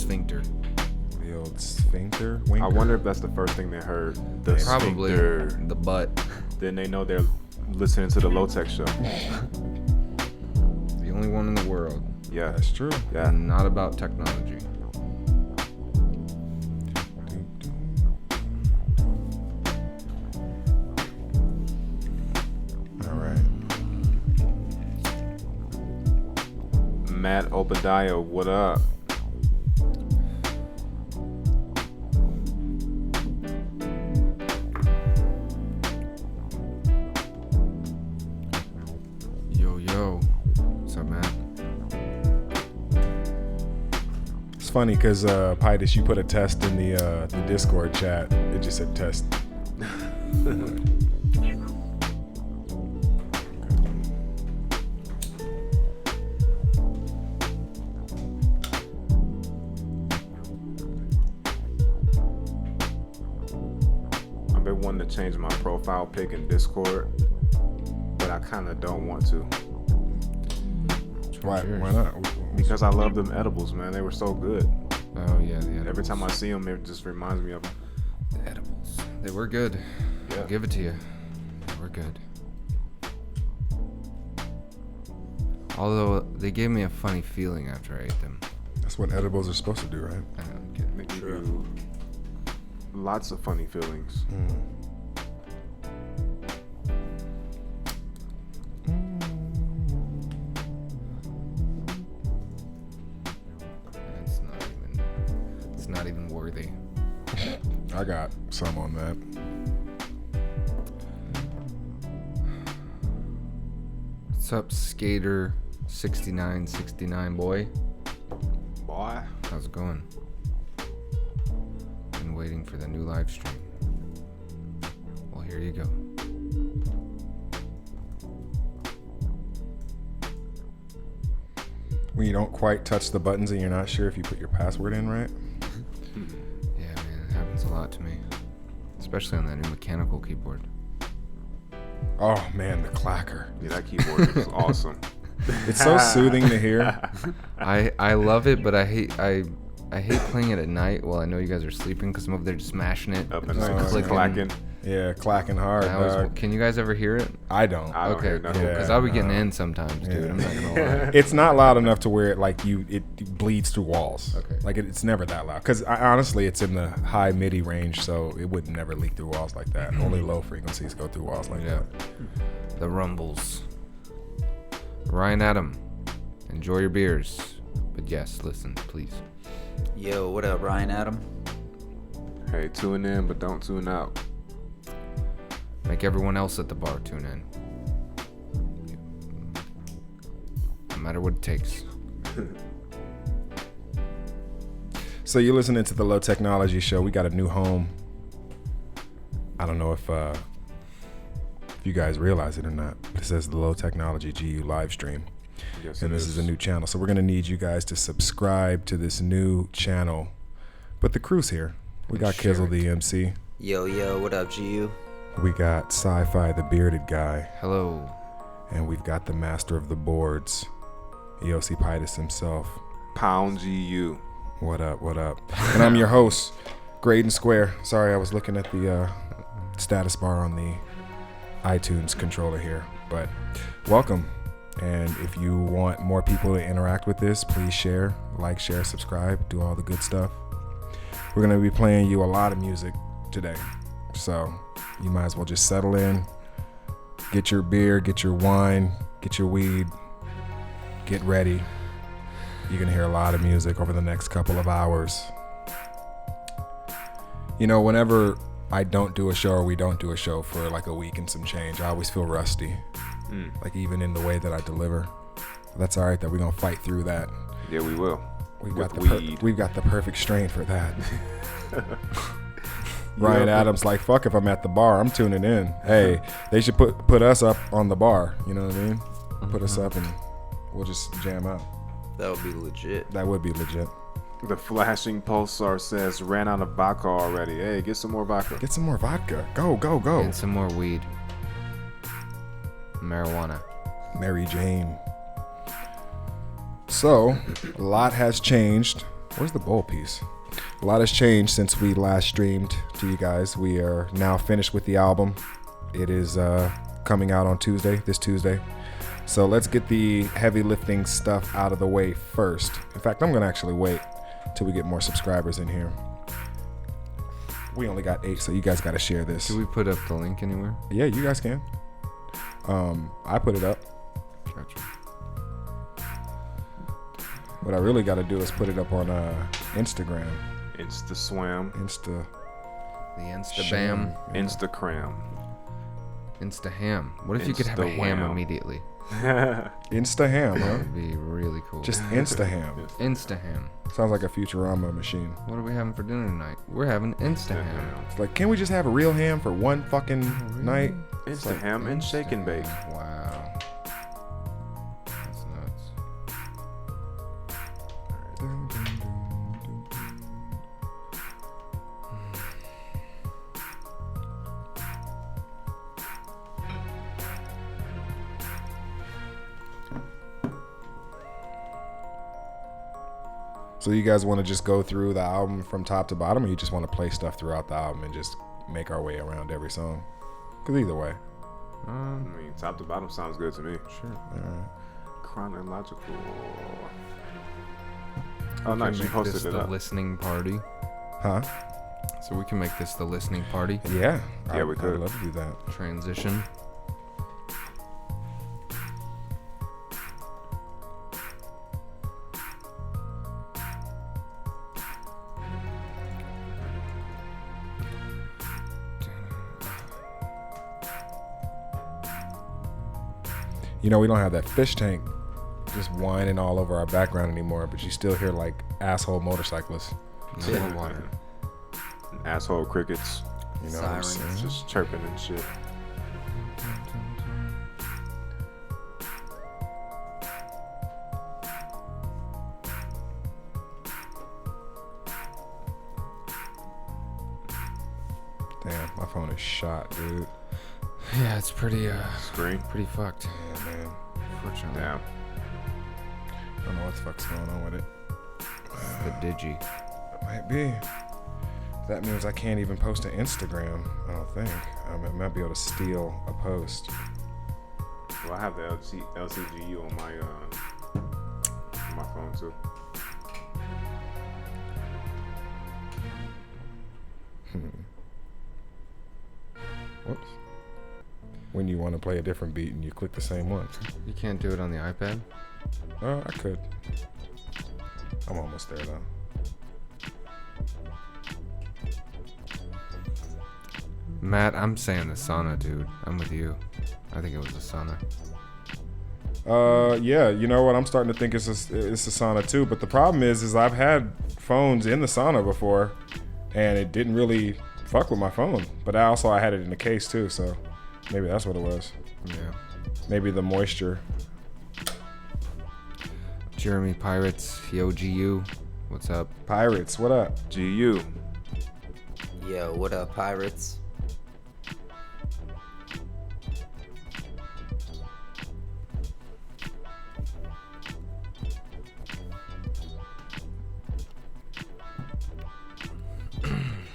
sphincter. The old sphincter winker. I wonder if that's the first thing they heard. The Probably sphincter. the butt. Then they know they're listening to the Low Tech Show. The only one in the world. Yeah, That's true. yeah. Not about technology. All right. Matt Obadiah, what up? Yo. What's up, Matt? It's funny because Pitus, you put a test in the Discord chat. It just said test. I've been wanting to change my profile pic in Discord, but I kind of don't want to. Why Cheers. not? Because I love them edibles, man. They were so good. Oh yeah, the edibles. Every time I see them, it just reminds me of them. The edibles. They were good. Yeah. I'll give it to you. They were good. Although they gave me a funny feeling after I ate them. That's what edibles are supposed to do, right? I don't get They give you lots of funny feelings. It's not even worthy. I got some on that. What's up, Skater 6969 boy? Boy. How's it going? Been waiting for the new live stream. Well, here you go. When you don't quite touch the buttons and you're not sure if you put your password in right. Yeah, man, it happens a lot to me. Especially on that new mechanical keyboard. Oh man, the clacker. Yeah, that keyboard is awesome. It's so soothing to hear. I love it, but I hate playing it at night while I know you guys are sleeping because I'm over there just smashing it. Up and and just like clicking. clacking. Yeah, clacking hard, I always, dog. can you guys ever hear it? I don't. I don't Okay, hear cool. nothing. Because Yeah, I'll be getting no. in sometimes, dude. Yeah. I'm not gonna lie. It's not loud enough to where it bleeds through walls. Okay. Like it's never that loud. Because honestly, it's in the high MIDI range, so it would never leak through walls like that. Only low frequencies go through walls like Yeah. that. The rumbles. Ryan Adam, enjoy your beers. But yes, listen, please. Yo, what up, Ryan Adam? Hey, tune in, but don't tune out. Make everyone else at the bar tune in. No matter what it takes. So you're listening to the Low Technology Show. We got a new home. I don't know if you guys realize it or not, but it says the Low Technology GU live stream. Yes, And it this is a new channel. So we're going to need you guys to subscribe to this new channel. But the crew's here. We got Share Kizzle it. the MC. Yo, what up, GU? We got Sci-Fi the bearded guy. Hello. And we've got the master of the boards, EOC Pitus himself. Pound GU. What up, what up? And I'm your host, Graydon Square. Sorry, I was looking at the status bar on the iTunes controller here. But welcome. And if you want more people to interact with this, please share, like, share, subscribe, do all the good stuff. We're going to be playing you a lot of music today. So you might as well just settle in, get your beer, get your wine, get your weed, get ready. You're going to hear a lot of music over the next couple of hours. You know, whenever I don't do a show or we don't do a show for like a week and some change, I always feel rusty. Like even in the way that I deliver. That's all right, that we're going to fight through that. Yeah, we will. We've With got weed. we've got the perfect strain for that. Ryan Adams like, fuck if I'm at the bar, I'm tuning in. Hey, they should put us up on the bar, you know what I mean? Put us up and we'll just jam out. That would be legit. That would be legit. The flashing pulsar says, ran out of vodka already. Hey, get some more vodka. Get some more vodka. Go. And some more weed. Marijuana. Mary Jane. So, a lot has changed Where's the bowl piece? A lot has changed since we last streamed to you guys. We are now finished with the album. It is coming out on this Tuesday. So let's get the heavy lifting stuff out of the way first. In fact, I'm going to actually wait till we get more subscribers in here. We only got 8, so you guys got to share this. Do we put up the link anywhere? Yeah, you guys can. I put it up. Gotcha. What I really got to do is put it up on Instagram. Insta swam. The Insta-bam. Instagram. Insta-ham. What if you could have a ham Insta-wham. immediately? Insta ham, huh? That would be really cool. Just Insta ham. Insta-ham. Sounds like a Futurama machine. What are we having for dinner tonight? We're having Insta-ham. It's like, can we just have a real ham for one fucking night? Insta ham and shake and bake. Wow. That's nuts. So you guys want to just go through the album from top to bottom, or you just want to play stuff throughout the album and just make our way around every song? Because either way. I mean, top to bottom sounds good to me. Sure. All right. Chronological. We Oh, nice. can You make posted this it the up. listening party. Huh? So we can make this the listening party. Yeah. Yeah, we could. I'd love to do that. Transition. You know, we don't have that fish tank just whining all over our background anymore, but you still hear like asshole motorcyclists. No more water. Asshole crickets. You know what I'm Sirens. saying? Just chirping and shit. Damn, my phone is shot, dude. Yeah, it's pretty Screen. pretty fucked. Yeah, man. Fortunately. Damn. I don't know what the fuck's going on with it. It's the digi. It might be. That means I can't even post to Instagram, I don't think. I might be able to steal a post. Well, I have the LCGU on my phone too. Whoops. When you want to play a different beat and you click the same one. You can't do it on the iPad? I could. I'm almost there though. Matt, I'm saying the sauna, dude. I'm with you. I think it was the sauna. Yeah, you know what? I'm starting to think it's a sauna too. But the problem is I've had phones in the sauna before, and it didn't really fuck with my phone. But I had it in the case too, so maybe that's what it was. Yeah. Maybe the moisture. Jeremy Pirates, Yo GU, what's up? Pirates, what up? GU. Yo, what up, pirates?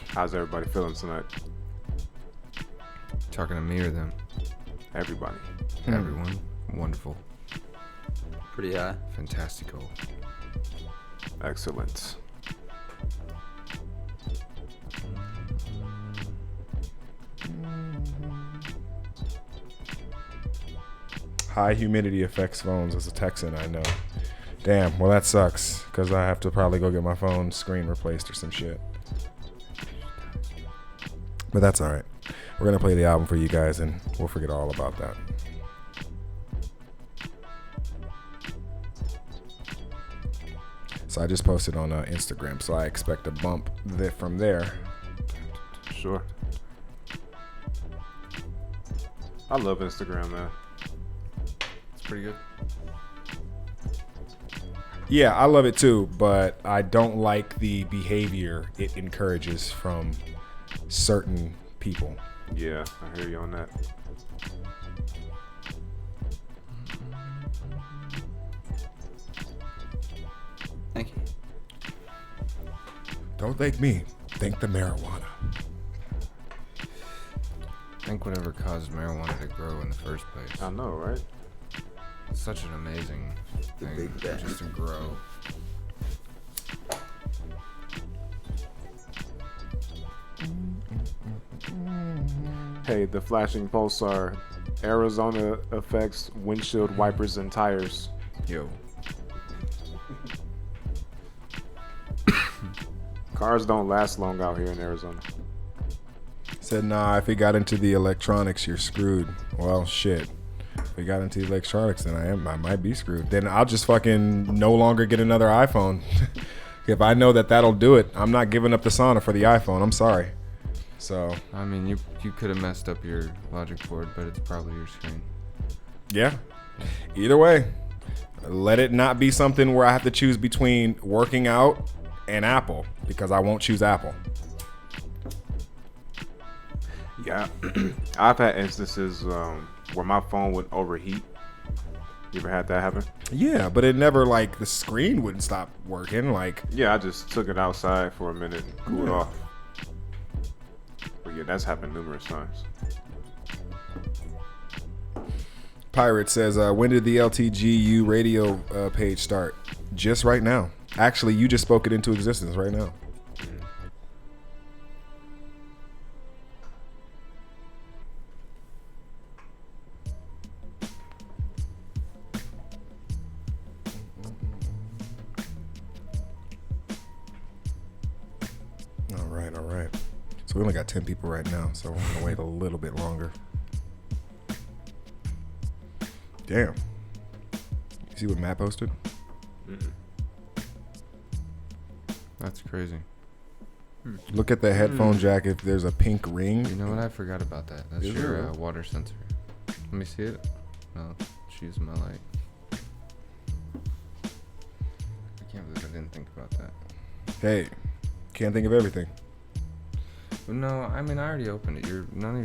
How's everybody feeling tonight? Talking to me or them? Everybody. Everyone. Wonderful. Pretty high. Fantastical. Excellent. High humidity affects phones. As a Texan, I know. Damn, well that sucks, because I have to probably go get my phone screen replaced or some shit. But that's alright. We're going to play the album for you guys, and we'll forget all about that. So I just posted on Instagram, so I expect a bump from there. Sure. I love Instagram, man. It's pretty good. Yeah, I love it too, but I don't like the behavior it encourages from certain people. Yeah, I hear you on that. Thank you. Don't thank me. Thank the marijuana. I think whatever caused marijuana to grow in the first place. I know, right? It's such an amazing The thing Big Bang. just to grow. Hey, the flashing pulsar. Arizona affects windshield wipers and tires. Yo. Cars don't last long out here in Arizona. Said, nah, if it got into the electronics, you're screwed. Well, shit. If it got into the electronics, then I might be screwed. Then I'll just fucking no longer get another iPhone. If I know that that'll do it, I'm not giving up the sauna for the iPhone. I'm sorry. So, I mean, you could have messed up your logic board, but it's probably your screen. yeah. Either way, let it not be something where I have to choose between working out and Apple, because I won't choose Apple. Yeah, I've had instances where my phone would overheat. You ever had that happen? Yeah, but it never, like, the screen wouldn't stop working. Like, Yeah, I just took it outside for a minute and cooled Yeah. off. But yeah, that's happened numerous times. Pirate says, when did the LTGU radio page start? Just right now. Actually, you just spoke it into existence right now. All right. So we only got 10 people right now, so we're going to wait a little bit longer. Damn. You see what Matt posted? That's crazy. Look at the headphone jack if there's a pink ring. You know what? I forgot about that. That's Is your there? water sensor. Let me see it. No, she's my light. I can't believe I didn't think about that. Hey, can't think of everything. But no, I mean I already opened it. None of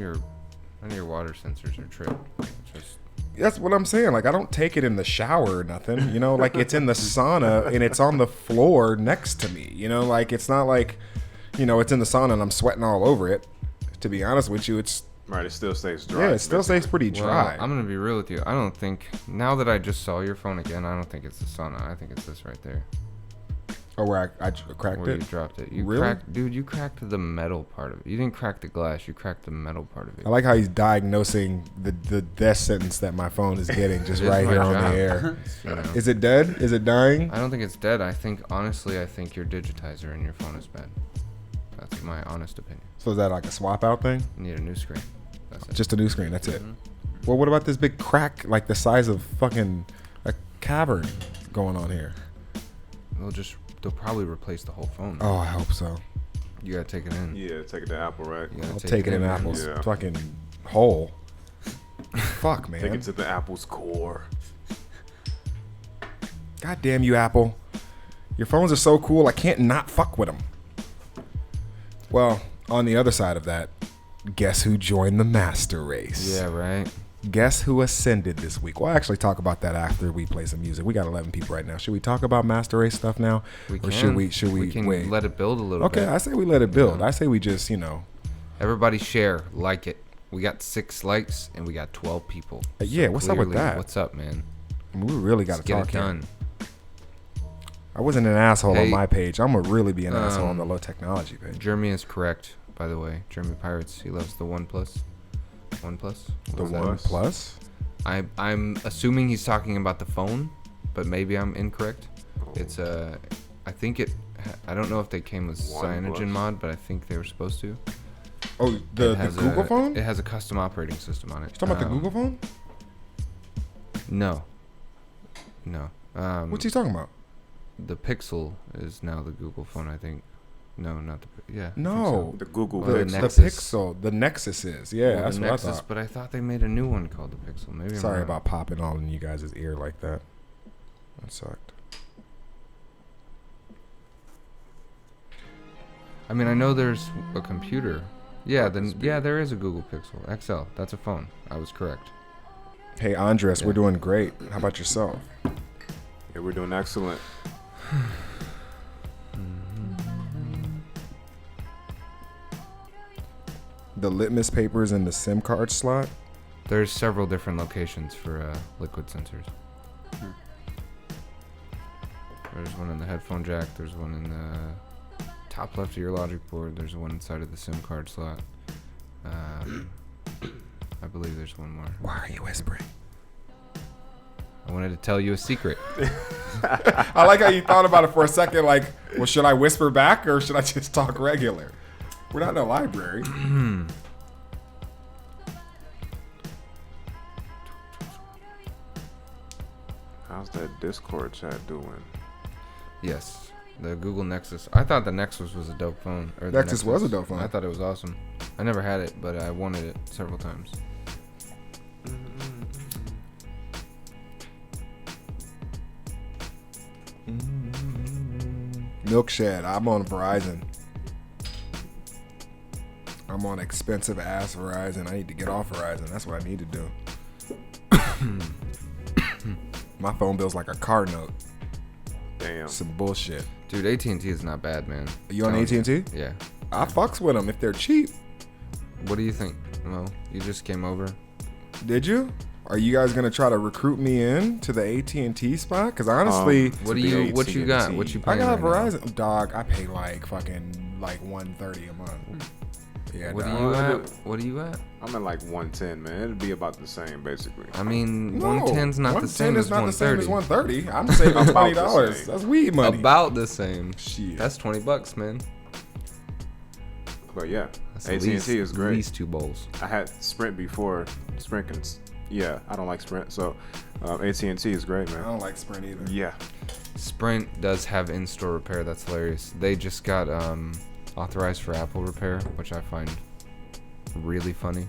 your water sensors are tripped. It's just That's what I'm saying. Like, I don't take it in the shower or nothing. You know, like, it's in the sauna and it's on the floor next to me. You know, like, it's not like, you know, it's in the sauna and I'm sweating all over it. To be honest with you, it's, Right, it still stays dry. yeah, it still stays pretty dry. Well, I'm gonna be real with you. I don't think now that I just saw your phone again, I don't think it's the sauna. I think it's this right there Or where I cracked where you it. dropped it. You Really? cracked, dude. You cracked the metal part of it. You didn't crack the glass. You cracked the metal part of it. I like how he's diagnosing the death sentence that my phone is getting just It is right my here on job. the air. You know? Is it dead? Is it dying? I don't think it's dead. I think honestly, I think your digitizer in your phone is bad. That's my honest opinion. So is that like a swap out thing? You need a new screen. That's it. Just a new screen, that's it. Mhm. Well, what about this big crack like the size of fucking a cavern going on here? They'll probably replace the whole phone. Oh, I hope so. You gotta take it in. Yeah, take it to Apple, right? You gotta I'll take it in man. Apple's Yeah. fucking hole. Fuck, man. Take it to the Apple's core. God damn you, Apple. Your phones are so cool, I can't not fuck with them. Well, on the other side of that, guess who joined the master race? Yeah, right. Guess who ascended this week? We'll actually talk about that after we play some music. We got 11 people right now. Should we talk about master race stuff now? We Or can. should we can wait? let it build a little Okay, bit. I say we let it build. Yeah. I say we just, Everybody share, like it. We got 6 likes and we got 12 people. Yeah, what's up with clearly, that? What's up, man? we really got to Let's get talk it here. done. I wasn't an asshole on Hey, my page. I'm going to really be an asshole on the low technology page. Jeremy is correct, by the way. Jeremy Pirates, he loves the OnePlus. OnePlus? The What was that? One Plus? I'm assuming he's talking about the phone, but maybe I'm incorrect. It's I think I don't know if they came with OnePlus. Cyanogen mod, but I think they were supposed to. Oh, the It has Google phone? It has a custom operating system on it. You talking about the Google phone? No. What's he talking about? The Pixel is now the Google phone, I think. No, not the. Yeah. I think No. The Google Well, The, Pixel. the Nexus. Pixel. The Nexus is. so. Yeah, Well, that's the what Nexus, I thought. but I thought they made a new one called the Pixel. Maybe I'm Sorry wrong. about popping all in you guys' ear like that. That sucked. I mean, I know there's a computer. Yeah, there is a Google Pixel XL. That's a phone. I was correct. Hey, Andres, we're Yeah. doing great. How about yourself? Yeah, we're doing excellent. The litmus papers in the SIM card slot. There's several different locations for liquid sensors. There's one in the headphone jack. There's one in the top left of your logic board. There's one inside of the SIM card slot. I believe there's one more. Why are you whispering? I wanted to tell you a secret. I like how you thought about it for a second. Like, well, should I whisper back or should I just talk regular? We're not in a library. How's that Discord chat doing? Yes, the Google Nexus. I thought the Nexus was a dope phone. Or the Nexus was a dope phone. I thought it was awesome. I never had it, but I wanted it several times. Milkshed. I'm on Verizon. I'm on expensive ass Verizon. I need to get off Verizon. That's what I need to do. My phone bill's like a car note. Damn. Some bullshit. Dude, AT&T is not bad, man. Are you on AT&T? Yeah. I fucks with them if they're cheap. What do you think, Mo? You just came over. Did you? Are you guys gonna try to recruit me in to the AT&T spot? Because honestly, What do you? What you got? What you I paying got right Verizon. Dog, I pay like fucking like $130 a month. Yeah, now? What dog. are you at? What are you at? I'm at like 110, man. It'd be about the same, basically. I mean, No, 110's not the 110 same is as not the same as 130. 130. I'm saving About the $20. same. That's weed money. About the same. Shit. That's $20, man. But yeah, That's AT&T is great. At least 2 bowls. I had Sprint before. Sprint can, yeah, I don't like Sprint, so AT&T is great, I man. don't like Sprint either. Yeah. Sprint does have in-store repair. That's hilarious. They just got authorized for Apple repair, which I find really funny.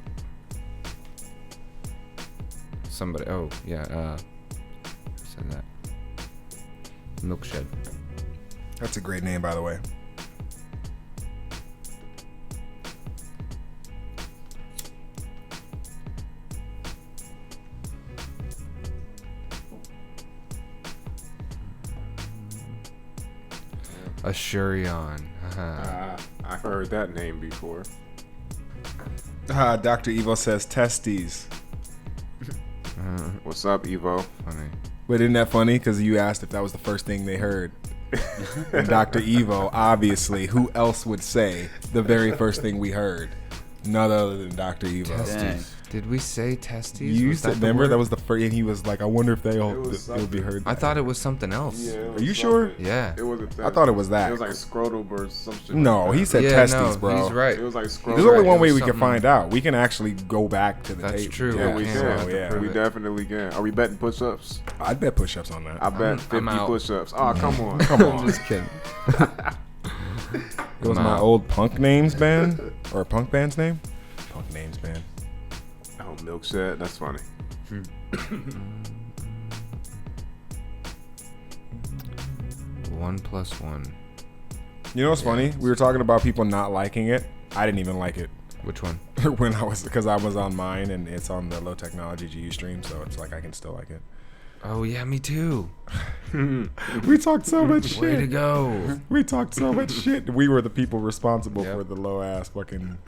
Somebody, oh yeah, who said that? Milkshed. That's a great name, by the way. Ashurion. I heard that name before. Dr. Evo says testes. What's up, Evo? Funny. But isn't that funny? Because you asked if that was the first thing they heard. And Dr. Evo, obviously, who else would say the very first thing we heard? None other than Dr. Evo. Dang. Did we say testes? You Was said, that the remember word? that was the first, and he was like, I wonder if it would be something. heard. I thought it was something else. Are you sure? Yeah. It was I thought it was that. It was like scrotal or some shit. No, like he that. said Yeah, testes, no, bro. he's right. It was like scrotal. There's only Right, one it way was we can something- find out. We can actually go back to the That's tape. true. Yeah, We Yeah, can. we'll have to yeah. prove We it. definitely can. Are we betting push-ups? I'd bet push-ups on that. I bet 50 out. push-ups. Oh, come on. Come on. Just kidding. It was I'm my out. old punk names band, or a punk band's name. Punk names band. Oh, Milkshed. That's funny. 1 + 1. You know what's funny? We were talking about people not liking it. I didn't even like it Which one? when because I was on mine and it's on the Low Technology GU stream, so it's like I can still like it. Oh yeah, me too. We talked so much Way to shit. go. We talked so much shit. We were the people responsible Yep. for the low ass fucking.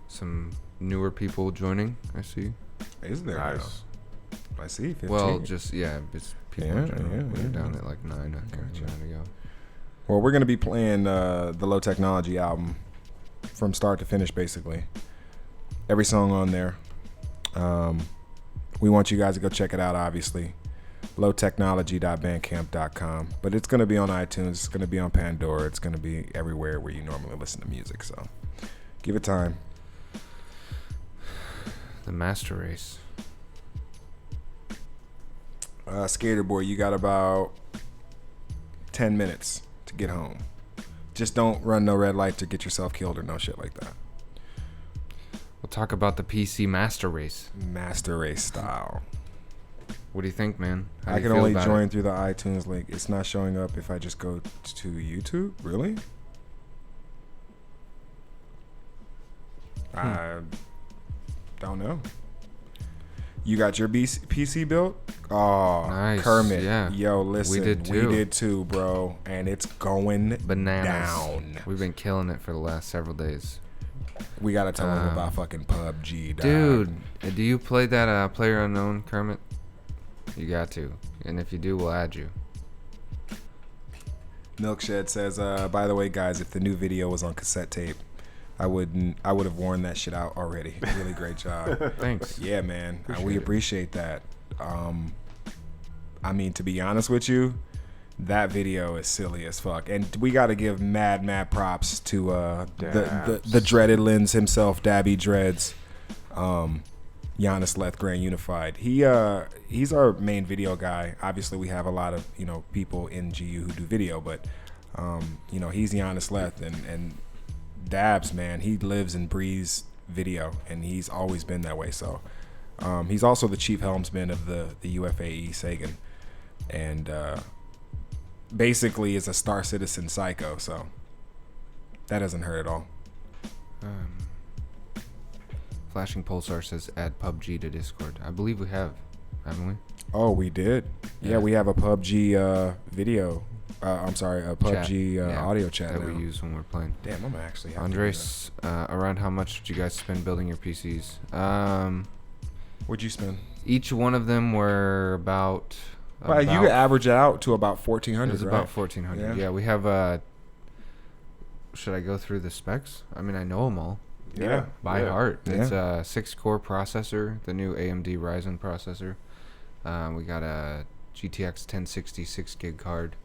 Some newer people joining. I see. Is there? Nice. now? I see. 15. Well, just it's people Yeah, in general. yeah, We're yeah. down at like 9. I can't Gotcha. remember to go. Well, we're gonna be playing the Low Technology album from start to finish, basically. Every song on there. We want you guys to go check it out, obviously. lowtechnology.bandcamp.com. But it's gonna be on iTunes. It's gonna be on Pandora. It's gonna be everywhere where you normally listen to music. So, give it time. The Master Race. Skater boy, you got about 10 minutes to get home. Just don't run no red light to get yourself killed or no shit like that. We'll talk about the PC Master Race. Master race style. What do you think, man? How do I you can feel only about join it? through the iTunes link. It's not showing up if I just go to YouTube. Really? I don't know. You got your PC built? Oh, Nice, Kermit. yeah. Yo, listen, We did too. bro, and it's going Bananas. down. We've been killing it for the last several days. We gotta tell them about fucking PUBG, dog. Dude, do you play that PlayerUnknown, Kermit? You got to. And if you do, we'll add you. Milkshed says, by the way, guys, if the new video was on cassette tape, I would have worn that shit out already. Really great job. Thanks. Yeah, man. We appreciate that. I mean, to be honest with you, that video is silly as fuck. And we got to give mad props to the dreaded lens himself, Dabby Dreads, Giannis Leth Grand Unified. He's our main video guy. Obviously, we have a lot of, people in GU who do video, but, he's Giannis Leth and Dabs, man, he lives and breathes video, and he's always been that way. So he's also the chief helmsman of the UFAE Sagan, and basically is a Star Citizen psycho, so that doesn't hurt at all. Flashing Pulsar says add PUBG to Discord. I believe we have, haven't we? Oh, we did. Yeah, we have a PUBG video. I'm sorry, a PUBG audio chat that now. we use when we're playing. Damn, I'm actually. Andres, around how much did you guys spend building your PCs? What'd you spend? Each one of them were about. Well, you could average it out to about 1,400. It was right? about 1,400. Yeah, we have. Should I go through the specs? I mean, I know them all Yeah. by heart. Yeah. It's a 6-core processor, the new AMD Ryzen processor. We got a GTX 1060 6 gig card.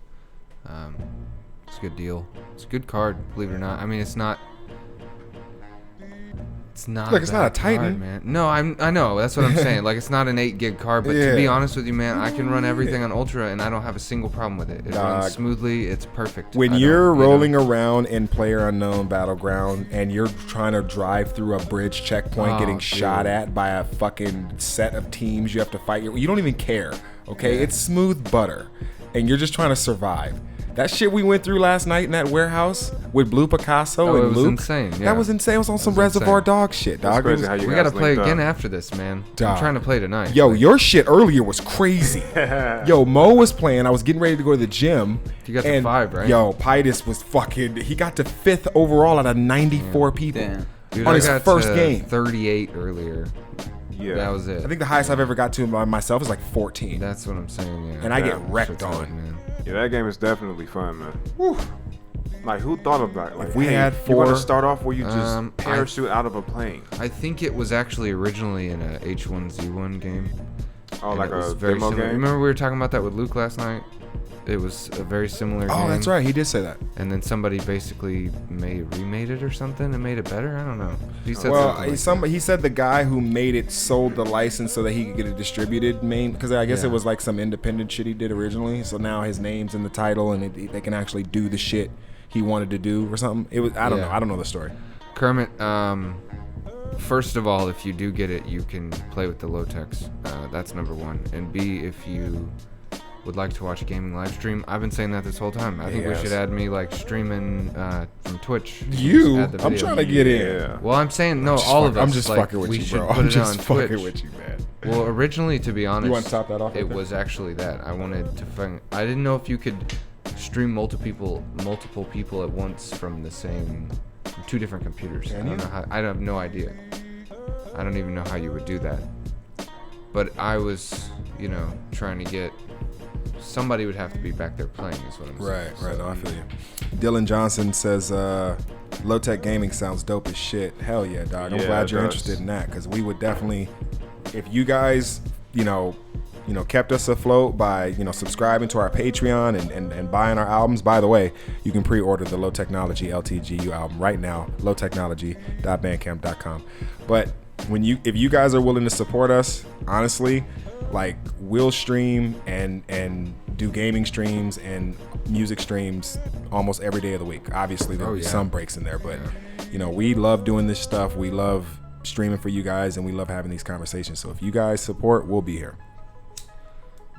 It's a good deal. It's a good card, believe it or not. I mean, it's not. It's not. Like, it's not a Titan. card, man. No, I know. That's what I'm saying. Like, it's not an 8 gig card, but to be honest with you, man, I can run everything on Ultra, and I don't have a single problem with it. It runs smoothly. It's perfect. When you're rolling around in PlayerUnknown Battleground and you're trying to drive through a bridge checkpoint, getting shot at by a fucking set of teams you have to fight, you don't even care. Okay, it's smooth butter, and you're just trying to survive. That shit we went through last night in that warehouse with Blue Picasso and it was Luke. Insane. Yeah. That was insane. It was on some Reservoir Dog shit, dog. Crazy how you We guys gotta play linked again up. after this, man. Dog. I'm trying to play tonight. Yo, your shit earlier was crazy. Yo, Mo was playing. I was getting ready to go to the gym. You got to 5, right? Yo, Pitus was fucking. He got to 5th overall out of 94 people Damn. Dude, on I his got first to game. 38 earlier. Yeah. That was it. I think the highest I've ever got to by myself is like 14. That's what I'm saying. Yeah. And I get Yeah, wrecked Shit's on. hard, man. Yeah, that game is definitely fun, man. Whew. Like, who thought of that? Like, If we hey, had you want 4 to start off where you just I- parachute out of a plane? I think it was actually originally in a H1Z1 game. Oh, and like it was a very demo similar. game? Remember we were talking about that with Luke last night? It was a very similar game. Oh, that's right. He did say that. And then somebody basically remade it or something and made it better. I don't know. He said Well, something like he said the guy who made it sold the license so that he could get it distributed. Because I guess it was like some independent shit he did originally. So now his name's in the title, and they can actually do the shit he wanted to do or something. It was I don't know. I don't know the story. Kermit, first of all, if you do get it, you can play with the low techs. That's number one. And B, if you would like to watch a gaming live stream, I've been saying that this whole time. I think we should add me like streaming from Twitch. You? Add the I'm video. trying to get in. Yeah. Well, I'm saying no, all of us. I'm just like, fucking with we you, should bro. Put I'm it just on fucking Twitch. with you, man. Well, originally, to be honest, You want to top that off? it was actually that. I wanted to find. I didn't know if you could stream multiple people at once from the same, from 2 different computers. Can I don't you? know how. I have no idea. I don't even know how you would do that. But I was, trying to get. Somebody would have to be back there playing. Is what I'm saying. Right. No, I feel you. Dylan Johnson says, "Low tech gaming sounds dope as shit." Hell yeah, dog. I'm Yeah, glad it you're does. interested in that because we would definitely, if you guys, kept us afloat by subscribing to our Patreon and buying our albums. By the way, you can pre-order the Low Technology LTGU album right now, lowtechnology.bandcamp.com. But if you guys are willing to support us, honestly, like we'll stream and do gaming streams and music streams almost every day of the week. Obviously there'll be some breaks in there, but we love doing this stuff. We love streaming for you guys and we love having these conversations. So if you guys support, we'll be here.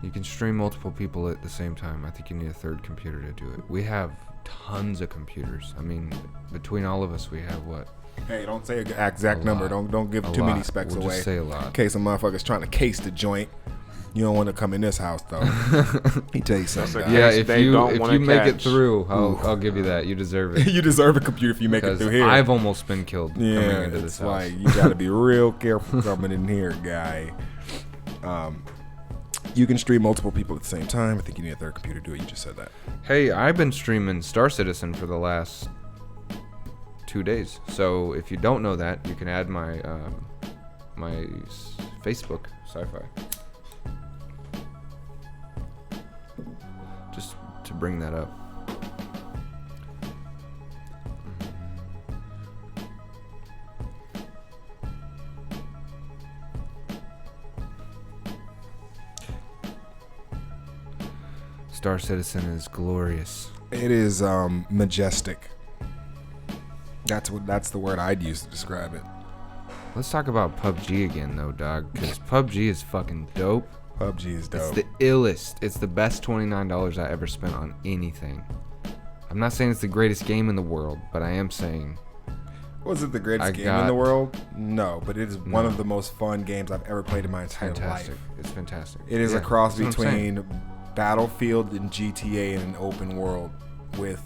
You can stream multiple people at the same time. I think you need a 3rd computer to do it. We have tons of computers. I mean, between all of us, we have what? Hey, don't say an exact number. Don't give A too many lot. specs We'll away. just say a In lot. case some motherfuckers trying to case the joint. You don't want to come in this house though. He tell you something. That's a guys. Yeah, case if they you don't wanna make it catch. through, I'll give you that. You deserve it. You deserve a computer if you make it Because through here. I've almost been killed coming Yeah, into this it's house. like you got to be real careful coming in here, guy. You can stream multiple people at the same time. I think you need a third computer to do it. You just said that. Hey, I've been streaming Star Citizen for the last 2 days. So if you don't know that, you can add my Facebook sci-fi. Just to bring that up. Star Citizen is glorious. It is majestic. That's the word I'd use to describe it. Let's talk about PUBG again, though, dog. Because PUBG is fucking dope. PUBG is dope. It's the illest. It's the best $29 I ever spent on anything. I'm not saying it's the greatest game in the world, but I am saying Was it the greatest I game in the got- world? No, but it is one No. of the most fun games I've ever played in my entire fantastic. life. It's fantastic. It is Yeah, a cross that's what I'm saying. between Battlefield and GTA in an open world with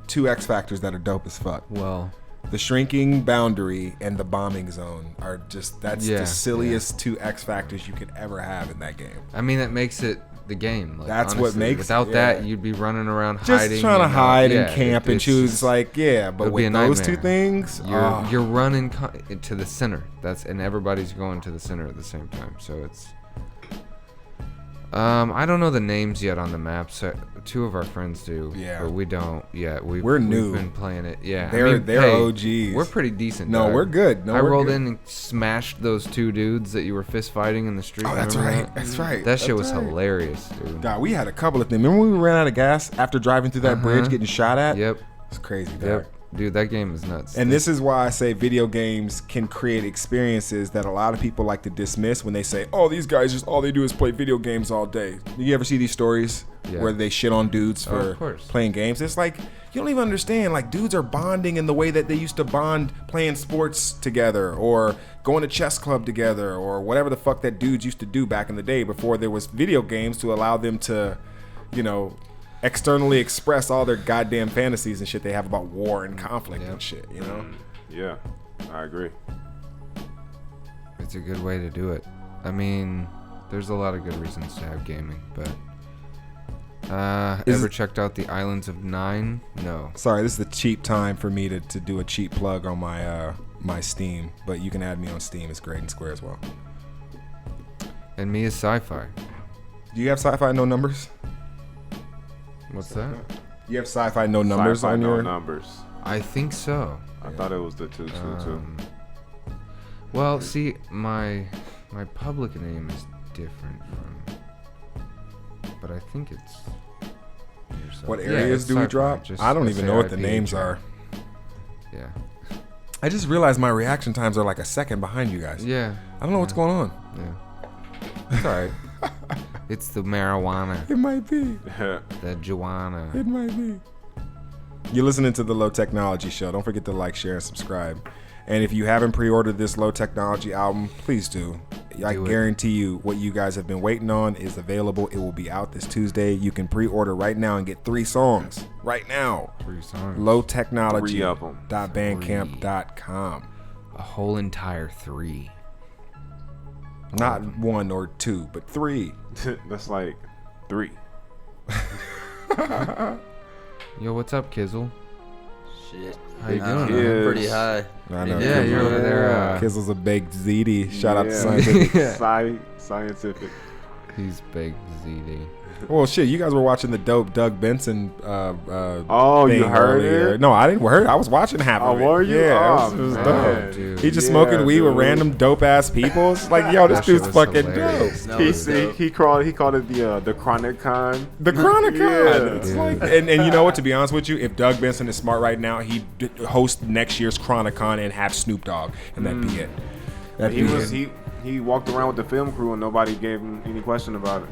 two X factors that are dope as fuck. Well, The shrinking boundary and the bombing zone are just that's Yeah, the silliest two X factors you could ever have in that game. I mean, that makes it the game. Like, That's what honestly. makes it, Without yeah. that, you'd be running around Just hiding. trying to and, hide and yeah, camp and it's choose just- like yeah, but it'll be with a those two nightmare. things, You're running to the center. And everybody's going to the center at the same time. So it's. I don't know the names yet on the maps. Two of our friends do. Yeah. But we don't yet. We're new. We've been playing it. Yeah. They're hey, OGs. We're pretty decent. No, dog. we're good. No, I we're rolled good. in and smashed those two dudes that you were fist fighting in the street. Oh, that's Remember right. that? That's right. That shit That's was right. hilarious, dude. God, we had a couple of things. Remember when we ran out of gas after driving through that bridge, Uh-huh. getting shot at? Yep. It's crazy, dog. Yep. Dude, that game is nuts. And this is why I say video games can create experiences that a lot of people like to dismiss when they say, "Oh, these guys just all they do is play video games all day." Do you ever see these stories Yeah. where they shit on dudes Oh, for of course. playing games? It's like you don't even understand. Like dudes are bonding in the way that they used to bond playing sports together or going to chess club together or whatever the fuck that dudes used to do back in the day before there was video games to allow them to, you know, externally express all their goddamn fantasies and shit they have about war and conflict Yep. and shit, you know? Yeah, I agree. It's a good way to do it. I mean, there's a lot of good reasons to have gaming, but Is ever it- checked out the Islands of Nine? No. Sorry, this is the cheap time for me to do a cheap plug on my my Steam, but you can add me on Steam. It's Great and Square as well. And me is sci-fi. Do you have Sci-Fi No Numbers? What's that? You have Sci-Fi No Numbers Sci-fi, on no your... numbers. I think so. I thought it was the 222. Well, see, my public name is different from, but I think it's. What Yeah, areas it's do we sci-fi, drop? just I don't even know what the SAIP names drop. are. Yeah. I just realized my reaction times are like a second behind you guys. Yeah. I don't know what's going on. Yeah. It's alright. It's the marijuana, It might be. the Joanna. It might be. You're listening to the Low Technology Show. Don't forget to like, share, and subscribe. And if you haven't pre-ordered this Low Technology album, please do. I Do it. guarantee you what you guys have been waiting on is available. It will be out this Tuesday. You can pre-order right now and get 3 songs right now. 3 songs. Three of 'em. lowtechnology.bandcamp.com. A whole entire 3. Not 1 or 2, but 3. That's like 3. Yo, what's up, Kizzle? Shit. How you I don't doing? know, man? I'm pretty high. I know. Yeah, you're over there. Kizzle's a baked ZD. Shout out to Yeah. Scientific. Scientific. He's big ZD. Well, shit, you guys were watching the dope Doug Benson. Oh, you thing heard earlier. it? No, I didn't heard it. I was watching half Oh, of it. were you? Yeah, Oh, it was man. dope. Dude. He just Yeah, smoking weed with dude. random dope ass people. It's like, yo, this That shit dude's was fucking hilarious. dope. No, it's dope. He called it the Chronic Con. The Chronicon. Yeah. It's Dude. like, and you know what? To be honest with you, if Doug Benson is smart right now, he'd host next year's Chronicon and have Snoop Dogg, and that'd be it. That'd He be was it. he walked around with the film crew and nobody gave him any question about it.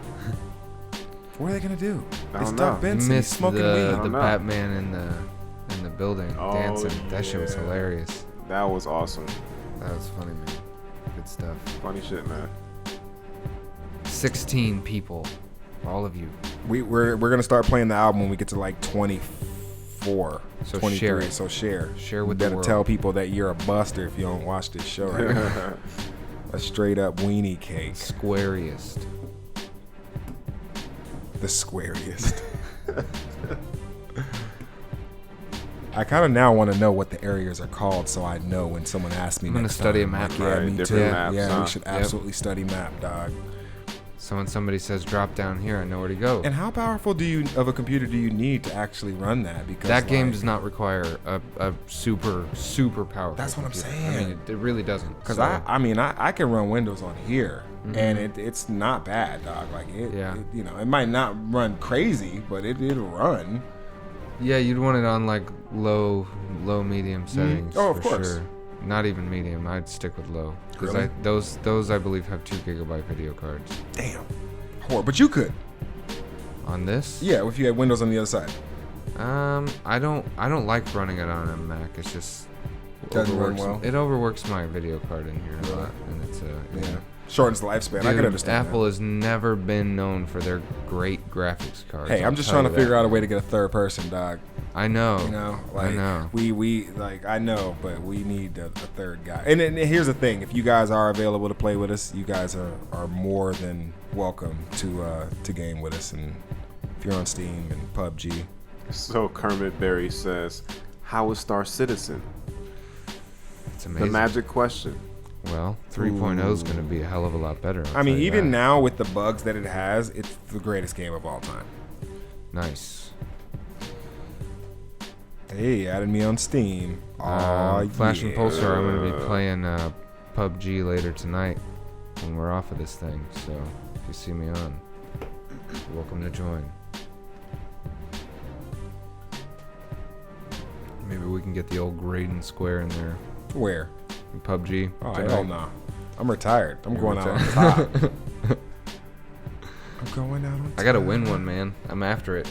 What are they gonna do? I It's don't Doug know. Benson. He's Missed smoking the weed. don't know. Batman and the building Oh, dancing. That shit was yeah. hilarious. That was awesome. That was funny, man. Good stuff. Funny shit, man. 16 people. All of you. We're gonna start playing the album when we get to like 24, So 23. share it. So share. Share with you the better world. tell people that you're a buster if you don't watch this show right now. A straight up weenie cake. Squariest. The squariest. I kind of now want to know what the areas are called, so I know when someone asks me. I'm gonna next study time. a map. Like, yeah, Right, me too. different maps, Yeah, huh? we should Yep. absolutely study map, dog. So when somebody says drop down here, I know where to go. And how powerful of a computer do you need to actually run that? Because That game like, does not require a super powerful. That's what I'm computer. saying. I mean, it really doesn't. Because So, I can run Windows on here, and it's not bad, dog. Like Yeah. it might not run crazy, but it'll run. yeah, you'd want it on like low, medium settings. Oh, of for course. Sure. Not even medium. I'd stick with low because Really? those I believe have 2 gigabyte video cards. Damn. But you could. On this, Yeah, if you had Windows on the other side. I don't like running it on a Mac. It's just Doesn't run overworks- well? It overworks my video card in here a Really? lot, and it's Yeah. Shortens the lifespan. I Dude, can understand Apple that. has never been known for their great graphics cards. Hey, I'm just trying to figure out a way to get a third person, dog. I know. You know, like I know. we like I know, but we need a third guy. And here's the thing: if you guys are available to play with us, you guys are more than welcome to game with us. And if you're on Steam and PUBG, So Kermit Berry says, "How is Star Citizen?" It's The amazing. magic question. Well, 3.0 is going to be a hell of a lot better. I'll I mean, tell you even that. now with the bugs that it has, it's the greatest game of all time. Nice. Hey, added me on Steam. Aw, Flash and yeah. Pulsar, I'm going to be playing PUBG later tonight when we're off of this thing. So if you see me on, you're welcome to join. Maybe we can get the old Graydon Square in there. Where? In PUBG. Oh, tonight. hell no. I'm retired. I'm You're going out on retired. top. I'm going out on top. I gotta win one, man. I'm after it.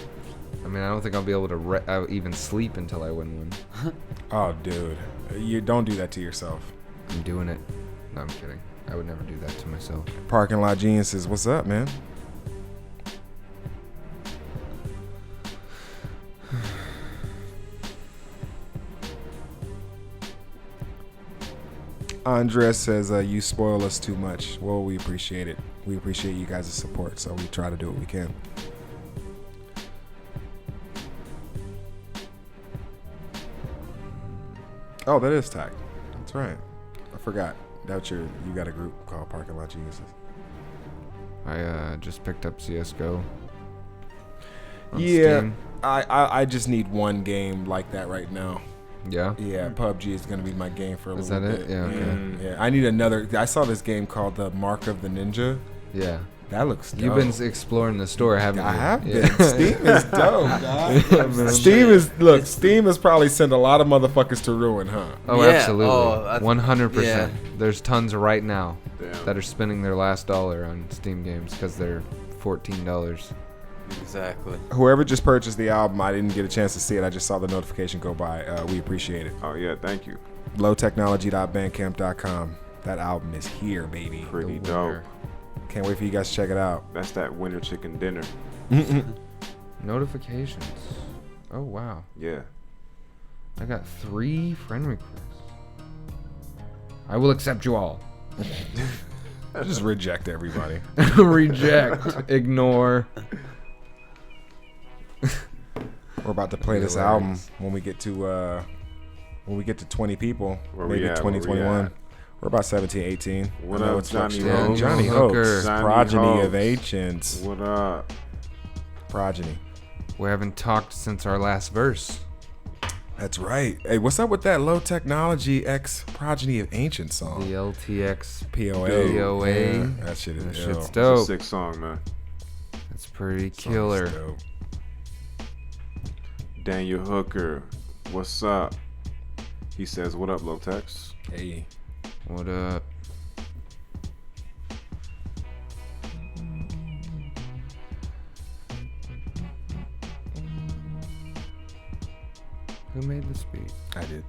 I mean, I don't think I'll be able to even sleep until I win one. Oh, dude. You don't do that to yourself. I'm doing it. No, I'm kidding. I would never do that to myself. Parking Lot Genius says, what's up, man? Andres says, you spoil us too much. Well, we appreciate it. We appreciate you guys' support, so we try to do what we can. Oh, that is Tact. That's right. I forgot. That's you got a group called Parking Lot Geniuses. I just picked up CS:GO. On Yeah, Steam. I just need one game like that right now. Yeah. Yeah, PUBG is gonna be my game for a Is little that bit. it? Yeah, okay. Yeah. I need another. I saw this game called The Mark of the Ninja. Yeah. That looks dope. You've been exploring the store, haven't you? I have Yeah. been. Steam is dope, dog. Yeah, man. Steam has probably sent a lot of motherfuckers to ruin, huh? Oh, Yeah, absolutely. oh, I- 100%. yeah. There's tons right now Damn. that are spending their last dollar on Steam games because they're $14. Exactly. Whoever just purchased the album, I didn't get a chance to see it. I just saw the notification go by. We appreciate it. Oh yeah, thank you. lowtechnology.bandcamp.com. That album is here, baby. Pretty The dope. winner. Can't wait for you guys to check it out. That's that winter chicken dinner. Notifications. Oh, wow. Yeah. I got 3 friend requests. I will accept you all. Just reject everybody. Reject. Ignore. We're about to play this Hilarious. album when we get to 20 people, Where we maybe at? 20, Where we 21. at? We're about 17, 18. What I know up, it's Johnny fluctuating. Hoax? Johnny Hooker. Hoax, Johnny progeny Hoax. of ancients. What up? Progeny. We haven't talked since our last verse. That's right. Hey, what's up with that low technology X progeny of ancient song? The LTX POA. POA. Yeah, that shit is That ill. shit's It's a dope. sick song, man. It's pretty Song is killer. dope. Daniel Hooker, what's up? He says, "What up, Lotex?" Hey. What up? Who made this beat? I did.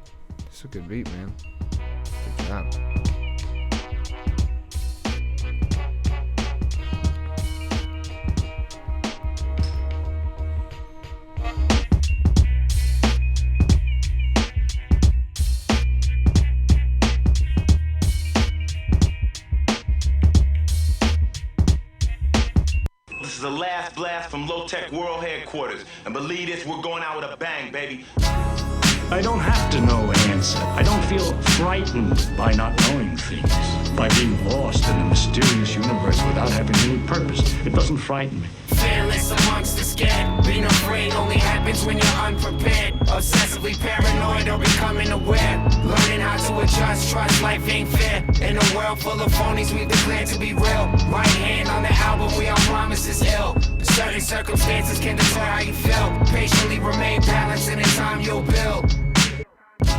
It's a good beat, man. Good job. This is the last blast from Low Tech World Headquarters. And believe this, we're going out with a bang, baby. I don't have to know an answer. I don't feel frightened by not knowing things, by being lost in a mysterious universe without having any purpose. It doesn't frighten me. Fearless amongst the scared. Being afraid only happens when you're unprepared. Obsessively paranoid or becoming aware. Learning how to adjust, trust life ain't fair. In a world full of phonies, we declare to be real. Right hand on the album, we all promise is ill. Certain circumstances can deter how you feel. Patiently remain balanced and in time you'll build.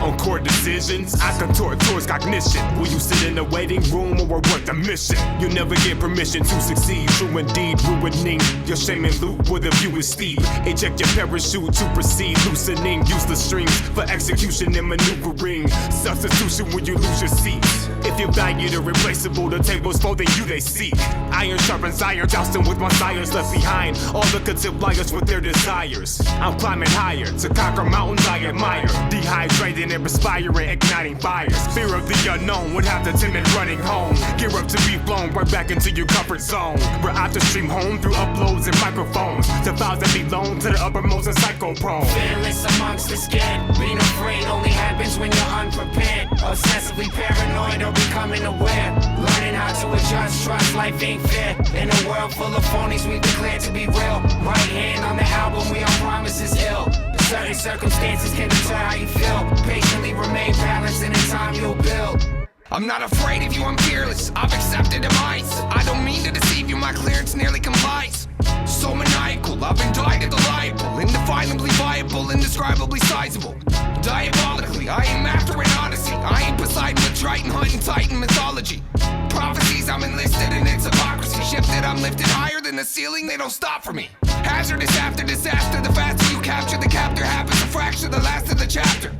On core decisions, I contort towards cognition. Will you sit in the waiting room or work the mission? You'll never get permission to succeed. True indeed, ruining your shame and loot where the view is steep. Eject your parachute to proceed, loosening useless strings for execution and maneuvering. Substitution when you lose your seat. If you're valued or replaceable, the table's folding you they seek. Iron sharpens iron, jousting with my sires left behind. All the contempt liars with their desires. I'm climbing higher to conquer mountains I admire. Dehydrated and perspiring, igniting fires. Fear of the unknown would have the timid running home. Gear up to be flown right back into your comfort zone. We're out to stream home through uploads and microphones. To files that belong to the uppermost and psycho prone. Fearless amongst the scared. Being afraid only happens when you're unprepared. Obsessively paranoid or becoming aware. Learning how to adjust, trust life ain't fair. In a world full of phonies, we declare to be real. Right hand on the album, we all promise is ill. Certain circumstances can deter how you feel. Patiently remain balanced and in time you'll build. I'm not afraid of you, I'm fearless. I've accepted demise. I don't mean to deceive you, my clearance nearly complies. So maniacal, I've indicted the liable. Indefinably viable, indescribably sizable. Diabolically, I aim after an odyssey. I ain't Poseidon with Triton hunting Titan mythology. Prophecies, I'm enlisted in its hypocrisy. Shifted, I'm lifted higher than the ceiling, they don't stop for me. Hazardous after disaster, the faster you capture the captor happens to fracture the last of the chapter.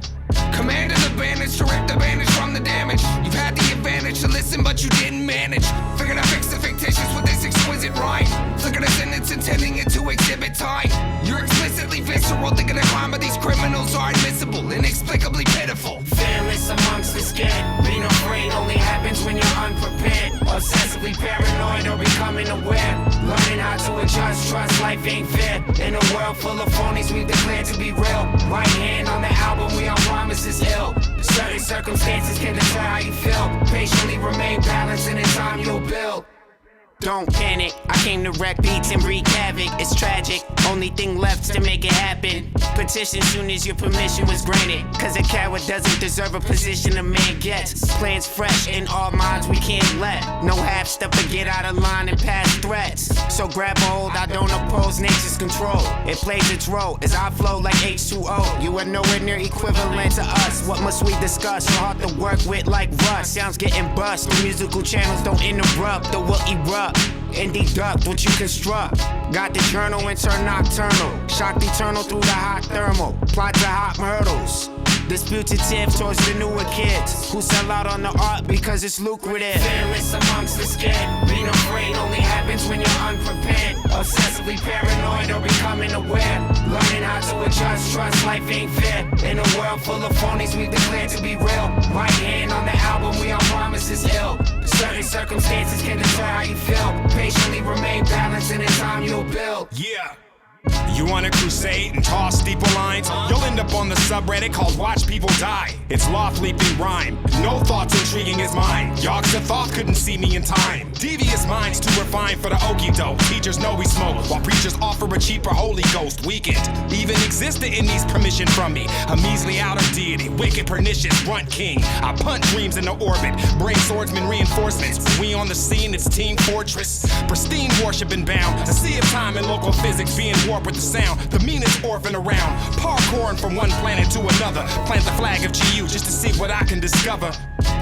Commanded the bandage to rip the bandage from the damage. You've had the advantage to listen, but you didn't manage. Figured I fix the fictitious with this exquisite rhyme. Flickered a sentence intending it to exhibit time. You're explicitly visceral, thinking the crime of these criminals are admissible, inexplicably pitiful. Fearless amongst the scared. Being afraid only happens when you're unprepared. Obsessively paranoid or becoming aware. Learning how to adjust, trust life ain't fair. In a world full of phonies, we declare to be real. Right hand on the album, we all promise is ill. Certain circumstances can deter how you feel. Patiently remain balanced and in time you'll build. Don't panic, I came to wreck beats and wreak havoc. It's tragic, only thing left to make it happen. Petition soon as your permission was granted. Cause a coward doesn't deserve a position a man gets. Plans fresh in all minds we can't let. No half step to get out of line and pass threats. So grab a hold, I don't oppose nature's control. It plays its role as I flow like H2O. You are nowhere near equivalent to us. What must we discuss? So hard to work with like rust. Sounds getting bust, the musical channels don't interrupt. The will erupt and deduct what you construct. Got the journal and turn nocturnal. Shocked eternal through the hot thermal. Plot to hot hurdles. Disputative towards the newer kids who sell out on the art because it's lucrative. Fearless amongst the scared. Being afraid only happens when you're unprepared. Obsessively paranoid or becoming aware. Learning how to adjust, trust life ain't fair. In a world full of phonies, we declare to be real. Right hand on the album, we all promise is ill. Certain circumstances can deter how you feel. Patiently remain balanced and in time you'll build. Yeah. You want a crusade and toss steeple lines? You'll end up on the subreddit called Watch People Die. It's law-leaping rhyme. No thoughts intriguing as mine. Yogs of thought couldn't see me in time. Devious minds too refined for the okie doke. Teachers know we smoke, while preachers offer a cheaper Holy Ghost. Weekend even existed in these permission from me. A measly outer deity, wicked, pernicious, runt king. I punt dreams into orbit. Brain swordsman reinforcements. We on the scene, it's Team Fortress. Pristine worship and bound. A sea of time and local physics being warped with the sound, the meanest orphan around. Parkouring from one planet to another. Plant the flag of GU just to see what I can discover.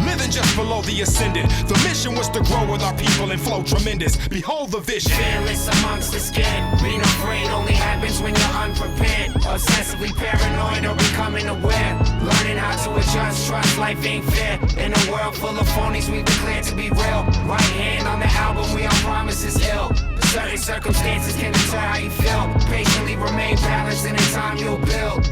Living just below the ascendant. The mission was to grow with our people and flow tremendous. Behold the vision. Fearless amongst the scared. Being afraid only happens when you're unprepared. Obsessively paranoid or becoming aware. Learning how to adjust, trust, life ain't fair. In a world full of phonies, we declare to be real. Right hand on the album, we on promises ill. Certain circumstances can deter how you feel. Patiently remain balanced, and in time you'll build.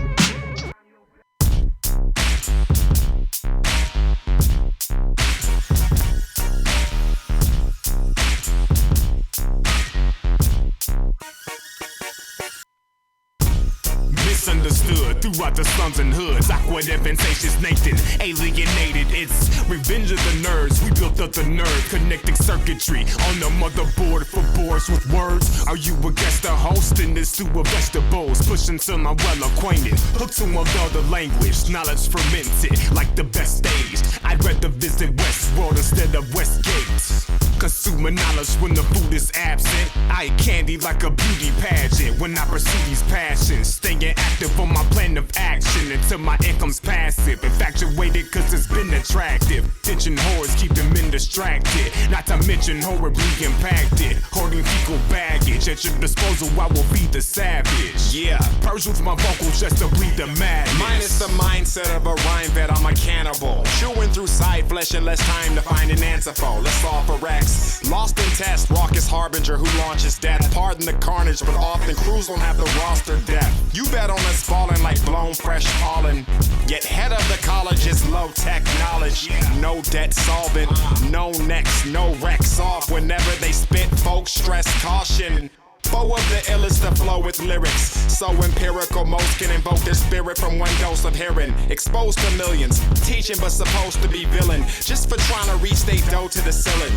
Misunderstood throughout the slums and hoods. Awkward advantageous Nathan, alienated. It's revenge of the nerds. We built up the nerve, connecting circuitry on the motherboard for boards with words. Are you a guest or host in this stew of vegetables? Pushing till I'm well acquainted. Hooked to another language, knowledge fermented like the best stage. I'd rather visit Westworld instead of Westgate. Consuming knowledge when the food is absent. I eat candy like a beauty pageant when I pursue these passions. Staying active on my plan of action until my income's passive. Infatuated cause it's been attractive. Tension whores keep the men distracted. Not to mention horribly impacted. Hoarding fecal baggage at your disposal, I will be the savage. Yeah, purge with my vocals just to bleed the madness. Minus the mindset of a rhyme vet, I'm a cannibal. Chewing through side flesh and less time to find an answer for. Let's solve for Rex. Lost in test, raucous harbinger who launches death. Pardon the carnage, but often crews don't have the roster depth. You bet on us falling like blown fresh pollen. Yet head of the college is low tech knowledge. No debt solvent, no necks, no wrecks off. Whenever they spit, folks stress caution. Foe of the illest to flow with lyrics. So empirical, most can invoke their spirit from one dose of hearing. Exposed to millions, teaching but supposed to be villain. Just for trying to reach they dough to the ceiling.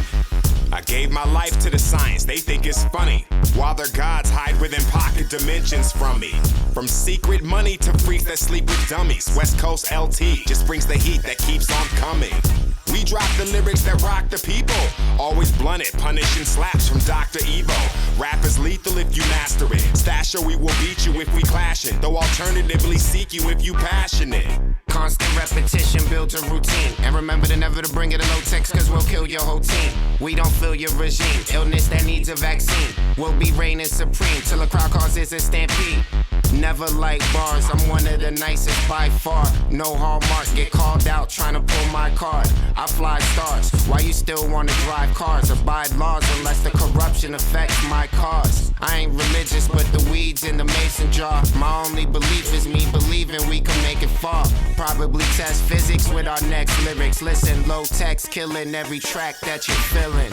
I gave my life to the science, they think it's funny. While their gods hide within pocket dimensions from me. From secret money to freaks that sleep with dummies. West Coast LT just brings the heat that keeps on coming. We drop the lyrics that rock the people. Always blunted, punishing slaps from Dr. Evo. Rap is lethal if you master it. Stash or we will beat you if we clashing. Though alternatively seek you if you passionate. Constant repetition builds a routine. And remember to never to bring it to low text, cause we'll kill your whole team. We don't feel your regime. Illness that needs a vaccine. We'll be reigning supreme till a crowd causes a stampede. Never like bars, I'm one of the nicest by far. No hallmark, get called out trying to pull my card. I fly stars, why you still wanna drive cars? Abide laws unless the corruption affects my cause. I ain't religious, but the weeds in the mason jar. My only belief is me believing we can make it fall. Probably test physics with our next lyrics. Listen, low text killing every track that you're feeling.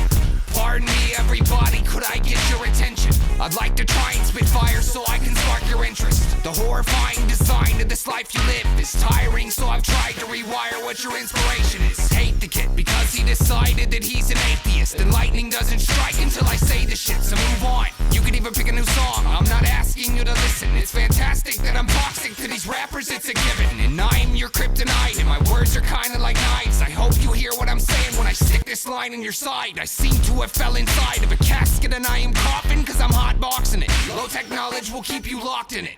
Pardon me, everybody, could I get your attention? I'd like to try and spit fire so I can spark your interest. The horrifying design of this life you live is tiring, so I've tried to rewire what your inspiration is. Hate the kid because he decided that he's an atheist. And lightning doesn't strike until I say the shit, so move on. You can even pick a new song, I'm not asking you to listen. It's fantastic that I'm toxic to these rappers, it's a given. And I'm your kryptonite, and my words are kinda like knives. I hope you hear what I'm saying when I stick this line in your side. I seem to have fell inside of a casket and I am coughing cause I'm hotboxing it. Low tech knowledge will keep you locked in it.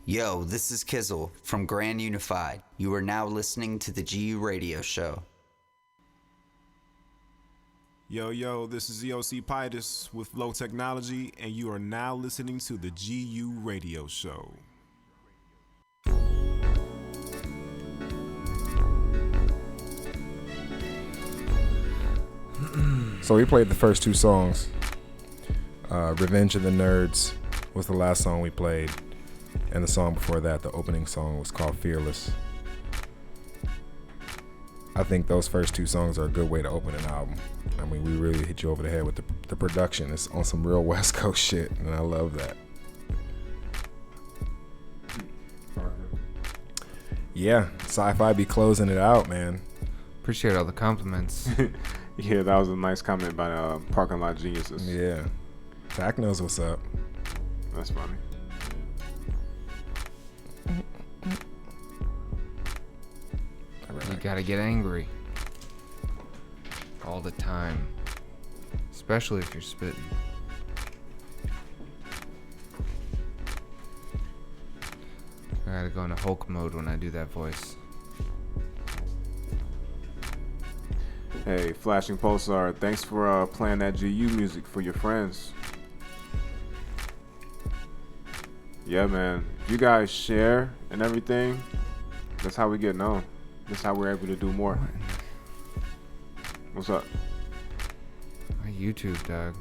Yo, this is Kizzle from Grand Unified. You are now listening to the GU Radio Show. Yo, this is EOC Pitus with Flow Technology, and you are now listening to the GU Radio Show. So we played the first two songs. Revenge of the Nerds was the last song we played. And the song before that, the opening song, was called Fearless. I think those first two songs are a good way to open an album. I mean, we really hit you over the head with the production. It's on some real West Coast shit, and I love that. Yeah, Sci-Fi be closing it out, man. Appreciate all the compliments. Yeah, that was a nice comment by Parking Lot Geniuses. Yeah. Zach knows what's up. That's funny. You gotta get angry all the time, especially if you're spitting. I gotta go into Hulk mode when I do that voice. Hey, Flashing Pulsar, thanks for playing that GU music for your friends. Yeah, man. If you guys share and everything, that's how we get known. That's how we're able to do more. What's up? My YouTube, dog.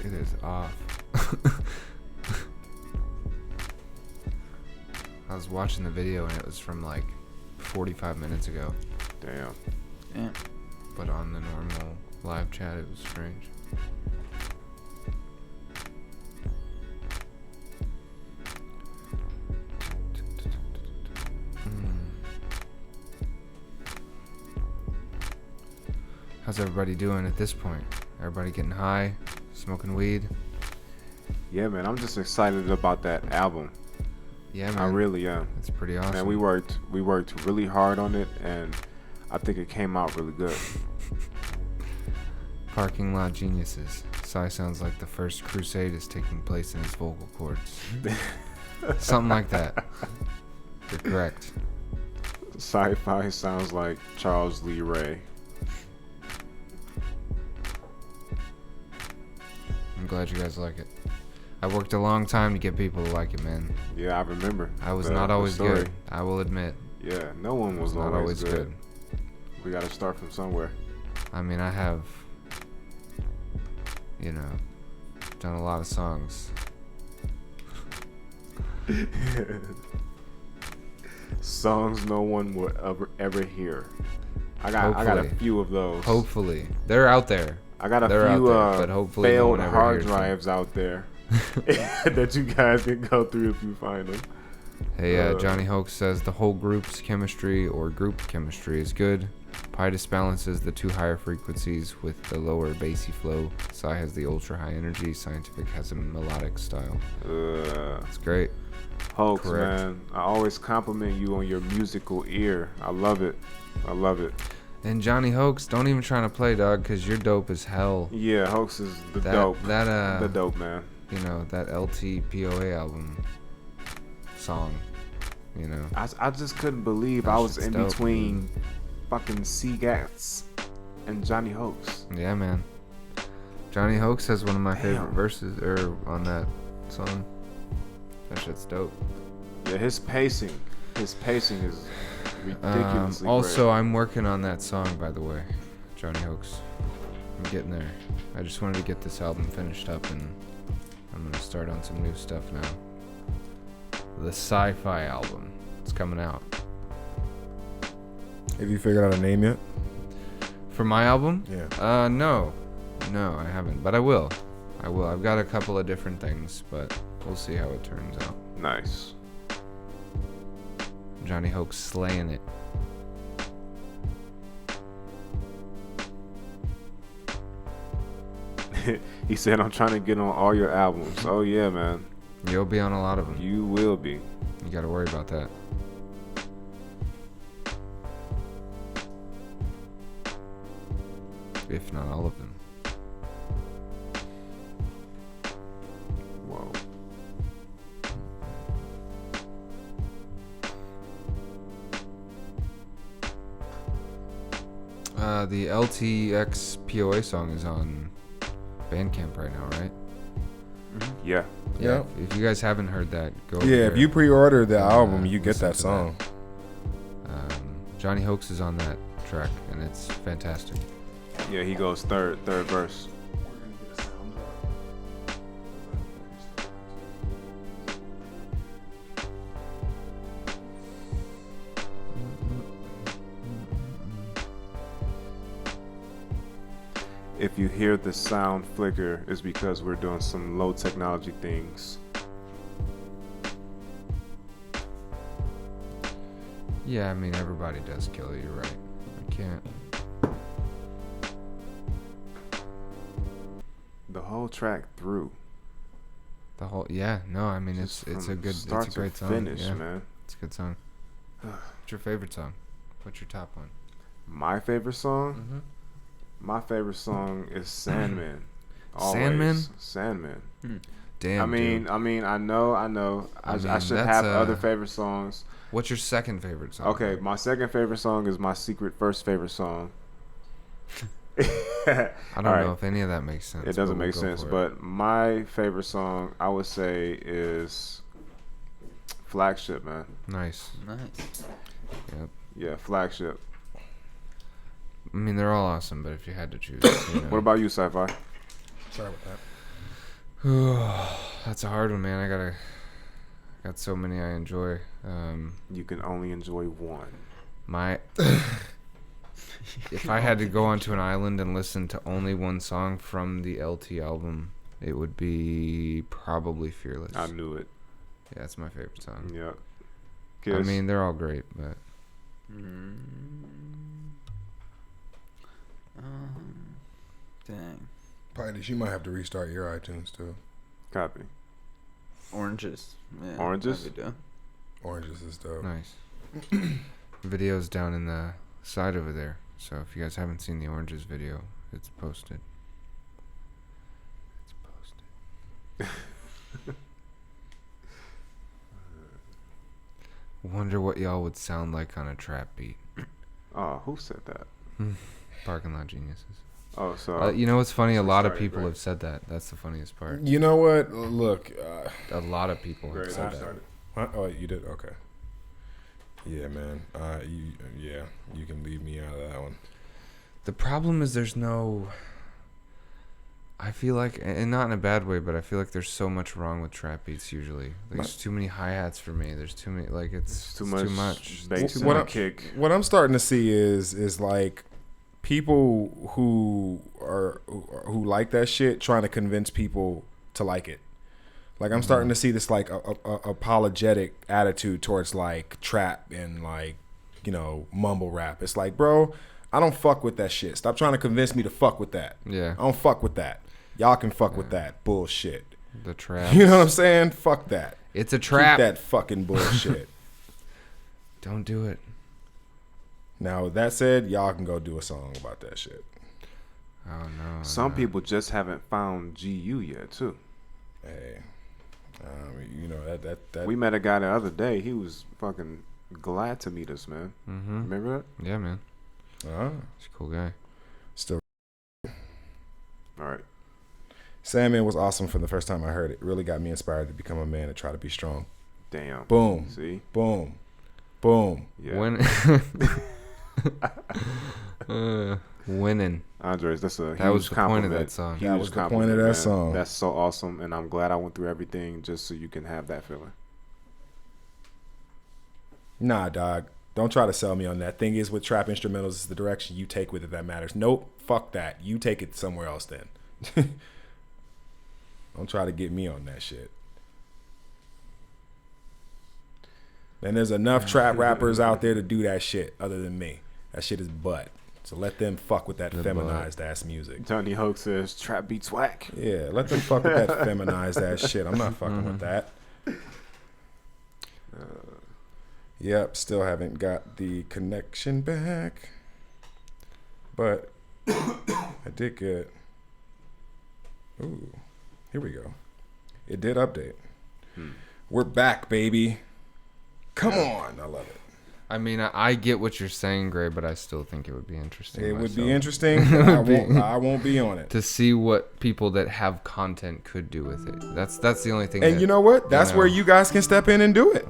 It is off. I was watching the video and it was from like 45 minutes ago. Damn. Yeah. But on the normal live chat, it was strange. How's everybody doing at this point? Everybody getting high, smoking weed? Yeah, man. I'm just excited about that album. Yeah, man. I really am. It's pretty awesome. Man, we worked really hard on it, and I think it came out really good. Parking lot geniuses. Psy sounds like the first crusade is taking place in his vocal cords. Something like that. You're correct. Sci-fi sounds like Charles Lee Ray. I'm glad you guys like it. I worked a long time to get people to like it, man. Yeah, I remember. I was not always good. I will admit. Yeah, no one was not always good. We got to start from somewhere. I mean, I have, done a lot of songs. Songs no one will ever hear. I got a few of those. Hopefully, they're out there. I got a few but hopefully failed hard drives out there that you guys can go through if you find them. Hey, Johnny Hoax says the whole group's chemistry or group chemistry is good. Pidus balances the two higher frequencies with the lower bassy flow. Psy has the ultra high energy. Scientific has a melodic style. It's great. Hoax, man. I always compliment you on your musical ear. I love it. I love it. And Johnny Hoax, don't even try to play, dog, because you're dope as hell. Yeah, Hoax is the dope. The dope, man. That LTPOA album song, I just couldn't believe I was in dope, between fucking Seagats and Johnny Hoax. Yeah, man. Johnny Hoax has one of my favorite verses on that song. That shit's dope. Yeah, his pacing is ridiculously also, great. I'm working on that song, by the way, Johnny Hoax. I'm getting there. I just wanted to get this album finished up, and I'm gonna start on some new stuff now. The Sci-Fi album. It's coming out. Have you figured out a name yet? For my album? Yeah. No, I haven't, but I will. I've got a couple of different things, but we'll see how it turns out. Nice. Johnny Hoax slaying it. He said, I'm trying to get on all your albums. Oh, yeah, man. You'll be on a lot of them. You will be. You gotta worry about that. If not all of them. Whoa. The LTX POA song is on Bandcamp right now, right? Mm-hmm. Yeah. Yeah. If you guys haven't heard that, go. Yeah, if you pre-order the album, you get that song. Johnny Hoax is on that track, and it's fantastic. Yeah, he goes third verse. If you hear the sound flicker, it's because we're doing some low technology things. Yeah, I mean, everybody does kill you, right? I can't. The whole track through. I mean, it's a great song. Finish, yeah. man. It's a good song. What's your favorite song? What's your top one? My favorite song? Mm-hmm. My favorite song is Sandman. Always. Sandman? Sandman. Damn, dude. I know. I should have other favorite songs. What's your second favorite song? Okay, my second favorite song is my secret first favorite song. I don't know if any of that makes sense. It doesn't make sense, but my favorite song I would say is Flagship, man. Nice. Yep. Yeah, Flagship. I mean, they're all awesome, but if you had to choose, What about you, Sci-Fi? Sorry about that. That's a hard one, man. I got so many I enjoy. You can only enjoy one. If I had to go onto an island and listen to only one song from the LT album, it would be probably Fearless. I knew it. Yeah, that's my favorite song. Yeah. I mean, they're all great, but Dang. Pitus, you might have to restart your iTunes too. Copy. Oranges. Yeah, Oranges? that'd be dope. Oranges is dope. nice. Video's down in the side over there, so if you guys haven't seen the Oranges video, it's posted. Wonder what y'all would sound like on a trap beat. Oh, who said that? Parking lot geniuses. Oh, so you know what's funny? A lot of sorry, people Greg. have said that. That's the funniest part. You know what? Look, A lot of people have Greg, said I'm that. sorry. what? Oh, you did? Okay. Yeah, man. You can leave me out of that one. The problem is there's no. I feel like, and not in a bad way, but I feel like there's so much wrong with trap beats usually. There's too many hi-hats for me. There's too many, like it's Too too much much. bass Too and much. kick. What I'm starting to see is like people who like that shit trying to convince people to like it. Like I'm starting to see this like a apologetic attitude towards like trap and like, you know, mumble rap. It's like, bro, I don't fuck with that shit. Stop trying to convince me to fuck with that. Yeah. I don't fuck with that. Y'all can fuck with that bullshit. The trap. You know what I'm saying? Fuck that. It's a trap. Keep that fucking bullshit. Don't do it. Now, with that said, y'all can go do a song about that shit. Oh no. Some people just haven't found GU yet, too. Hey, you know that. We met a guy the other day. He was fucking glad to meet us, man. Mm-hmm. Remember that? Yeah, man. He's a cool guy. Still. All right. Sandman was awesome from the first time I heard it. It really got me inspired to become a man and try to be strong. Damn. Boom. See? Boom. Boom. Yeah. Winning. Andres, that's a huge That was the point of compliment. that song. That Huge was the point of compliment, that man. song. That's so awesome, and I'm glad I went through everything just so you can have that feeling. Nah, dog. Don't try to sell me on that. Thing is, with trap instrumentals, it's the direction you take with it that matters. Nope. Fuck that. You take it somewhere else then. Don't try to get me on that shit. And there's enough trap rappers out there to do that shit other than me. That shit is butt. So let them fuck with that feminized ass music. Tony Hoke says trap beats whack. Yeah, let them fuck with that feminized ass shit. I'm not fucking with that. Yep, still haven't got the connection back. But I did get. Ooh, here we go. It did update. We're back, baby. Come on. I love it. I mean, I get what you're saying, Gray, but I still think it would be interesting. It would be myself. interesting. I won't be on it. To see what people that have content could do with it. That's the only thing. And you know what? That's where you guys can step in and do it.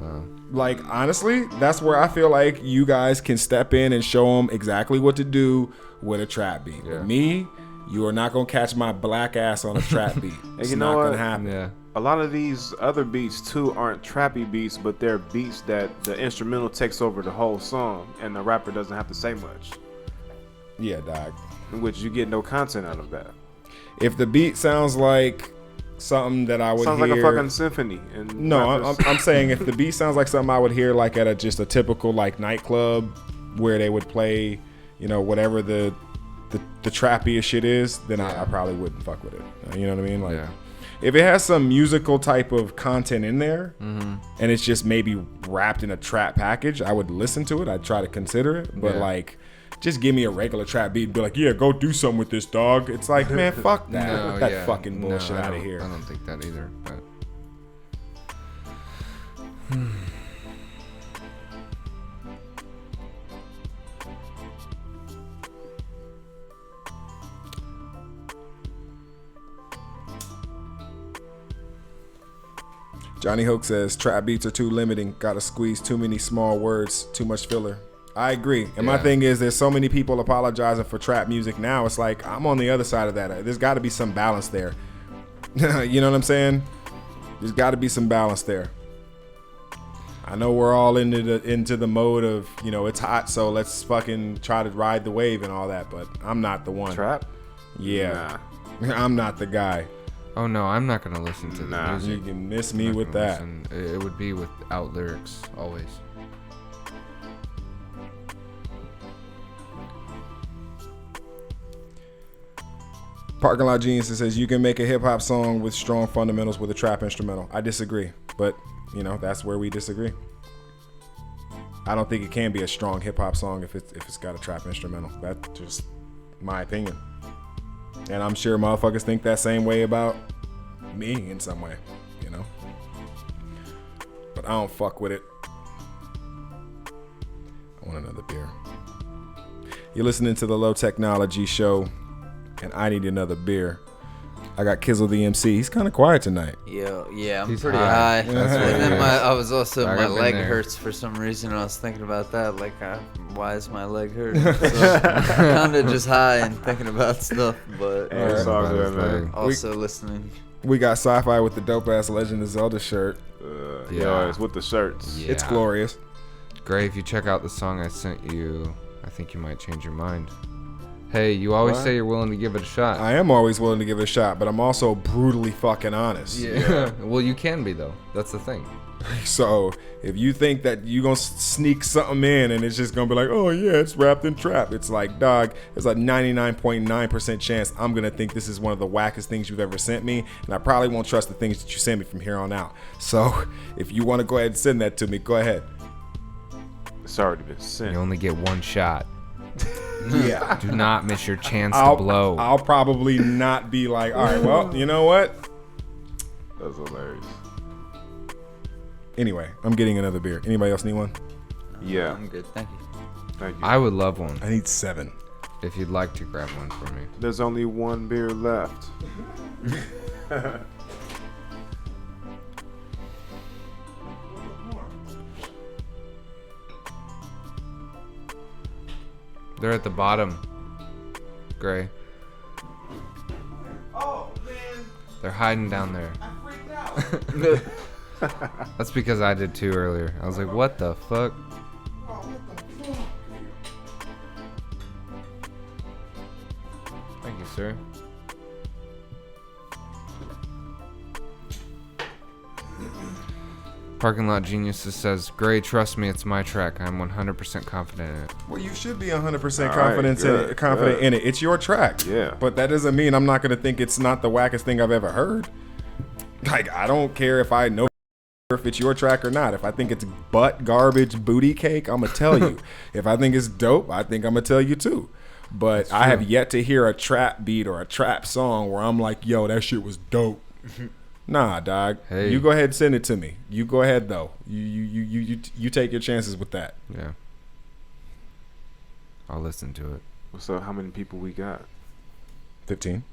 Like, honestly, that's where I feel like you guys can step in and show them exactly what to do with a trap beat. Yeah. But me, you are not going to catch my black ass on a trap beat. It's you know not what? going to happen. Yeah. A lot of these other beats too aren't trappy beats, but they're beats that the instrumental takes over the whole song, and the rapper doesn't have to say much. Yeah, dog. In which you get no content out of that. If the beat sounds like something that I would Sounds hear, like a fucking symphony. And no, I'm saying if the beat sounds like something I would hear like at just a typical like nightclub where they would play, you know, whatever the trappiest shit is, then I probably wouldn't fuck with it. You know what I mean? Like, Yeah. if it has some musical type of content in there, and it's just maybe wrapped in a trap package, I would listen to it. I'd try to consider it. But Yeah. like, just give me a regular trap beat and be like, yeah, go do something with this, dog. It's like, man, fuck that. No, Get that yeah. fucking No, bullshit I out of don't- here. I don't think that either. But Johnny Hoke says trap beats are too limiting. Gotta squeeze too many small words, too much filler. I agree. And my Yeah. thing is, there's so many people apologizing for trap music now. It's like, I'm on the other side of that. There's got to be some balance there. You know what I'm saying? There's got to be some balance there. I know we're all into the mode of, you know, it's hot, so let's fucking try to ride the wave and all that. But I'm not the one. Trap? Yeah. I'm not the guy. oh no, I'm not gonna listen to the Nah. music. You can miss I'm me not with gonna that. listen. It would be without lyrics always. Parking Lot Genius says you can make a hip hop song with strong fundamentals with a trap instrumental. I disagree, but you know that's where we disagree. I don't think it can be a strong hip hop song if it's got a trap instrumental. That's just my opinion, and I'm sure motherfuckers think that same way about me in some way, you know. But I don't fuck with it. I want another beer. You're listening to the Low Technology Show. And I need another beer. I got Kizzle the MC. He's kind of quiet tonight. Yeah, I'm He's pretty high. high. That's what And it then is. I was also, Like, my I've been leg there. hurts for some reason. I was thinking about that. Like, why is my leg hurting? So, kind of just high and thinking about stuff, but Hey, it's all good, man. also listening. We got Sci-Fi with the dope ass Legend of Zelda shirt. Yeah, it's with the shirts. Yeah. It's glorious. Gray, if you check out the song I sent you, I think you might change your mind. Hey, you always What? say you're willing to give it a shot. I am always willing to give it a shot, but I'm also brutally fucking honest. Yeah. Well, you can be though. That's the thing. So if you think that you gonna sneak something in and it's just gonna be like, oh yeah, it's wrapped in trap, it's like, dog, there's a 99.9% chance I'm gonna think this is one of the wackest things you've ever sent me, and I probably won't trust the things that you send me from here on out. So if you want to go ahead and send that to me, go ahead. It's already been sent. You only get one shot. Yeah. Do not miss your chance to blow. I'll probably not be like, all right, well, you know what? That's hilarious. Anyway, I'm getting another beer. Anybody else need one? Yeah. I'm good, thank you. Thank you. I would love one. I need 7. If you'd like to grab one for me. There's only one beer left. They're at the bottom. Gray. Oh man, They're hiding down there. I freaked out. That's because I did too earlier. I was like, what the fuck? Thank you, sir. Parking Lot Geniuses says, Gray, trust me, it's my track. I'm 100% confident in it. Well, you should be 100% All right, confident good. in it. It's your track. Yeah. But that doesn't mean I'm not going to think it's not the wackest thing I've ever heard. Like, I don't care if I know if it's your track or not. If I think it's butt garbage booty cake, I'm going to tell you. If I think it's dope, I think I'm going to tell you too. But I have yet to hear a trap beat or a trap song where I'm like, yo, that shit was dope. Nah, dog. Hey. You go ahead and send it to me. You go ahead though. You take your chances with that. Yeah. I'll listen to it. So how many people we got? 15.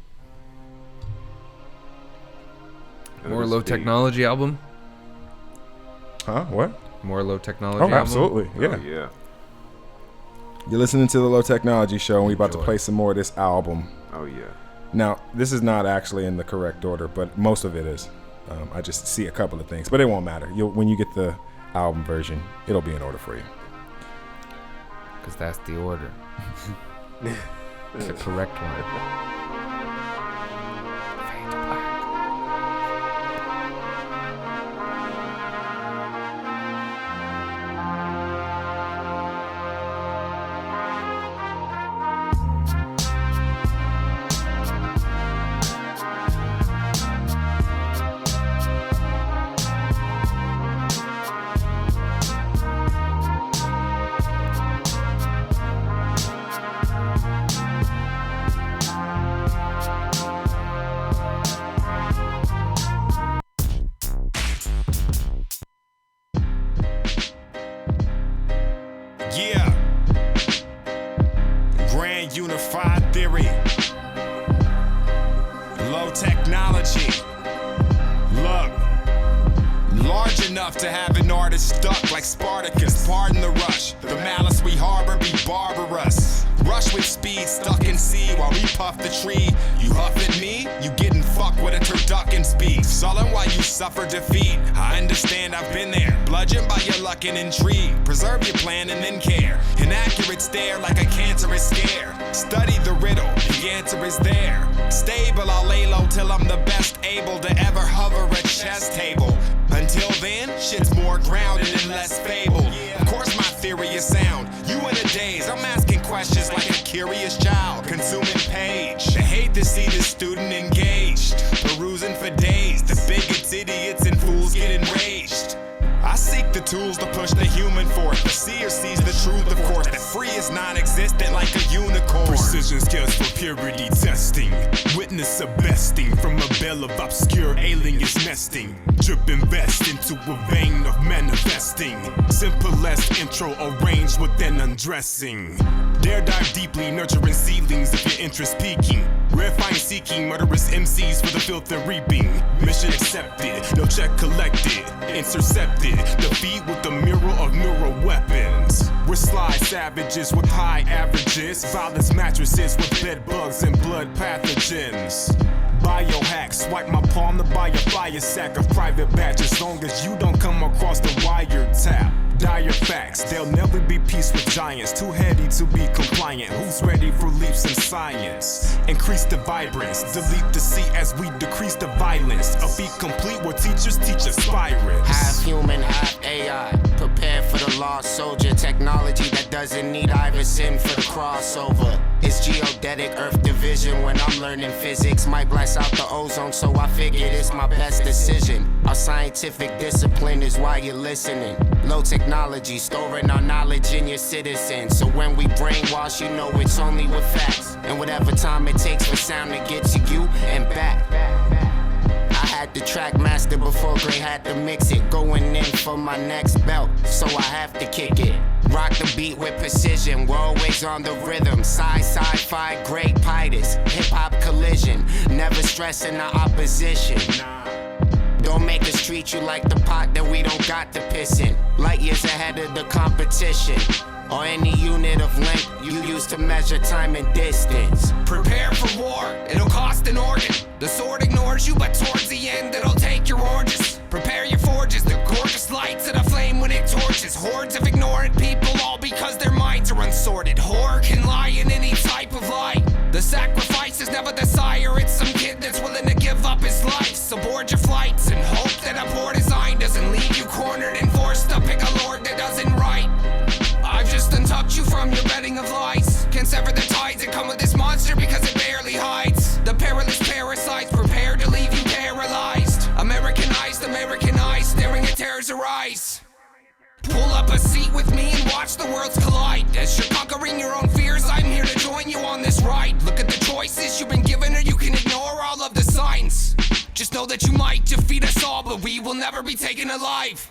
More low technology album? Huh? What? More low technology Oh, album? absolutely. Yeah. Oh, yeah. You're listening to the Low Technology Show, and we're about to Enjoy. play some more of this album. Oh yeah. Now, this is not actually in the correct order, but most of it is. I just see a couple of things, but it won't matter. When you get the album version, it'll be in order for you. Because that's the order. It's the correct one. technology. Look, large enough to have an artist stuck like Spartacus. Pardon the rush, the malice we harbor be barbarous. Rush with speed, stuck in sea while we puff the tree. You huff at me, you getting fucked with a turducken speed. Sullen while you suffer defeat. I understand, I've been there. Bludgeoned by your luck and intrigue. Preserve your plan and then care. An accurate stare like a cancerous scare. Study the riddle, the answer is there. Stable, I'll lay low till I'm the best able to ever hover a chess table. Until then, shit's more grounded and less fabled. Of course my theory is sound. You in a daze, I'm asking questions like a curious child. Consuming page. I hate to see this student engaged. Perusing for days. The bigots, idiots, and fools get enraged. I seek the tools to push the human forth. The seer sees the truth, of course. The free is non-existent like a unicorn. Precision skills for purity testing. Witness a besting from a bell of obscure aliens nesting. Drip invest into a vein of manifesting. Simplest intro arranged with an undressing. Dare dive deeply, nurturing seedlings if your interest piquing. Rare find seeking, murderous MCs for the filth they're reaping. Mission accepted, no check collected, intercepted. Defeat with the mirror of mirror weapons. We're sly savages with high averages. Violence mattresses with bed bugs and blood pathogens. Biohacks, swipe my palm to buy a fire sack of private batch. As long as you don't come across the wiretap. Dire facts, there'll never be peace with giants. Too heady to be compliant. Who's ready for leaps in science? Increase the vibrance, delete the C as we decrease the violence. A beat complete where teachers teach aspirants. Half human, half AI. Prepare for the lost soldier. Technology that doesn't need Iverson for the crossover. It's geodetic earth division when I'm learning physics. Might blast out the ozone, so I figured it's my best decision. Our scientific discipline is why you're listening. Low technology, storing our knowledge in your citizens. So when we brainwash, you know it's only with facts. And whatever time it takes for sound to get to you and back. I had the track master before Gray had to mix it. Going in for my next belt, so I have to kick it. Rock the beat with precision, we're always on the rhythm. Sci-fi, great pitus, hip-hop collision. Never stressing the opposition. Don't make us treat you like the pot that we don't got to piss in. Light years ahead of the competition. Or any unit of length you use to measure time and distance. Prepare for war, it'll cost an organ. The sword ignores you, but towards the end it'll take your oranges. Prepare your forges, the gorgeous lights that aflame when it torches. Hordes of ignorant people, all because their minds are unsorted. Horror can lie in any type of light. The sacrifice is never the sire, it's some kid that's willing to give up his life. So board your flights and hope that a poor design doesn't leave you cornered and forced to pick a lord that doesn't write. I've just untucked you from your bedding of lies. Can't sever the ties that come with this monster because it barely hides. The perilous parasites prepare to leave you paralyzed. Americanized, staring at terrors arise. Pull up a seat with me and watch the worlds collide. As you're conquering your own fears, I'm here to join you on this ride. Look at the choices you've been given, or you can ignore all of the signs. Just know that you might defeat us all, but we will never be taken alive.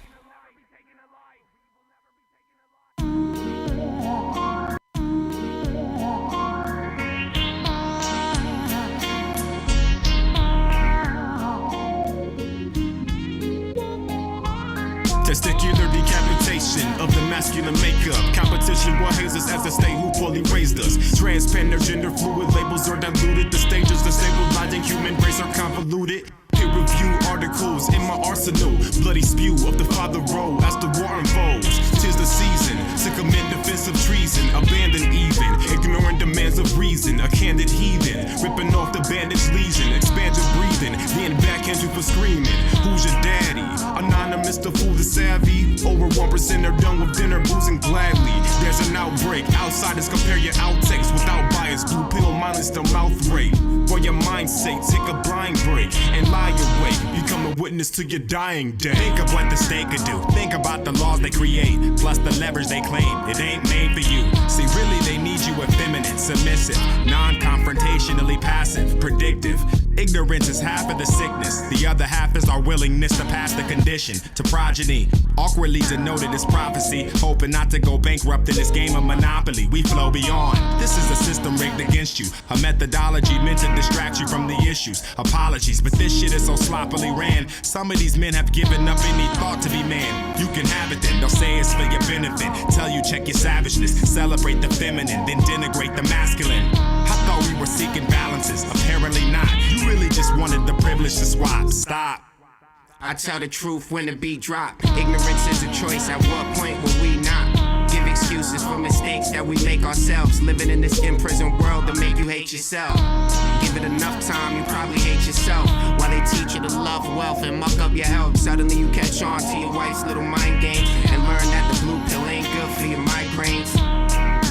Testicular decapitation of the masculine makeup. Competition will haze us as the state who fully raised us. Transparent gender fluid labels are diluted. The stages, the stabilizing human race are convoluted. Peer review articles in my arsenal. Bloody spew of the father role as the war unfolds. Tis the season, sick of men defense of treason. Abandoned even, ignoring demands of reason. A candid heathen, ripping off the bandaged lesion. Expand your breathing, then backhand you for screaming. Who's your daddy? Anonymous to fool the savvy. Over 1% are done with dinner, boozing gladly. There's an outbreak, outsiders compare your outtakes. Without bias, blue pill minus the mouth rate. For your mind's sake, take a blind break and lie awake. Become a witness to your dying day. Think of what the state could do. Think about the laws they create, plus the leverage they claim. It ain't made for you. See, really they need you effeminate, submissive, non-confrontationally passive, predictive. Ignorance is half of the sickness. The other half is our willingness to pass the condition to progeny. Awkwardly denoted as prophecy, hoping not to go bankrupt in this game of Monopoly. We flow beyond. This is a system rigged against you. A methodology meant to distract you from the issues. Apologies, but this shit is so sloppily ran. Some of these men have given up any thought to be man. You can have it then. They'll say it's for your benefit. Tell you check your savageness. Celebrate the feminine, then denigrate the masculine. I thought we were seeking balances. Apparently not. You really just wanted the privilege to swap. Stop. I tell the truth when the beat drop. Ignorance is a choice. At what point will we not give excuses for mistakes that we make ourselves? Living in this imprisoned world to make you hate yourself. Give it enough time, you probably hate yourself. While they teach you to love wealth and muck up your health, suddenly you catch on to your wife's little mind games and learn that the blue pill ain't good for your migraines.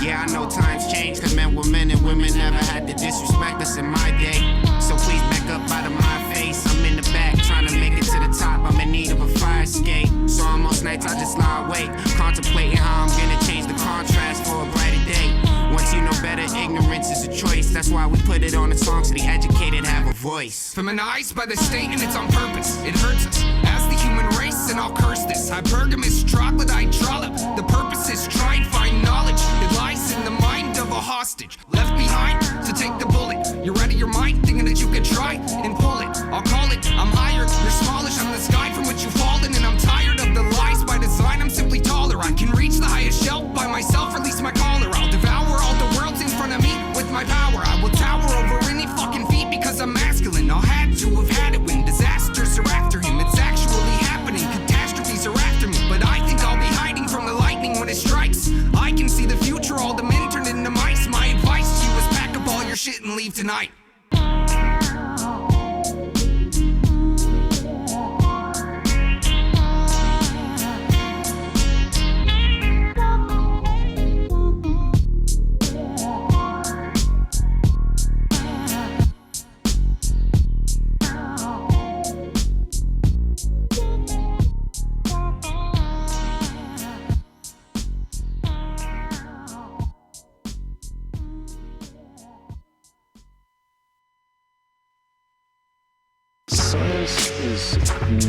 Yeah, I know times change, cause men were men and women never had to disrespect us in my day. So please back up out of my face. I'm in the back trying to make it to the top. I'm in need of a fire escape. So on most nights I just lie awake, contemplating how I'm gonna change the contrast for a brighter day. Once you know better, ignorance is a choice. That's why we put it on a song so the educated have a voice. Feminized by the state and it's on purpose. It hurts us as the human race, and I'll curse this. Hypergamous troglodyte trollop. The purpose is try and find knowledge. It lies in the mind of a hostage, left behind to take the bullet. You're out of your mind, thinking that you could try and pull it. I'll call it, I'm higher, you're smallish. I'm the sky from which you've fallen, and I'm tired of the lies by design. I'm simply taller. I can reach the highest shelf by myself, release my collar. I'll devour all the worlds in front of me with my power. I will tower over any fucking feet because I'm masculine. I'll had to have had it when disasters are after him. It's actually happening, catastrophes are after me. But I think I'll be hiding from the lightning when it strikes. I can see the future, all the men turned into mice. My advice to you is pack up all your shit and leave tonight. Science is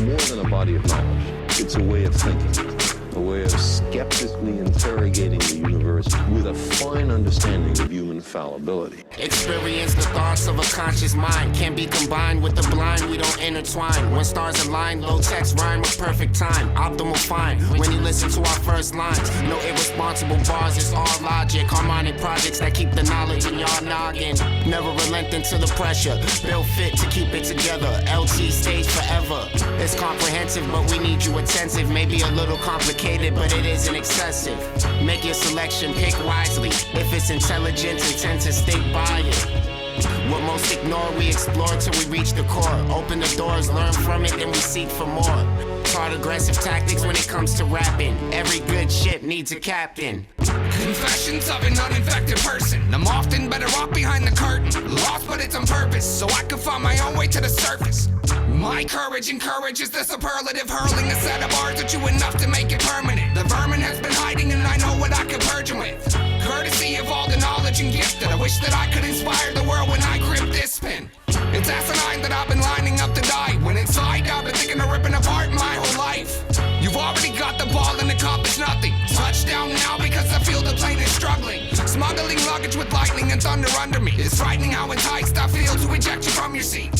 more than a body of knowledge. It's a way of thinking, a way of skeptically interrogating the universe with a fine understanding of human fallibility. Experience the thoughts of a conscious mind can be combined with the blind. We don't intertwine. When stars align, low text rhyme with perfect time. Optimal fine. When you listen to our first lines, no irresponsible bars. It's all logic. Harmonic projects that keep the knowledge in y'all noggin. Never relenting to the pressure. Built fit to keep it together. LT stage forever. It's comprehensive, but we need you attentive. Maybe a little complicated, but it isn't excessive. Make your selection, pick wisely. If it's intelligent, intend to stick by it. What most ignore, we explore till we reach the core. Open the doors, learn from it, then we seek for more. Taught aggressive tactics when it comes to rapping. Every good ship needs a captain. Confessions of an uninfected person. I'm often better off behind the curtain. Lost, but it's on purpose, so I can find my own way to the surface. My courage encourages the superlative, hurling a set of bars at you enough to make it permanent. The vermin has been hiding and I know what I can purge him with. Courtesy of all the knowledge and gift that I wish that I could inspire the world when I grip this pen. It's asinine that I've been lining up to die, when inside I've been thinking of ripping apart my whole life. You've already got the ball and accomplished nothing. Touchdown now because I feel the plane is struggling. Smuggling luggage with lightning and thunder under me. It's frightening how enticed I feel to eject you from your seat.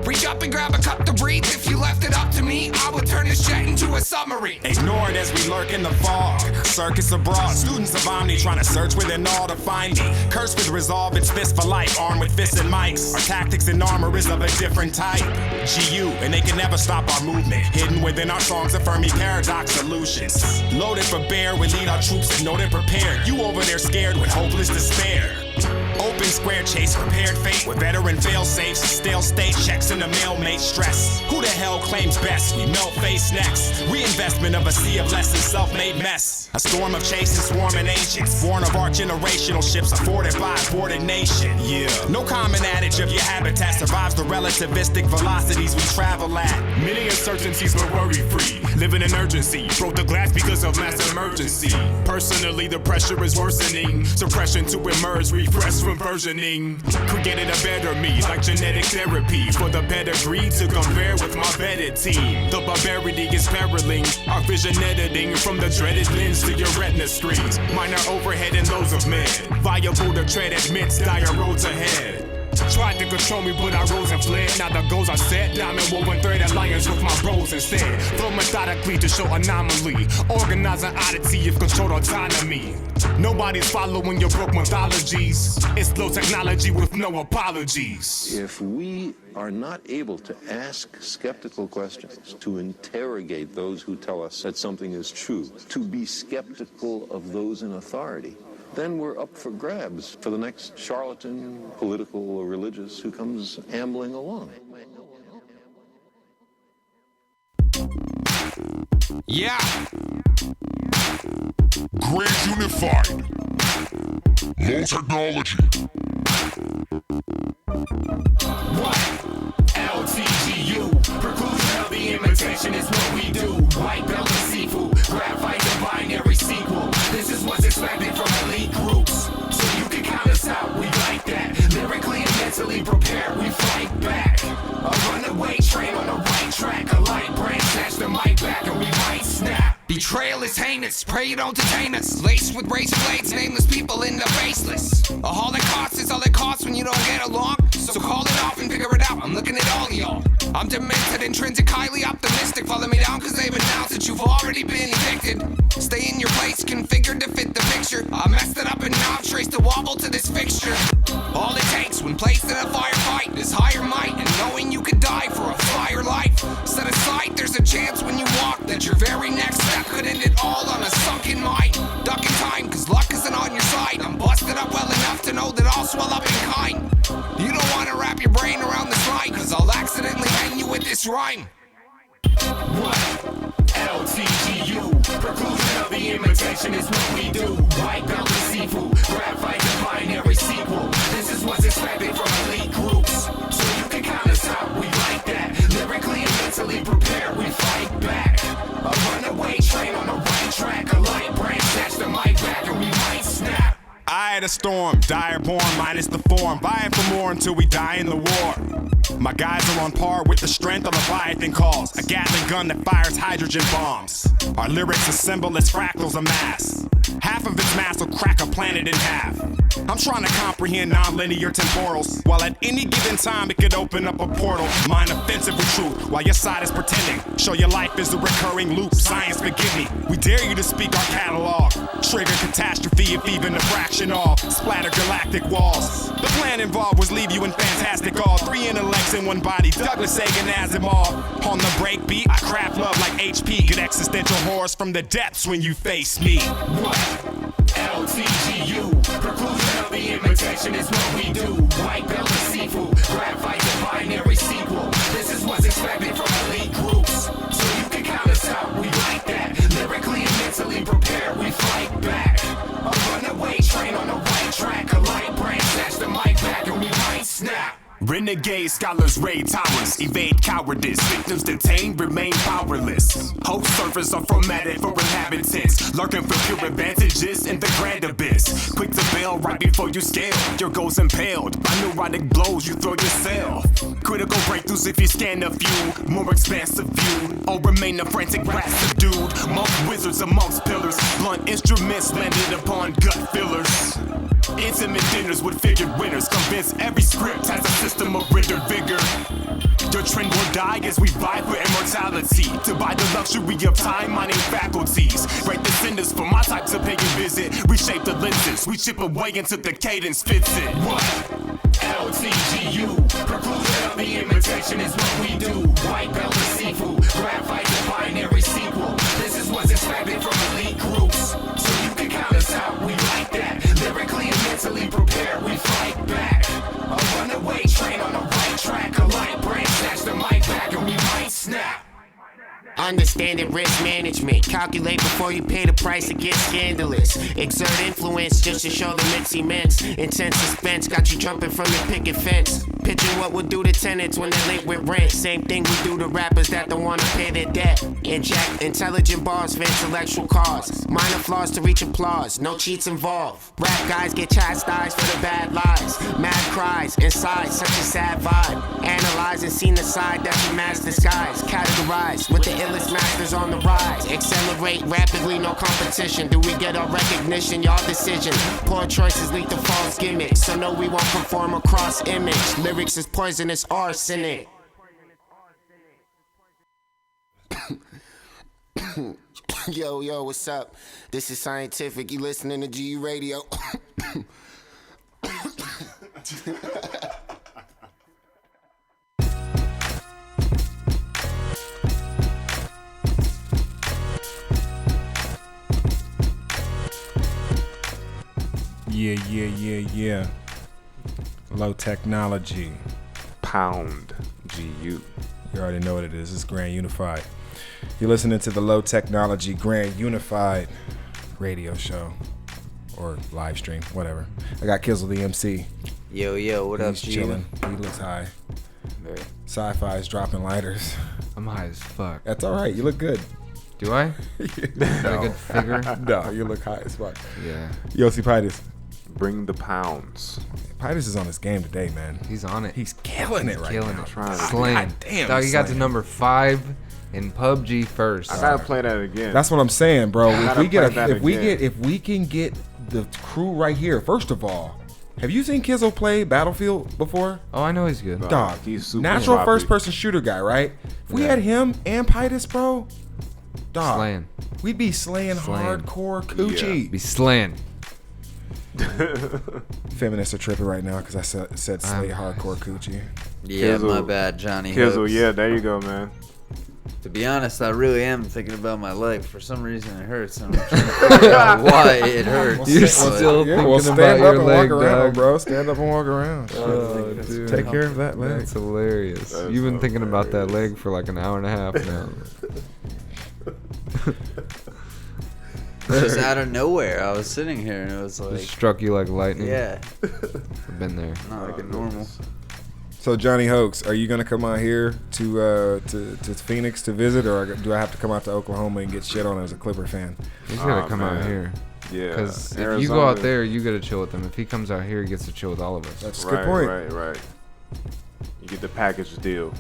Reach up and grab a cup to breathe. If you left it up to me, I would turn this jet into a submarine. Ignored as we lurk in the fog. Circus abroad, students of Omni trying to search within all to find me. Cursed with resolve, it's fist for life. Armed with fists and mics. Our tactics and armor is of a different type. GU, and they can never stop our movement. Hidden within our songs of Fermi paradox solutions. Loaded for bear, we lead our troops and noted prepared. You over there scared with hopeless despair. Open square chase, prepared fate with veteran fail safes, stale state checks in the mailmate stress. Who the hell claims best? We melt face next. Reinvestment of a sea of lessons, self-made mess. A storm of chasing, swarming ancients, born of our generational ships, afforded by a boarded nation. Yeah. No common adage of your habitat survives the relativistic velocities we travel at. Many uncertainties but worry-free. Living in urgency. Broke the glass because of mass emergency. Personally, the pressure is worsening. Suppression to emerge, refresh from version versioning. Created a better me, like genetic therapy, for the pedigree to compare with my better team. The barbarity is periling, our vision editing from the dreaded lens to your retina screens. Mine are overhead and those of men, viable to tread admits dire roads ahead. Tried to control me, but I rose and fled. Now the goals are set, diamond woven thread alliance with my bros instead. Flow methodically to show anomaly, organize an oddity of controlled autonomy. Nobody's following your broke mythologies. It's low technology with no apologies. If we are not able to ask skeptical questions, to interrogate those who tell us that something is true, to be skeptical of those in authority, then we're up for grabs for the next charlatan, political or religious, who comes ambling along. Yeah! Grand Unified. Low technology. What? LTGU. Preclusion of the imitation is what we do. White belt and seafood. Graphite and binary sequel. This is what's expected from elite groups. So you can count us out, we like that. Lyrically and mentally prepared, we fight back. A runaway train on the right track. A light branch snatch the mic back and we might snap. Betrayal is heinous, pray you don't detain us. Laced with razor blades, nameless people in the faceless. A holocaust is all it costs when you don't get along. So call it off and figure it out, I'm looking at all y'all. I'm demented, intrinsic, highly optimistic. Follow me down cause they've announced that you've already been evicted. Stay in your place, configured to fit the picture. I messed it up and now I've traced the wobble to this fixture. All it takes when placed in a firefight is higher might and knowing you could die for a fire life. Set aside, there's a chance when you walk that your very next step could end it all on a sunken mind. Duck in time, cause luck isn't on your side. I'm busted up well enough to know that I'll swell up in kind. You don't wanna wrap your brain around this line, cause I'll accidentally hang you with this rhyme. What? LTGU. Preclusion of the imitation is what we do. White belt and seafood. Graphite and binary sequel. This is what's expected from elite groups. So you can count us out, we like that. Lyrically and mentally prepared, we fight back. A runaway train on the right track. A light branch snatch the mic back and we might snap. I had a storm, dire born minus the form. Vying for more until we die in the war. My guys are on par with the strength of Leviathan calls. A Gatling gun that fires hydrogen bombs. Our lyrics assemble as fractals of mass. Half of its mass will crack a planet in half. I'm trying to comprehend non-linear temporals, while at any given time it could open up a portal. Mine offensive with truth, while your side is pretending. Show your life is a recurring loop, science forgive me. We dare you to speak our catalog. Trigger catastrophe if even a fraction off. Splatter galactic walls. The plan involved was leave you in fantastic awe. 3 intellects in one body, Douglas Sagan Asimov. On the breakbeat, I craft love like HP. Get existential horrors from the depths when you face me. What? LTGU. Preclusion of the imitation is what we do. White belt and seafood. Graphite and binary sequel. This is what's expected from elite groups. So you can count us out, we like that. Lyrically and mentally prepared, we fight back. A runaway train on the right track. A light branch snatch the mic back and we might snap. Renegade scholars raid towers, evade cowardice. Victims detained remain powerless. Host servers are formatted for inhabitants, lurking for pure advantages in the grand abyss. Quick to bail right before you scale. Your goals impaled by neurotic blows you throw yourself. Critical breakthroughs if you scan a few. More expansive view, or remain a frantic rat subdued. Monk wizards amongst pillars, blunt instruments landed upon gut fillers. Intimate dinners with figured winners. Convince every script has a system of rendered vigor. Your trend will die as we vie for immortality. To buy the luxury of time mining faculties. Break the cinders for my type to pay a visit. Reshape the lenses, we chip away until the cadence fits it. What? LTGU. Preclusion of the imitation is what we do. White belt and seafood. Graphite and binary sequel. This is what's expected from elite groups. So you can count us out, we like that. Lyrically and mentally prepared, we fight back. A runaway train on the right track. A light branch snatch the mic back and we might snap. Understanding risk management. Calculate before you pay the price, it gets scandalous. Exert influence just to show the mix immense. Intense suspense got you jumping from the picket fence. Picture what we'll do to tenants when they're late with rent. Same thing we do to rappers that don't wanna pay their debt. Inject intelligent bars for intellectual cause. Minor flaws to reach applause, no cheats involved. Rap guys get chastised for the bad lies. Mad cries inside, such a sad vibe. Analyze and see the side that you mask disguise. Categorize with the illest masters on the rise. Accelerate rapidly, no competition. Do we get our recognition? Y'all decision. Poor choices lead to false gimmicks. So no, we won't perform a cross image. Lyrics is poisonous arsenic. Yo, what's up? This is Scientific. You listening to GU Radio? Yeah. Low technology. Pound. GU. You already know what it is. It's Grand Unified. You're listening to the Low Technology Grand Unified radio show or live stream, whatever. I got Kizzle the MC. Yo, what up, He's chilling. He looks high. Very. Sci-fi is dropping lighters. I'm high as fuck. That's all right. You look good. Do I? Got a good figure? No, you look high as fuck. Yeah. Yossi Pitus. Bring the pounds. Pitus is on his game today, man. He's on it. He's killing it right now. Slaying. God damn, Dog, he got to slaying. number 5 in PUBG first. I gotta play that again. That's what I'm saying, bro. I If gotta we play get that if we can get the crew right here. First of all, have you seen Kizzle play Battlefield before? Oh, I know he's good. Dog, he's super natural sloppy. first-person shooter guy, right? If we had him and Pitus, bro, dog, Slaying. we'd be slaying hardcore coochie. Be slaying. Feminists are tripping right now because I said slay hardcore coochie. Yeah, Kizzle. my bad, Johnny. Kizzle, Hooks. yeah, there you go, man. To be honest, I really am thinking about my leg. For some reason, it hurts. And I'm trying to figure out why it hurts. You're but- still thinking stand about up your and leg, walk around, dog. bro. Stand up and walk around. Oh, dude. Take care of that leg. That's hilarious. You've been thinking about that leg for like an hour and a half now. Just out of nowhere, I was sitting here and it was like, Just struck you like lightning. yeah, I've been there. not like a normal. So Johnny Hoax, are you gonna come out here to Phoenix to visit, or do I have to come out to Oklahoma and get shit on as a Clipper fan? He's gotta come out man. here. Yeah. Because if you Arizona. go out there, you gotta chill with him. If he comes out here, he gets to chill with all of us. That's a good point. Right. You get the package deal.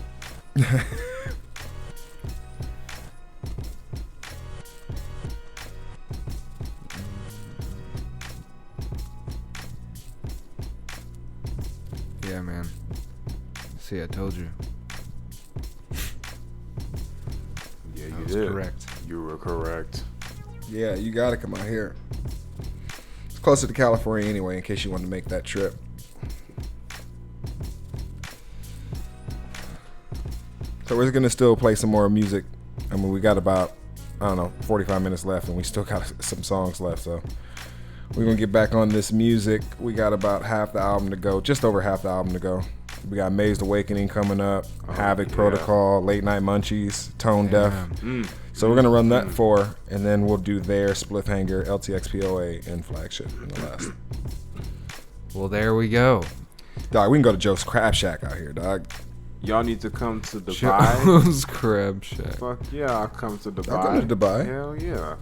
Yeah, man. See, I told you. Yeah, I you was did. correct. You were correct. Yeah, you gotta come out here. It's closer to California anyway, in case you want to make that trip. So we're gonna still play some more music. I mean, we got about 45 minutes left, and we still got some songs left. So we're gonna get back on this music. We got about half the album to go, just over half the album to go. We got Mazed Awakening coming up, Havoc yeah. Protocol, Late Night Munchies, Tone Deaf. So we're gonna run that 4, and then we'll do their Spliffhanger, LTXPOA, and Flagship in the last. Well, there we go. Dog, we can go to Joe's Crab Shack out here, dog. Y'all need to come to Dubai. Joe's Crab Shack. Fuck yeah, I'll come to Dubai. I'll come to Dubai. Hell yeah.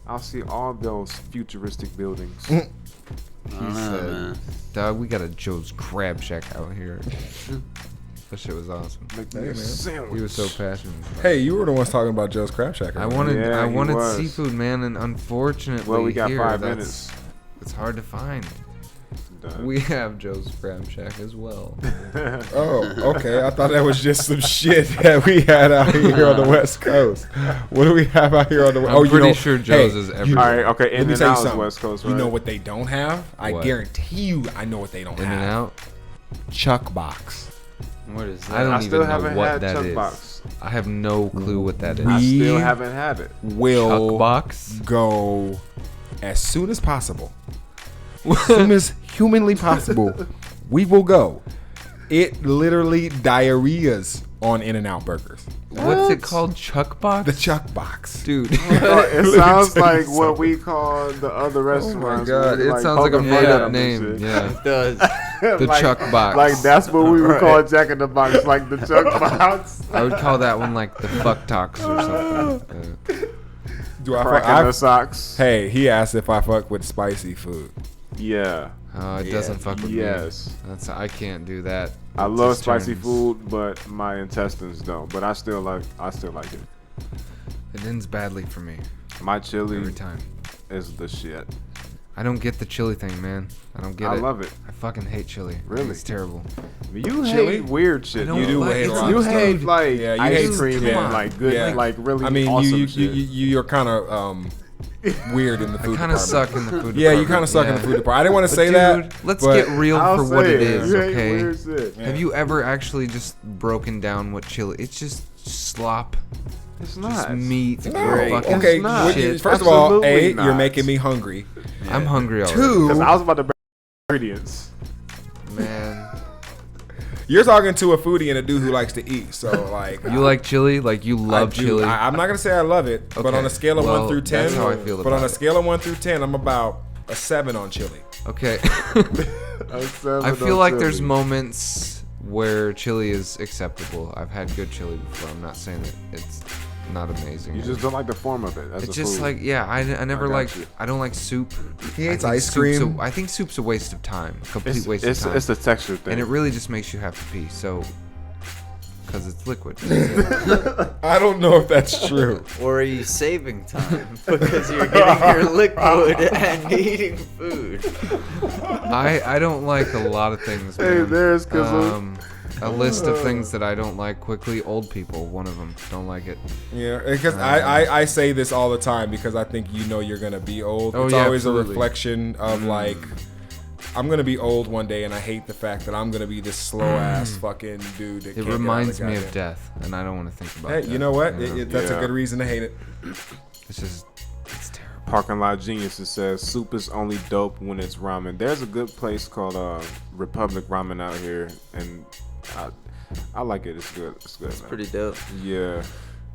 I'll see all those futuristic buildings. I don't know, man. Dog, we got a Joe's Crab Shack out here. That shit was awesome. Make me Hey, a man. sandwich. He was so passionate. about Hey, you were the ones talking about Joe's Crab Shack. I earlier. wanted, Yeah, I he wanted was. seafood, man, and unfortunately, Well, we got here, 5 that's- minutes. It's hard to find. Done. We have Joe's Crab Shack as well. Oh, okay. I thought that was just some shit that we had out here on the West Coast. What do we have out here on the West? I'm pretty sure Joe's is everywhere. All right, okay, Let In me and tell you Out is something. West Coast, right? You know what they don't have? I What? guarantee you I know what they don't In have. and Out. Chuck Box. What is that? I don't I even still know haven't what had that Chuck is. Box. I have no clue what that is. I We still haven't had it. Will Chuck Box? go as soon as possible. As soon as humanly possible, we will go It literally diarrheas on In-N-Out burgers. What's it called? Chuck box? The Chuck box. Dude. It sounds like what we call the other restaurants. God, where we, it sounds like a poke made fun up at name. them and shit. Yeah. It does. The Like- Chuck box. Like that's what we would call Jack in the Box, like the Chuck box. I would call that one like the fuck talks or something. Do I Cracking fuck? the socks. Hey, he asked if I fuck with spicy food. Yeah. It doesn't fuck with Yes. me. I can't do that. I It love just spicy turns- food, but my intestines don't. But I still like it. It ends badly for me. My chili every time is the shit. I don't get the chili thing, man. I don't get it. I love it. I fucking hate chili. Really? It's terrible. You Chili? hate weird shit. I don't You do like- hate a it's lot You of stuff. hate like Yeah, you ice hate- cream yeah. and like good, Yeah. like really. I mean, awesome you shit. you're kind of weird in the food I kind department. of suck in the food Yeah, department. you kind of suck in the food department. I didn't want to But say dude, that. Let's but get real I'll for what say it it. is, You hate okay? weird shit. Have you ever actually just broken down what chili? It's just slop. It's Just not. meat. No. fucking Okay, not. shit. first of all, Absolutely A, not. you're making me hungry. I'm hungry already. Because Two, I was about to bring ingredients. Man. you're talking to a foodie and a dude who likes to eat. So like, You like chili? Like you love I do. chili? I'm not gonna say I love it, but Okay. on a scale of Well, 1 through 10, that's how I feel but on about a it. scale of 1 through 10, I'm about a 7 on chili. Okay. A seven I feel on like chili. there's moments where chili is acceptable. I've had good chili before. I'm not saying that it's not amazing. You just don't like the form of it. As It's a just food. like, yeah, I never got like. you. I don't like soup. He I hates think ice soup's cream. I think soup's a waste of time. Complete waste it's, of time. it's a texture thing. And it really just makes you have to pee. So, because it's liquid. I don't know if that's true. Or are you saving time because you're getting your liquid and eating food? I don't like a lot of things. Hey, Man. there's Kizzle. A list of things that I don't like quickly. Old people, one of them. Don't like it. Yeah, because I say this all the time because I think you're gonna be old. Oh, It's yeah, always absolutely. a reflection of like, I'm gonna be old one day, and I hate the fact that I'm gonna be this slow ass fucking dude. That It can't get out reminds the me of goddamn- death, and I don't want to think about Hey, that. you know what? know? That's a Yeah. good reason to hate it. It's just, it's terrible. Parking Lot Geniuses says soup is only dope when it's ramen. There's a good place called Republic Ramen out here, and I like it. It's good. It's good. It's man. pretty dope. Yeah.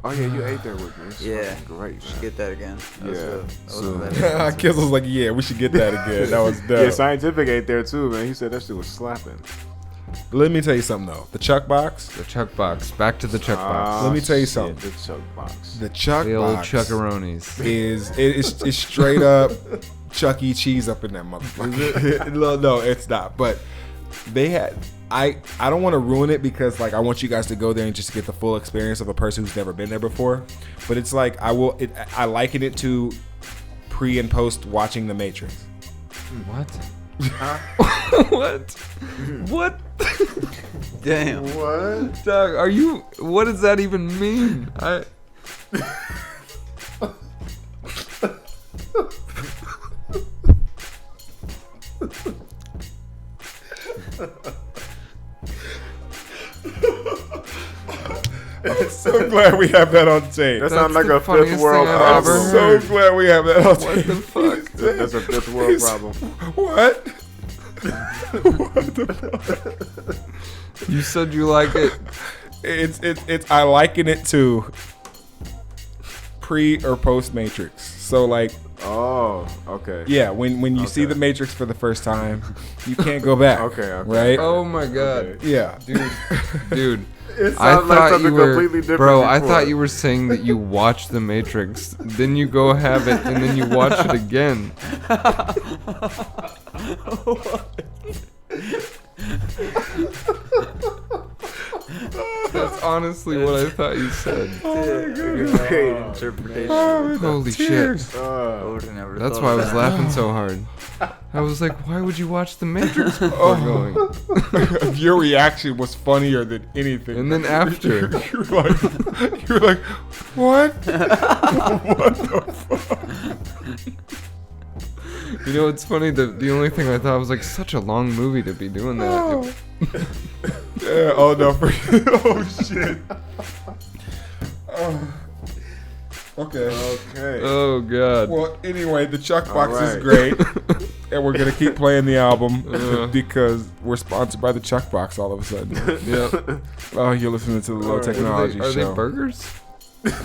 Oh yeah, you ate there with me. It's Yeah. fucking great. Should Man. get that again. That was Yeah. dope. That So- wasn't that expensive. Kizzle's like, yeah, we should get that again. That was dope. Yeah, Scientific ate there too, man. He said that shit was slapping. Let me tell you something though. The Chuck box. The Chuck box. Back to the Chuck box. Let me tell you shit, something. The Chuck box. The Chuck The old box Chuckaroonies. is straight up Chuck E. Cheese up in that motherfucker. No, it's not. But they had. I don't want to ruin it because like I want you guys to go there and just get the full experience of a person who's never been there before. But it's like I liken it to pre and post watching The Matrix. What? What? What? Damn. What? Doug, are you? What does that even mean? I'm so glad we have that on tape. That sounds like the a fifth funniest world thing I've problem. ever So heard. glad we have that on tape. What the fuck? That's a fifth world problem. What? You said you like it. It's I liken it to pre or post Matrix. So like, Oh, okay. yeah, when you see Okay. the Matrix for the first time, you can't go back. Okay. Right? Oh my god, Okay. Yeah. dude. It I sounds like thought something you were, completely different. bro. I before. thought you were saying that you watched The Matrix, then you go have it, and then you watch it again. That's honestly what I thought you said. Great interpretation. Holy shit! I would've never That's thought why I of was that. laughing so hard. I was like, why would you watch The Matrix before going? Your reaction was funnier than anything. And then after. you were like, what? What the fuck? You know, it's funny. The only thing I thought was like such a long movie to be doing that. Yeah, oh no, oh shit. Oh. Okay. Okay. Oh god. Well, anyway, the Chuck box All is right. great. and we're gonna keep playing the album because we're sponsored by the Chuck Box all of a sudden. Yep. Oh, you're listening to the Low Technology Are Show. they burgers?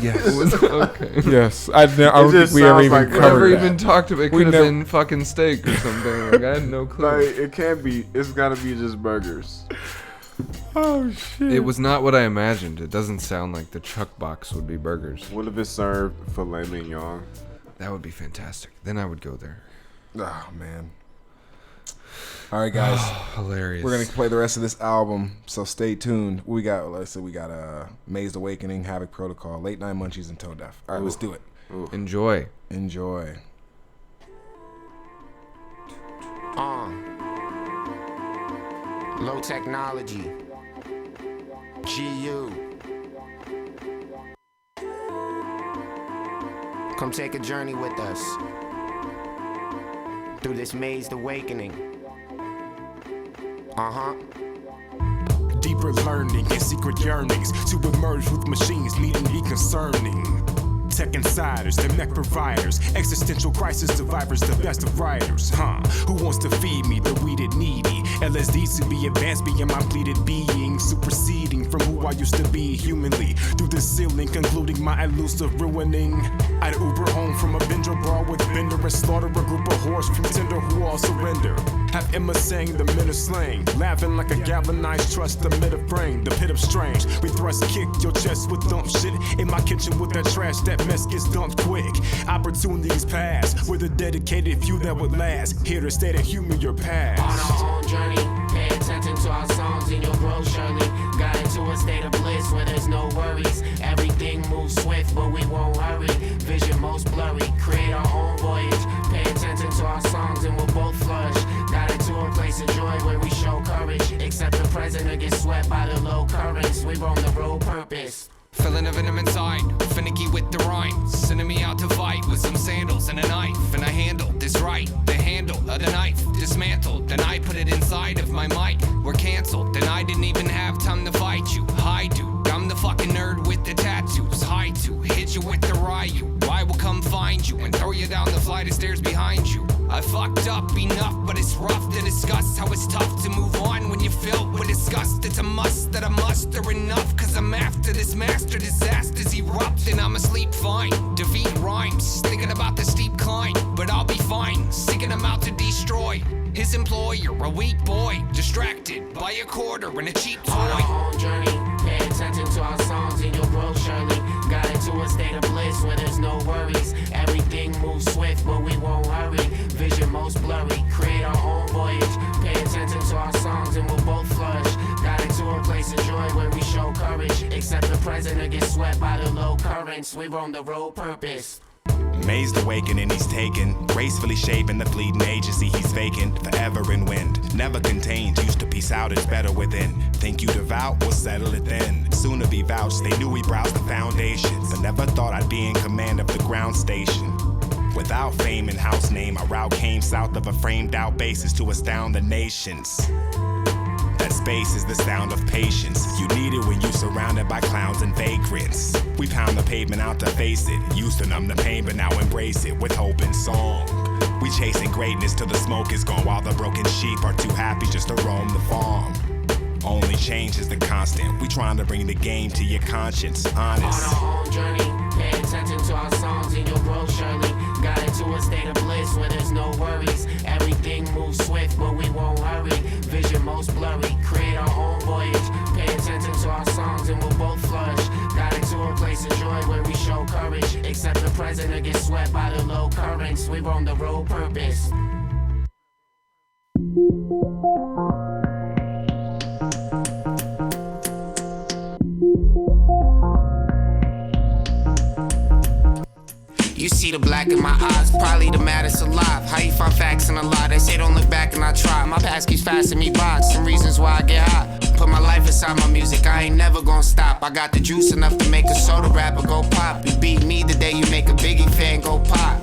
Yes. Okay. Yes. I don't think we ever even covered never that. even talked about it. Could have been fucking steak or something. Like, I had no clue. Like, it can't be. It's gotta be just burgers. Oh shit! It was not what I imagined. It doesn't sound like the Chuck Box would be burgers. What if it's served filet mignon? That would be fantastic. Then I would go there. Oh man! All right, guys. Hilarious. We're gonna play the rest of this album, so stay tuned. We got Mazed Awakening, Havoc Protocol, Late Night Munchies, and Tone Deaf. All right, let's do it. Enjoy. Low technology. GU. Come take a journey with us through this mazed awakening. Deeper learning and secret yearnings to emerge with machines needing be concerning. Tech insiders, the mech providers, existential crisis survivors, the best of writers, Who wants to feed me, the weeded needy? LSD to be advanced beyond my pleated being, superseding from who I used to be humanly. Through the ceiling, concluding my elusive ruining. I'd Uber home from a Bender bar with Bender and slaughter a group of whores from Tinder who all surrender. Have Emma saying the men are slain, laughing like a galvanized trust, the mid of brain, the pit of strange. We thrust kick your chest with dump shit in my kitchen with that trash, that mess gets dumped quick. Opportunities pass, we're the dedicated few that would last. Here to stay to humor your past. On our own journey, pay attention to our songs and you'll grow surely. Got into a state of bliss where there's no worries. Everything moves swift, but we won't hurry. Vision most blurry, create our own voyage. Pay attention to our songs and we'll both flourish. Got into a place of joy where we show courage. Accept the present or get swept by the low currents. We roam the road purpose. Feeling the venom inside, finicky with the rhyme. Sending me out to fight with some sandals and a knife. And I handled this right, the handle of the knife dismantled. Then I put it inside of my mic. We're canceled, then I didn't even have time to fight you. Hi dude, I'm the fucking nerd with the tattoos. Hi to hit you with the Ryu. I will come find you and throw you down the flight of stairs behind you. I fucked up enough, but it's rough to discuss how it's tough to move on when you're filled with disgust. It's a must that I muster enough, cause I'm after this master disasters erupt and I'm asleep fine. Defeat rhymes, thinking about the steep climb, but I'll be fine, seeking him out to destroy his employer, a weak boy, distracted by a quarter and a cheap toy. On our own journey, pay attention to our songs and you'll grow surely. Got into a state of bliss where there's no worries. Everything moves swift, but we won't hurry. Vision most blurry, create our own voyage. Pay attention to our songs and we'll both flourish. Got into a place of joy where we show courage. Accept the present or get swept by the low currents. We roam the road purpose. Mazed awakening, he's taken, gracefully shaping the fleeting agency he's vacant, forever in wind, never contained, used to peace out, it's better within. Think you devout, we'll settle it then. Soon to be vouched, they knew we browsed the foundations, and never thought I'd be in command of the ground station. Without fame and house name, our route came south of a framed out basis to astound the nations. That space is the sound of patience. You need it when you're surrounded by clowns and vagrants. We pound the pavement out to face it. Used to numb the pain, but now embrace it with hope and song. We chasing greatness till the smoke is gone, while the broken sheep are too happy just to roam the farm. Only change is the constant. We trying to bring the game to your conscience, honest. On our own journey, pay attention to our songs and you'll grow surely. Got into a state of bliss where there's no worries. Everything moves swift, but we won't hurry. Vision most blurry, create our own voyage. Pay attention to our songs and we'll both flourish. Got into a place of joy where we show courage. Accept the present or get swept by the low currents. We roam the road purpose. You see the black in my eyes, probably the maddest alive. How you find facts in a lie? They say don't look back and I try. My past keeps passing me by, some reasons why I get high. Put my life inside my music, I ain't never gonna stop. I got the juice enough to make a soda rapper go pop. You beat me the day you make a Biggie fan go pop.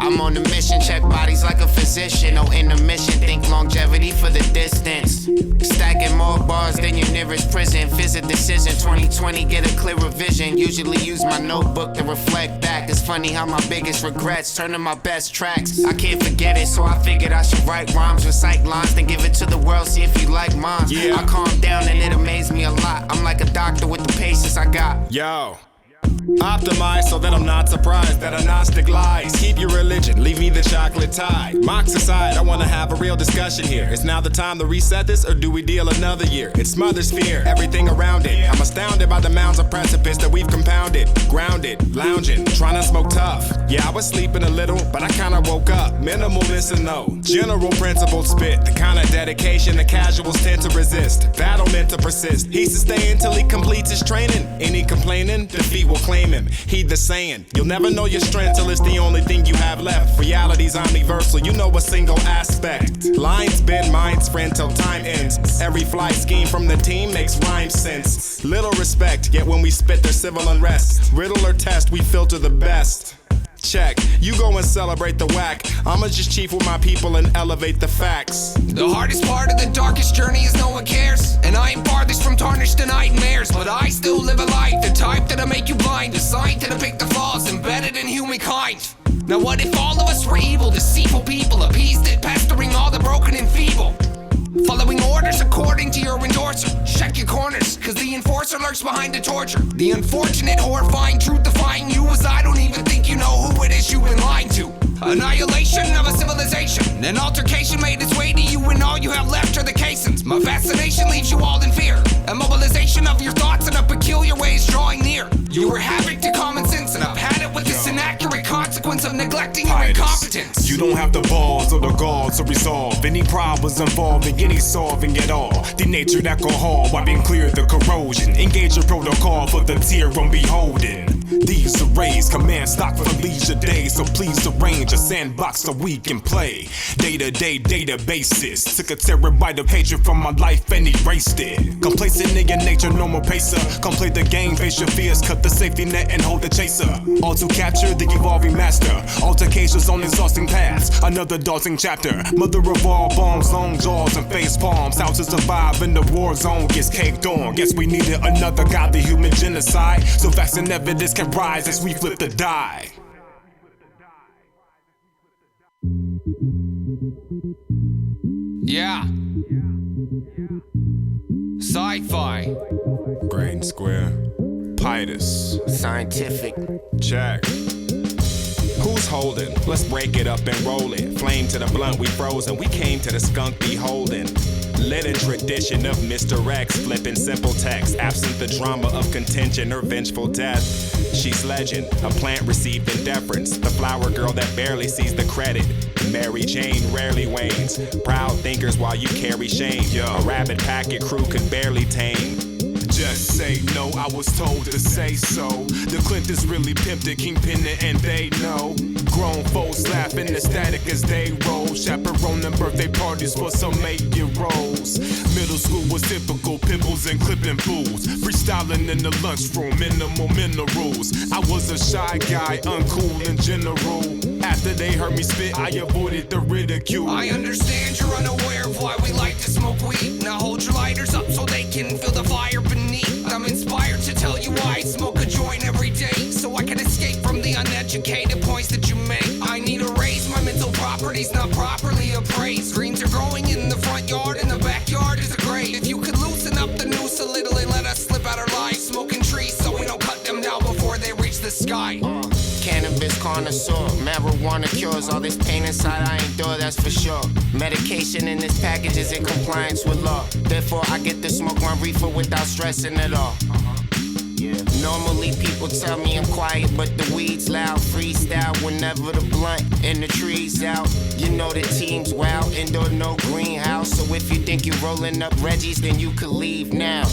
I'm on a mission, check bodies like a physician. No intermission, think longevity for the distance. Stacking more bars than your nearest prison. Visit decision 2020, get a clearer vision. Usually use my notebook to reflect back. It's funny how my biggest regrets turn to my best tracks. I can't forget it, so I figured I should write rhymes, recite lines, then give it to the world, see if you like mine. Yeah. I calm down and it amazed me a lot. I'm like a doctor with the patience I got. Yo. Optimize so that I'm not surprised that a Gnostic lies. Keep your religion, leave me the chocolate tide. Mocks aside, I wanna have a real discussion here. Is now the time to reset this, or do we deal another year? It smothers fear, everything around it. I'm astounded by the mounds of precipice that we've compounded. Grounded, lounging, trying to smoke tough. Yeah, I was sleeping a little, but I kinda woke up. Minimal missing though. General principle spit, the kind of dedication the casuals tend to resist. Battle meant to persist. He sustain till he completes his training. Any complaining, defeat will claim him. Heed the saying, you'll never know your strength till it's the only thing you have left. Reality's omniversal, you know a single aspect. Lines bend, minds friend till time ends. Every fly scheme from the team makes rhyme sense. Little respect, yet when we spit there's civil unrest. Riddle or test, we filter the best. Check, you go and celebrate the whack. I'ma just chief with my people and elevate the facts. The hardest part of the darkest journey is no one cares. And I am farthest from tarnished to nightmares. But I still live a life, the type that'll make you blind. Designed to depict the flaws embedded in humankind. Now what if all of us were evil, deceitful people, appeased it, pestering all the broken and feeble? Following orders according to your endorser. Check your corners, cause the enforcer lurks behind the torture. The unfortunate, horrifying, truth-defying you as I don't even think you know who it is you've been lying to. Annihilation of a civilization. An altercation made its way to you and all you have left are the casings. My fascination leaves you all in fear. A mobilization of your thoughts in a peculiar way is drawing near. You were havoc to common sense and I've had it with this inaccurate consequence of neglecting your incompetence. You don't have the balls or the gall to resolve any problems involving any solving at all. Denatured alcohol, wiping clear the corrosion. Engage your protocol for the tear from beholding. These arrays command stock for leisure days, so please arrange a sandbox so we can play. Day-to-day databases. Took a terabyte of hatred from my life and erased it. Complacent in your nature, no more pacer. Come play the game, face your fears, cut the safety net and hold the chaser. All to capture the evolving master. Altercations on exhausting paths. Another daunting chapter. Mother of all bombs, long jaws and face palms. How to survive in the war zone gets caked on. Guess we needed another godly human genocide. So facts and evidence can rise as we flip the die. Yeah. Sci-fi. Grain Square. Pitus. Scientific. Check. Who's holding? Let's break it up and roll it. Flame to the blunt, we frozen. We came to the skunk beholding. Lit a tradition of Mr. X, flipping simple text, absent the drama of contention or vengeful death. She's legend, a plant receiving deference, the flower girl that barely sees the credit. Mary Jane rarely wanes, proud thinkers while you carry shame. A rabid packet crew can barely tame. Just say no, I was told to say so. The Clintons really pimped it, kingpin it, and they know. Grown folks laughing ecstatic as they roll. Chaperoning birthday parties for some 8-year-olds. Middle school was typical, pimples and clipping fools. Freestyling in the lunchroom, minimal minerals. I was a shy guy, uncool in general. After they heard me spit, I avoided the ridicule. I understand you're unaware of why we like to smoke weed. Now hold your lighters up so they can feel the fire beneath. I'm inspired to tell you why I smoke a joint every day, so I can escape from the uneducated points that you make. I need to raise my mental properties, not properly appraised. Greens are growing in the front yard and the backyard is a grave. If you could loosen up the noose a little and let us slip out our lives, smoking trees so we don't cut them down before they reach the sky. Cannabis connoisseur, marijuana cures all this pain inside I endure, that's for sure. Medication in this package is in compliance with law. Therefore I get to smoke my reefer without stressing at all. Normally people tell me I'm quiet, but the weed's loud. Freestyle whenever the blunt and the trees out. You know the team's wild, indoor no greenhouse. So if you think you're rolling up Reggie's, then you could leave now.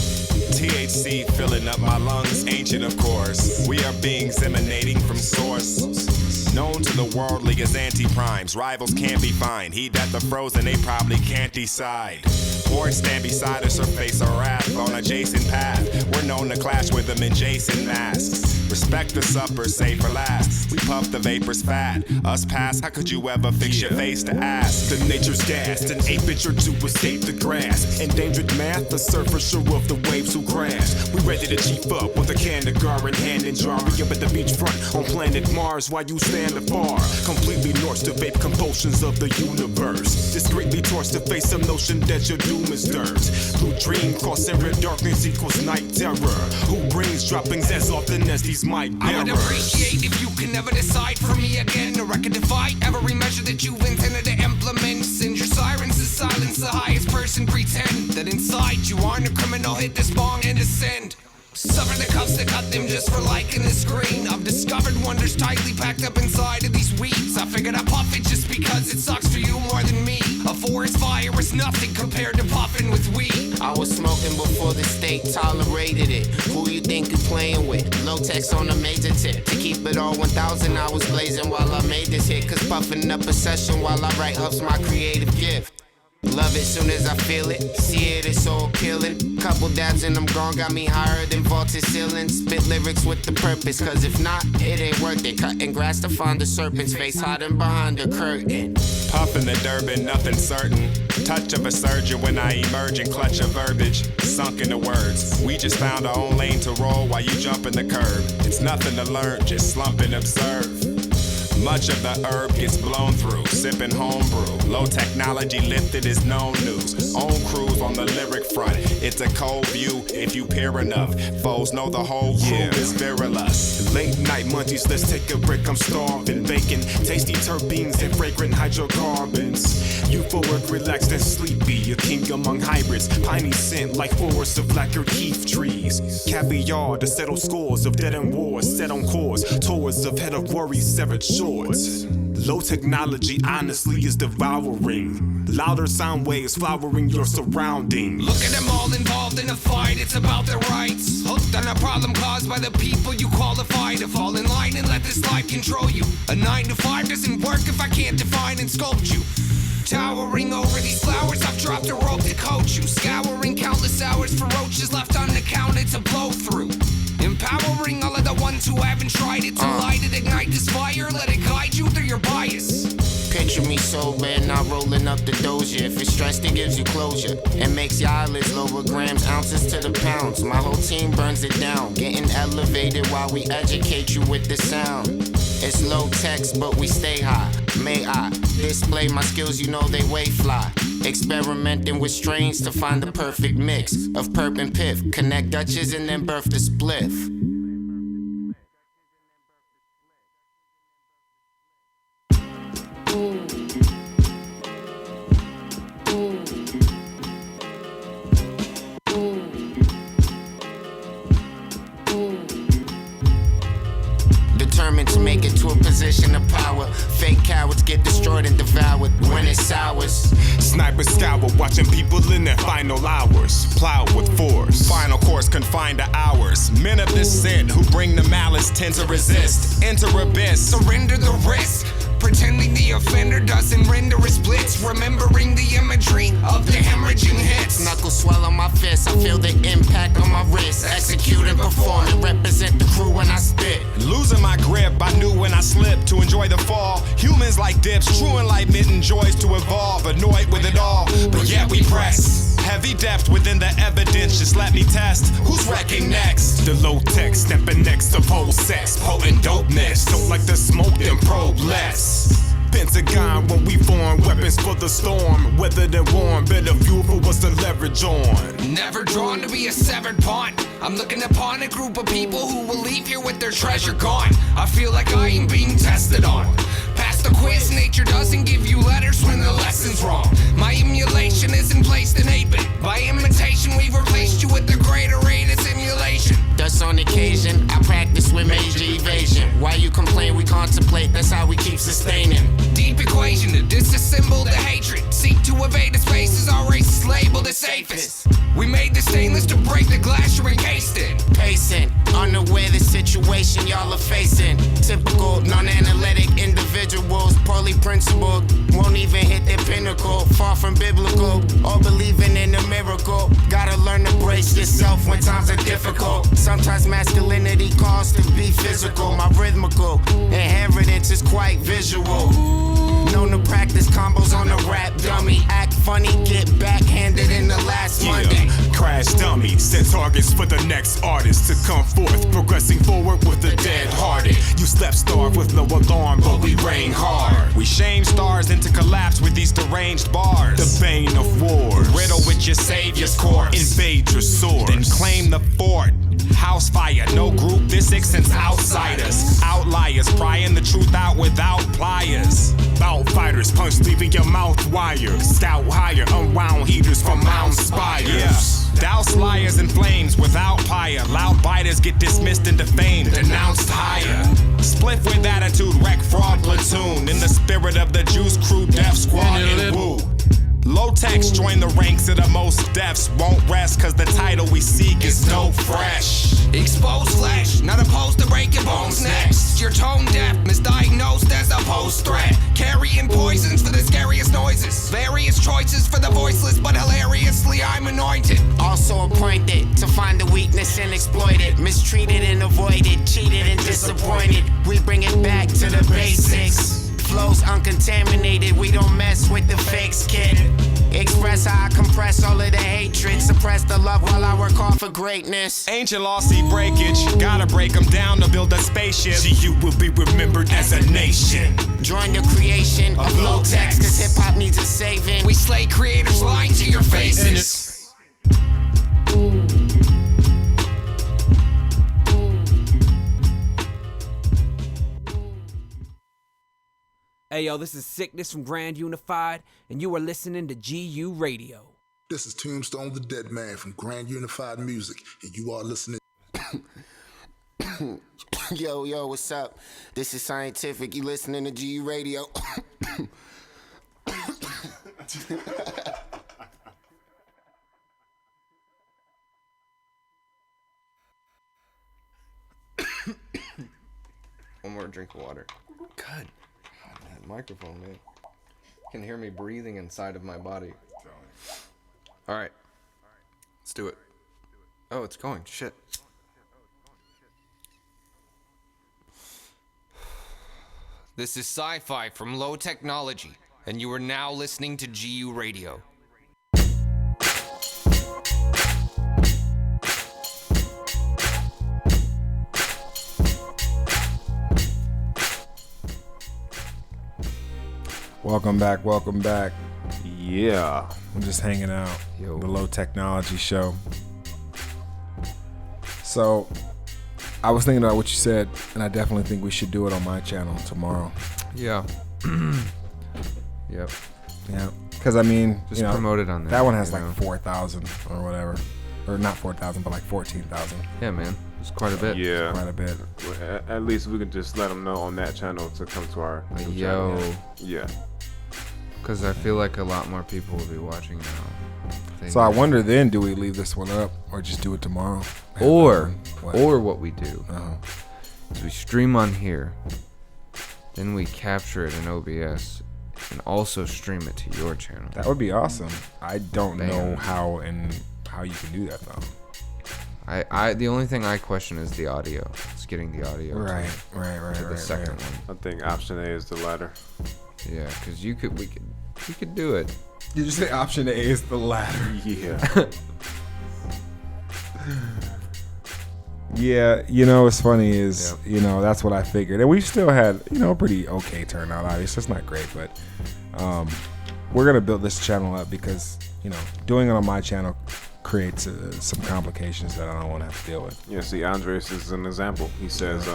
THC filling up my lungs, ancient of course. We are beings emanating from source. Known to the worldly as anti-primes. Rivals can't be fine. Heat at the frozen, they probably can't decide. Hordes stand beside us or face a wrath on adjacent path. We're known to clash with them in Jason masks. Respect the supper, save for last. We puff the vapors fat. Us pass, how could you ever fix your face to ask? The nature's gassed, an 8-inch or two escape the grass. Endangered math, the surfer sure of the waves who crash. We ready to chief up with a can of gar in hand and jar. We up at the beachfront on planet Mars while you stand afar. Completely north to vape compulsions of the universe. Discreetly torched to face some notion that your doom is dirt. Blue dream crossing red darkness equals night terror. Who brings droppings as often as these mic bearers? I would appreciate if you can never decide for me again, or I could defy every measure that you've intended to implement. Send your sirens to silence the highest person, pretend that inside you aren't a criminal. Hit this bong and descend. Suffer the cuffs that cut them just for liking the screen. I've discovered wonders tightly packed up inside of these weeds. I figured I'd puff it just because it sucks for you more than me. A forest fire is nothing compared to puffing with weed. I was smoking before the state tolerated it. Who you think you playing with? Low tech's on a major tip. To keep it all 1,000, I was blazing while I made this hit. Cause puffing up a session while I write up's my creative gift. Love it soon as I feel it. See it, it's so appealing. Couple dabs and I'm gone, got me higher than vaulted ceilings. Spit lyrics with the purpose, cause if not, it ain't worth it. Cutting grass to find the serpent's face hiding behind the curtain. Puffin' the Durban, nothing certain. Touch of a surgeon when I emerge and clutch of verbiage. Sunk in the words. We just found our own lane to roll while you jump in the curb. It's nothing to learn, just slump and observe. Much of the herb gets blown through, sipping homebrew. Low technology lifted is no news. Own crews on the lyric front. It's a cold view if you peer enough. Foes know the whole crew is virulous. Late night munchies, let's take a break, I'm starving. Bacon, tasty terpenes and fragrant hydrocarbons. Euphoric, relaxed and sleepy, a king among hybrids. Piney scent like forests of lacquered heath trees. Caviar to settle scores of dead end wars. Set on course, tours of head of worries, severed shores. Low technology honestly is devouring. Louder sound waves flowering your surroundings. Look at them all involved in a fight, it's about their rights. Hooked on a problem caused by the people you qualify to fall in line and let this life control you. A 9 to 5 doesn't work if I can't define and sculpt you. Towering over these flowers, I've dropped a rope to coach you. Scouring countless hours for roaches left unaccounted to blow through. Empowering all of the ones who haven't tried it to light it, ignite this fire, let it guide you through your bias. Picture me sober, not rolling up the doja. If it's stressed, it gives you closure and makes your eyelids lower, grams, ounces to the pounds. My whole team burns it down, getting elevated while we educate you with the sound. It's low text, but we stay high. May I display my skills, you know they way fly. Experimenting with strains to find the perfect mix of perp and piff. Connect Dutches and then birth the spliff. Determined to make it to a position of power. Fake cowards get destroyed and devoured when it sours. Sniper scour, watching people in their final hours. Plow with force. Final course confined to hours. Men of dissent who bring the malice tend to resist. Enter abyss. Surrender the risk. Pretending the offender doesn't render his blitz. Remembering the imagery of the hemorrhaging hits. Knuckles swell on my fist, I feel the impact on my wrist. Execute and perform and represent the crew when I spit. Losing my grip, I knew when I slipped to enjoy the fall. Humans like dips, true enlightenment enjoys to evolve. Annoyed with it all, but yet we press. Heavy depth within the evidence, just let me test. Who's wrecking next? The low tech stepping next of whole sex. Potent dopeness, don't like the smoke, then probe less. Pentagon when we form weapons for the storm. Weathered and warm, better fuel for what's to leverage on. Never drawn to be a severed pawn. I'm looking upon a group of people who will leave here with their treasure gone. I feel like I am being tested on. Pass the quiz, nature doesn't give you letters when the lesson's wrong. My emulation isn't placed in 8-bit. By imitation, we've replaced you with the greater rate of simulation. Thus on occasion, I practice faced with major evasion. Why you complain, we contemplate, that's how we keep sustaining. Deep equation to disassemble the hatred. Seek to evade the spaces our race is labeled as safest. We made the stainless to break the glass you're encased in. Pacing, unaware the situation y'all are facing. Typical, non-analytic individuals, poorly principled, won't even hit their pinnacle. Far from biblical, or believing in a miracle. Gotta learn to brace yourself when times are difficult. Sometimes masculinity calls to be physical. My rhythmical inheritance is quite visual. Known to practice combos on a rap dummy. Act funny, get backhanded in the last Monday. Crash dummy, set targets for the next artist to come forth, progressing forward with the dead-hearted. You slept starved with no alarm, but we rain hard. We shame stars into collapse with these deranged bars. The bane of wars, riddle with your savior's course. Invade your sword, then claim the fort. House fire, no group, this since outsiders. Outliers, prying the truth out without pliers. Bout fighters, punch leaving your mouth wired. Scout higher, unwound heaters from Mount Spires. Yeah. Douse liars in flames without pyre. Loud biters get dismissed and defamed, denounced higher. Spliff with attitude, wreck fraud platoon. In the spirit of the Juice Crew, Death Squad, and woo. Low techs join the ranks of the most deaths. Won't rest cause the title we seek is dope fresh. Exposed flesh, not opposed to breaking bones next. You're tone deaf, misdiagnosed as a post threat. Carrying poisons for the scariest noises. Various choices for the voiceless, but hilariously I'm anointed. Also appointed to find the weakness and exploit it. Mistreated and avoided, cheated and disappointed. We bring it back to the basics. Flows uncontaminated, we don't mess with the fakes, kid. Express how I compress all of the hatred. Suppress the love while I work hard for greatness. Ancient law see breakage, gotta break them down to build a spaceship. GU will be remembered as a nation. Join the creation of low text, cause hip hop needs a saving. We slay creators lying to your faces. Hey yo, this is Sickness from Grand Unified, and you are listening to GU Radio. This is Tombstone the Dead Man from Grand Unified Music, and you are listening. Yo, what's up? This is Scientific. You listening to GU Radio. One more drink of water. Good. Microphone, man. You can hear me breathing inside of my body. All right. Let's do it. Oh, it's going. Shit. This is Sci-Fi from Low Technology, and you are now listening to GU Radio. Welcome back. Yeah. I'm just hanging out. The Low Technology Show. So, I was thinking about what you said, and I definitely think we should do it on my channel tomorrow. Yeah. Yep. Yeah. Because, I mean, just promote it on there. That one has like 4,000 or whatever. Or not 4,000, but like 14,000. Yeah, man. It's quite a bit. Yeah. Quite a bit. Well, at least we can just let them know on that channel to come to our channel. Yeah. Because I feel like a lot more people will be watching now. So I wonder then, do we leave this one up or just do it tomorrow? Or what we do is we stream on here, then we capture it in OBS and also stream it to your channel. That would be awesome. I don't know how you can do that though. I the only thing I question is the audio. It's getting the audio right, to the second one. I think option A is the latter. Yeah, because we could do it. Did you say option A is the latter? Yeah. Yeah, what's funny is, that's what I figured. And we still had, a pretty okay turnout. Obviously, it's not great, but we're going to build this channel up because, doing it on my channel creates some complications that I don't want to have to deal with. Yeah, see, Andres is an example. He says,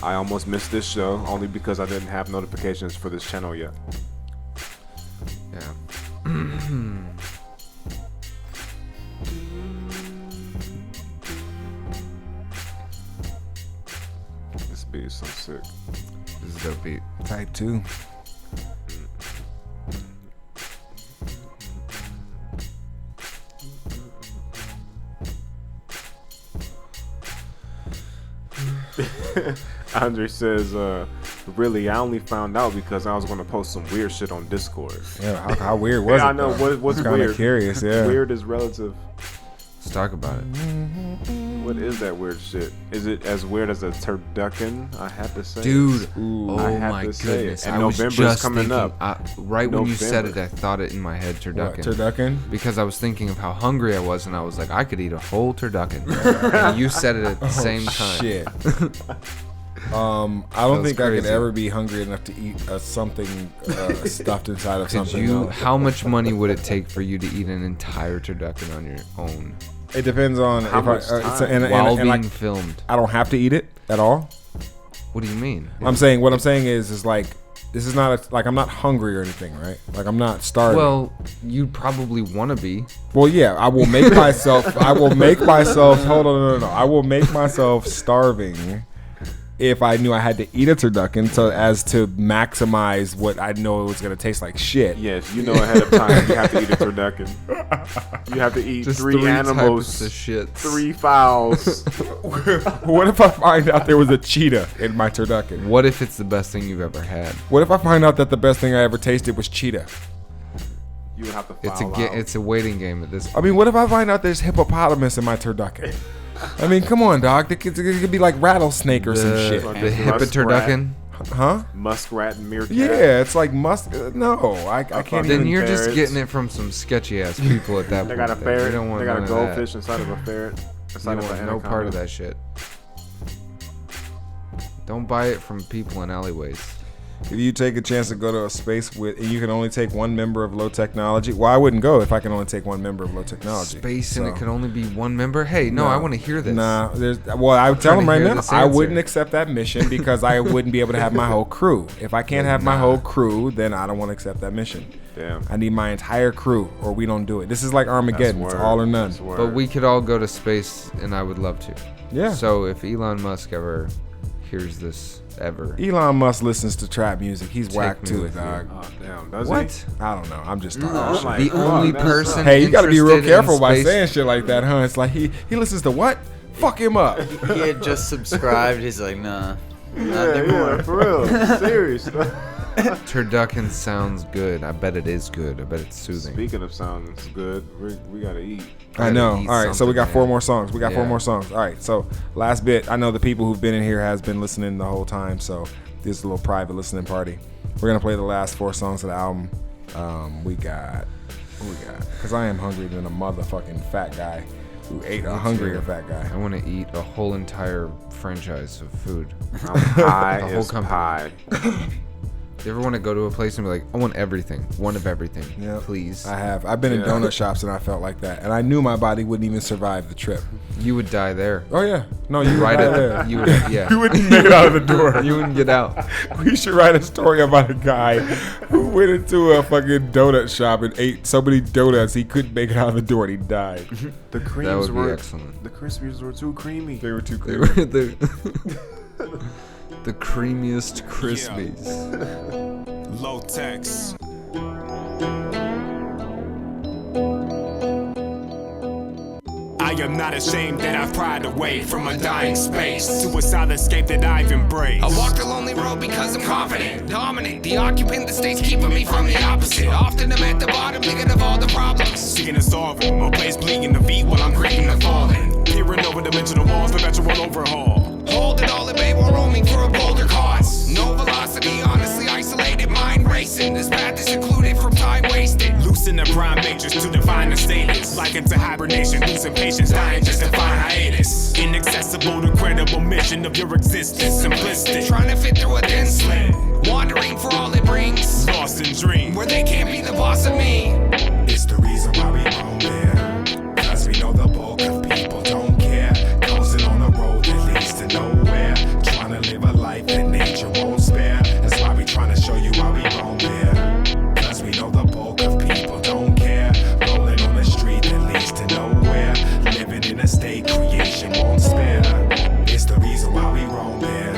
I almost missed this show only because I didn't have notifications for this channel yet. Yeah. beat is so sick. This is a dope beat. Type 2. Andre says, really, I only found out because I was going to post some weird shit on Discord. Yeah, how weird was it? I know. What's I'm kinda weird? curious, yeah. Weird is relative. Let's talk about it. What is that weird shit? Is it as weird as a turducken? I have to say, Dude, I have my to say goodness! it. And I was November's just coming thinking, up. Right when you said it, November. I thought it in my head, turducken. What, turducken? Because I was thinking of how hungry I was, and I was like, I could eat a whole turducken. And you said it at the same time. Shit. I don't That was think I could crazy. ever be hungry enough to eat something stuffed inside of Could something. you? else. How much money would it take for you to eat an entire turducken on your own? It depends on How if much I time? While and being filmed. I don't have to eat it at all. What do you mean? I'm saying is like this is not like I'm not hungry or anything, right? Like I'm not starving. Well, you probably want to be. Well, yeah, I will make myself. Hold on, no. I will make myself starving if I knew I had to eat a turducken, so as to maximize what I know it was gonna taste like shit. Yes, you know ahead of time you have to eat a turducken. You have to eat Just three animals, types of shit. 3 fowls. What if I find out there was a cheetah in my turducken? What if it's the best thing you've ever had? What if I find out that the best thing I ever tasted was cheetah? You would have to It's foul out. it's a waiting game at this point. I mean, what if I find out there's hippopotamus in my turducken? I mean, come on, dog. It could be like rattlesnake or some shit. The hippoturducken? Huh? Muskrat and meerkat. Yeah, it's like No, I can't Then even. you're just ferrets. getting it from some sketchy ass people at that They point. got a then. ferret. You don't want They got a none of that. goldfish inside of a ferret. You Inside of want an no part of anaconda. that shit. Don't buy it from people in alleyways. If you take a chance to go to a space and you can only take one member of low technology, well, I wouldn't go if I can only take one member of low technology. Space and it can only be one member? Hey, no, I want to hear this. Nah, I would tell trying them to right hear now, this I answer. wouldn't accept that mission because I wouldn't be able to have my whole crew. If I can't have my whole crew, then I don't want to accept that mission. Damn. I need my entire crew, or we don't do it. This is like Armageddon. It's all or none. But we could all go to space, and I would love to. Yeah. So if Elon Musk ever hears this, Elon Musk listens to trap music. He's Take whacked me to it, with you. dog. Oh, damn. Does What? he? I don't know. I'm just No, talking like, the fuck, only that's person. Hey, you got to be real interested in careful by space- saying shit like that, huh? It's like he listens to what? Fuck him up. He had just subscribed. He's like, nah, not anymore. Yeah, for real. Serious. Turducken sounds good. I bet it is good. I bet it's soothing. Speaking of sounds good, we gotta eat. I know. eat All right, so we got something, 4 man. more songs. We got 4 Yeah. more songs. All right, so last bit. I know the people who've been in here has been listening the whole time, so this is a little private listening party. We're gonna play the last 4 songs of the album. We got, because I am hungry than a motherfucking fat guy who ate a hungrier fat guy. I want to eat a whole entire franchise of food. Pie The whole is company. pie. You ever want to go to a place and be like, I want everything, one of everything, please? I have. I've been in donut shops and I felt like that, and I knew my body wouldn't even survive the trip. You would die there. Oh yeah, no, you right would at die there. you would, yeah. You wouldn't make it out of the door. You wouldn't get out. We should write a story about a guy who went into a fucking donut shop and ate so many donuts he couldn't make it out of the door and he died. The creams That would be were excellent. The Krispies were too creamy. They were too They creamy. were the creamiest Krispies. Low techs. I am not ashamed that I've pried away from a dying space to a solid-scape that I've embraced. I walk the lonely road because I'm confident, dominant. The occupant, the state's keeping me from the opposite. Often I'm at the bottom, thinking of all the problems. Seeking to solve them, a place bleeding the feet while I'm greeting the fallen. Peering over dimensional walls, perpetual overhaul. Hold it all at bay while roaming for a bolder cause. No velocity, honestly isolated, mind racing. This path is secluded from time wasted. Loosen the prime matrix to define the status. Like into hibernation, losing patience, dying just to find hiatus. Inaccessible to credible mission of your existence, simplistic. Trying to fit through a thin slit. Wandering for all it brings. Lost in dreams. Where they can't be the boss of me. It's the reason why we roam there. Cause we know the bulk of people don't care. Coasting on a road that leads to nowhere. Trying to live a life that nature won't spare. That's why we trying to show you why we roam there. Cause we know the bulk of people don't care. Rolling on a street that leads to nowhere. Living in a state creation won't spare. It's the reason why we roam there.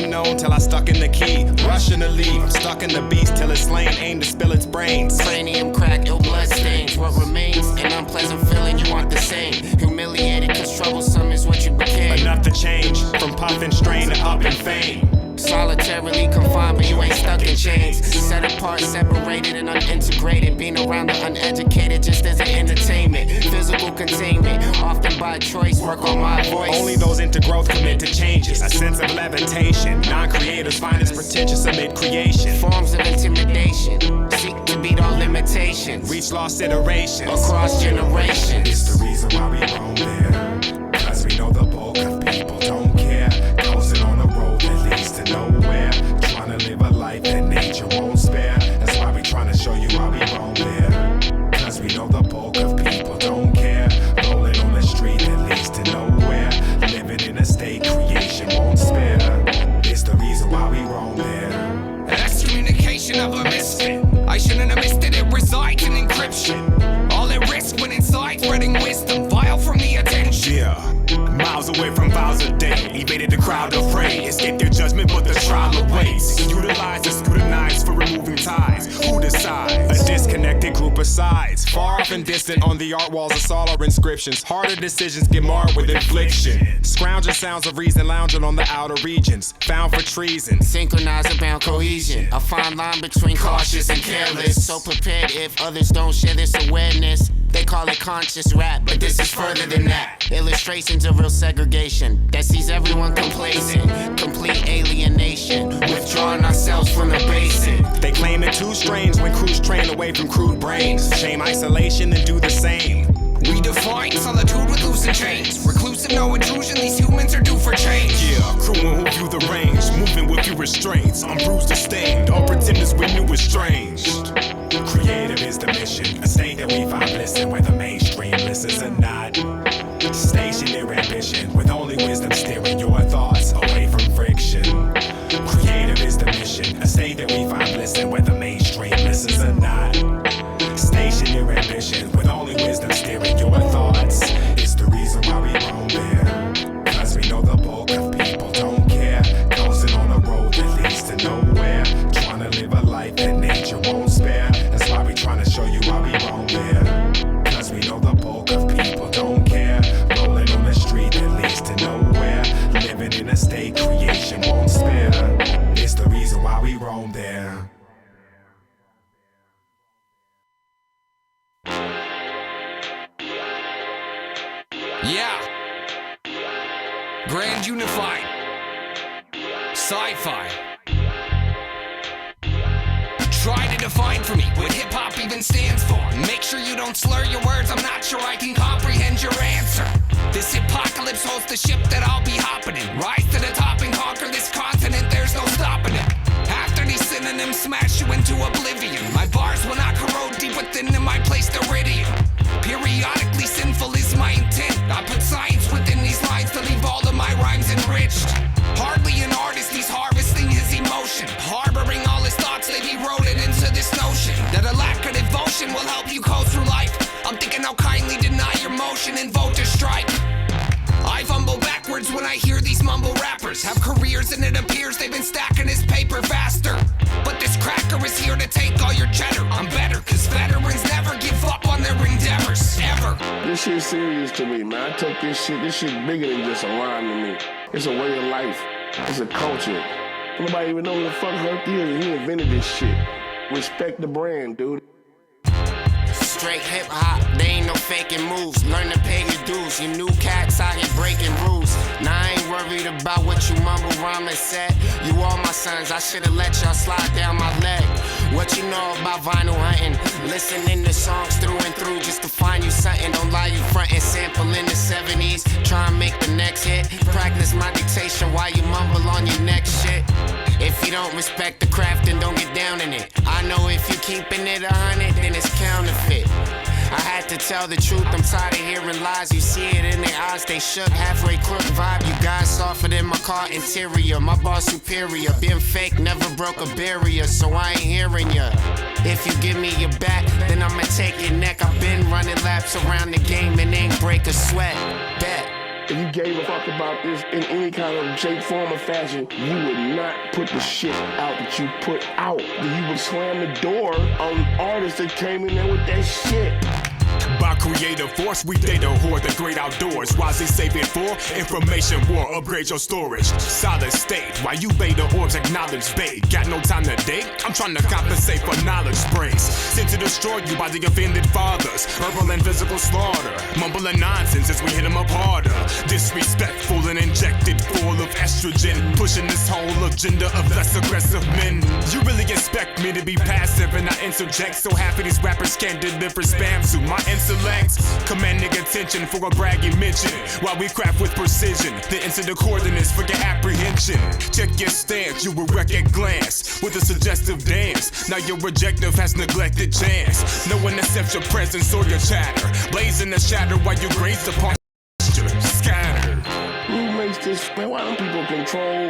unknown till I stuck in the key. Rushing to leave, I'm stuck in the beast till it's slain. Aim to spill its brains. Cranium crack, ill blood stains. What remains? An unpleasant feeling, you want the same. Humiliated, cause troublesome is what you became. Enough to change, from puffin' strain to up in fame. Solitarily confined, but you ain't stuck in chains. Set apart, separated, and unintegrated. Being around the uneducated just as an entertainment. Physical containment, often by choice. Work on my voice. Only those into growth commit to changes. A sense of levitation. Non-creators find us pretentious amid creation. Forms of intimidation. Seek to beat all limitations. Reach lost iterations. Across generations. It's the reason why we roam there. Cause we know the bulk of people don't care. Closing on a road that leads to nowhere. Trying to live a life that nature won't spare. That's why we trying to show you why we roam there. Cause we know the bulk of people don't care. Rolling on the street that leads to nowhere. Living in a state creation won't spare. It's the reason why we roam there. Excommunication of a misfit. I shouldn't have missed it, it resides in encryption. All at risk when inside, spreading wisdom, vile from the attention. Yeah, miles away from vows a day. Evaded the crowd of prey. Escape their judgment, but the trial awaits. Utilized and scrutinized for removing ties. Who decides? A disconnected group of sides. Far off and distant on the art walls, it's all our inscriptions. Harder decisions get marred with infliction. Scrounging sounds of reason lounging on the outer regions. Found for treason. Synchronized about cohesion. A fine line between cautious and careless. So prepared if others don't share this awareness. They call it conscious rap, but this is further than that. Illustrations of real segregation that sees everyone complacent. Complete alienation, withdrawing ourselves from the basin. They claim it too strange when crews train away from crude brains. Shame isolation and do the same. We define solitude with loosened chains. Reclusive, no intrusion, these humans are due for change. Yeah, crewing who view the range, moving with few restraints. I'm bruised or stained, all pretenders we knew estranged. Creative is the mission, a state that we find blissing where the mainstream listens or not. Stationary ambition with only wisdom steering your thoughts away from friction. Creative is the mission, a state that we find blissing where the mainstream listens or not. Stationary ambition with only wisdom steering your thoughts. It's the reason why we roam there. Cause we know the bulk of people don't care. Closing on a road that leads to nowhere. Trying to live a life that nature won't spare. That's why we trying to show you why we roam there. Cause we know the bulk of people don't care. Rolling on the street that leads to nowhere. Living in a state creation won't spare. It's the reason why we roam there. Yeah. Grand Unified. Sci-fi. Try to define for me what hip-hop even stands for. Make sure you don't slur your words, I'm not sure I can comprehend your answer. This apocalypse holds the ship that I'll be hopping in. Rise to the top and conquer this continent, there's no stopping it. After these synonyms smash you into oblivion, my bars will not corrode deep within them, I place the iridium. Periodically sinful is my intent. I put science within these lines to leave all of my rhymes enriched. Hardly an artist, he's harvesting his emotion. Harboring all his thoughts, they've eroded into this notion that a lack of devotion will help you coast through life. I'm thinking how kindly deny your motion and vote to strike. I fumble backwards when I hear these mumble rappers have careers and it appears they've been stacking his paper faster. But this cracker is here to take all your cheddar. I'm better, cause veterans never give up on their endeavors, ever. This shit's serious to me, man. I take this shit bigger than just a rhyme to me. It's a way of life. It's a culture. Nobody even know who the fuck Herc is and he invented this shit. Respect the brand, dude. Straight hip hop, they ain't no faking moves. Learn to pay your dues. You new cats out here breaking rules. Now I ain't worried about what you mumble rhyme said. You all my sons, I should've let y'all slide down my leg. What you know about vinyl hunting? Listening to songs through and through just to find you something. Don't lie, you frontin' sample in the 70s. Try and make the next hit. Practice my dictation while you mumble on your next shit. If you don't respect the craft, then don't get down in it. I know if you keeping it 100, then it's counterfeit. I had to tell the truth, I'm tired of hearing lies. You see it in their eyes, they shook, halfway crook vibe. You guys softer than my car interior. My boss superior, being fake never broke a barrier, so I ain't hearing ya. If you give me your back, then I'ma take your neck. I've been running laps around the game and ain't break a sweat. Bet. If you gave a fuck about this in any kind of shape, form, or fashion, you would not put the shit out that you put out. You would slam the door on artists that came in there with that shit. By creative force, we data hoard the great outdoors. Wisely save it for information war. Upgrade your storage. Solid state. While you beta orbs acknowledge bait. Got no time to date? I'm trying to compensate for knowledge sprays. Sent to destroy you by the offended fathers. Verbal and physical slaughter. Mumbling nonsense as we hit them up harder. Disrespectful and injected full of estrogen. Pushing this whole agenda of less aggressive men. You really expect me to be passive and I interject? So half of these rappers can't deliver spam to my intellects, commanding attention for a bragging mention. While we craft with precision, the instant the coordinates for your apprehension. Check your stance, you will wreck at glance with a suggestive dance. Now your rejective has neglected chance. No one accepts your presence or your chatter. Blazing the shadow while you graze upon scatter. Who makes this? Man, why don't people control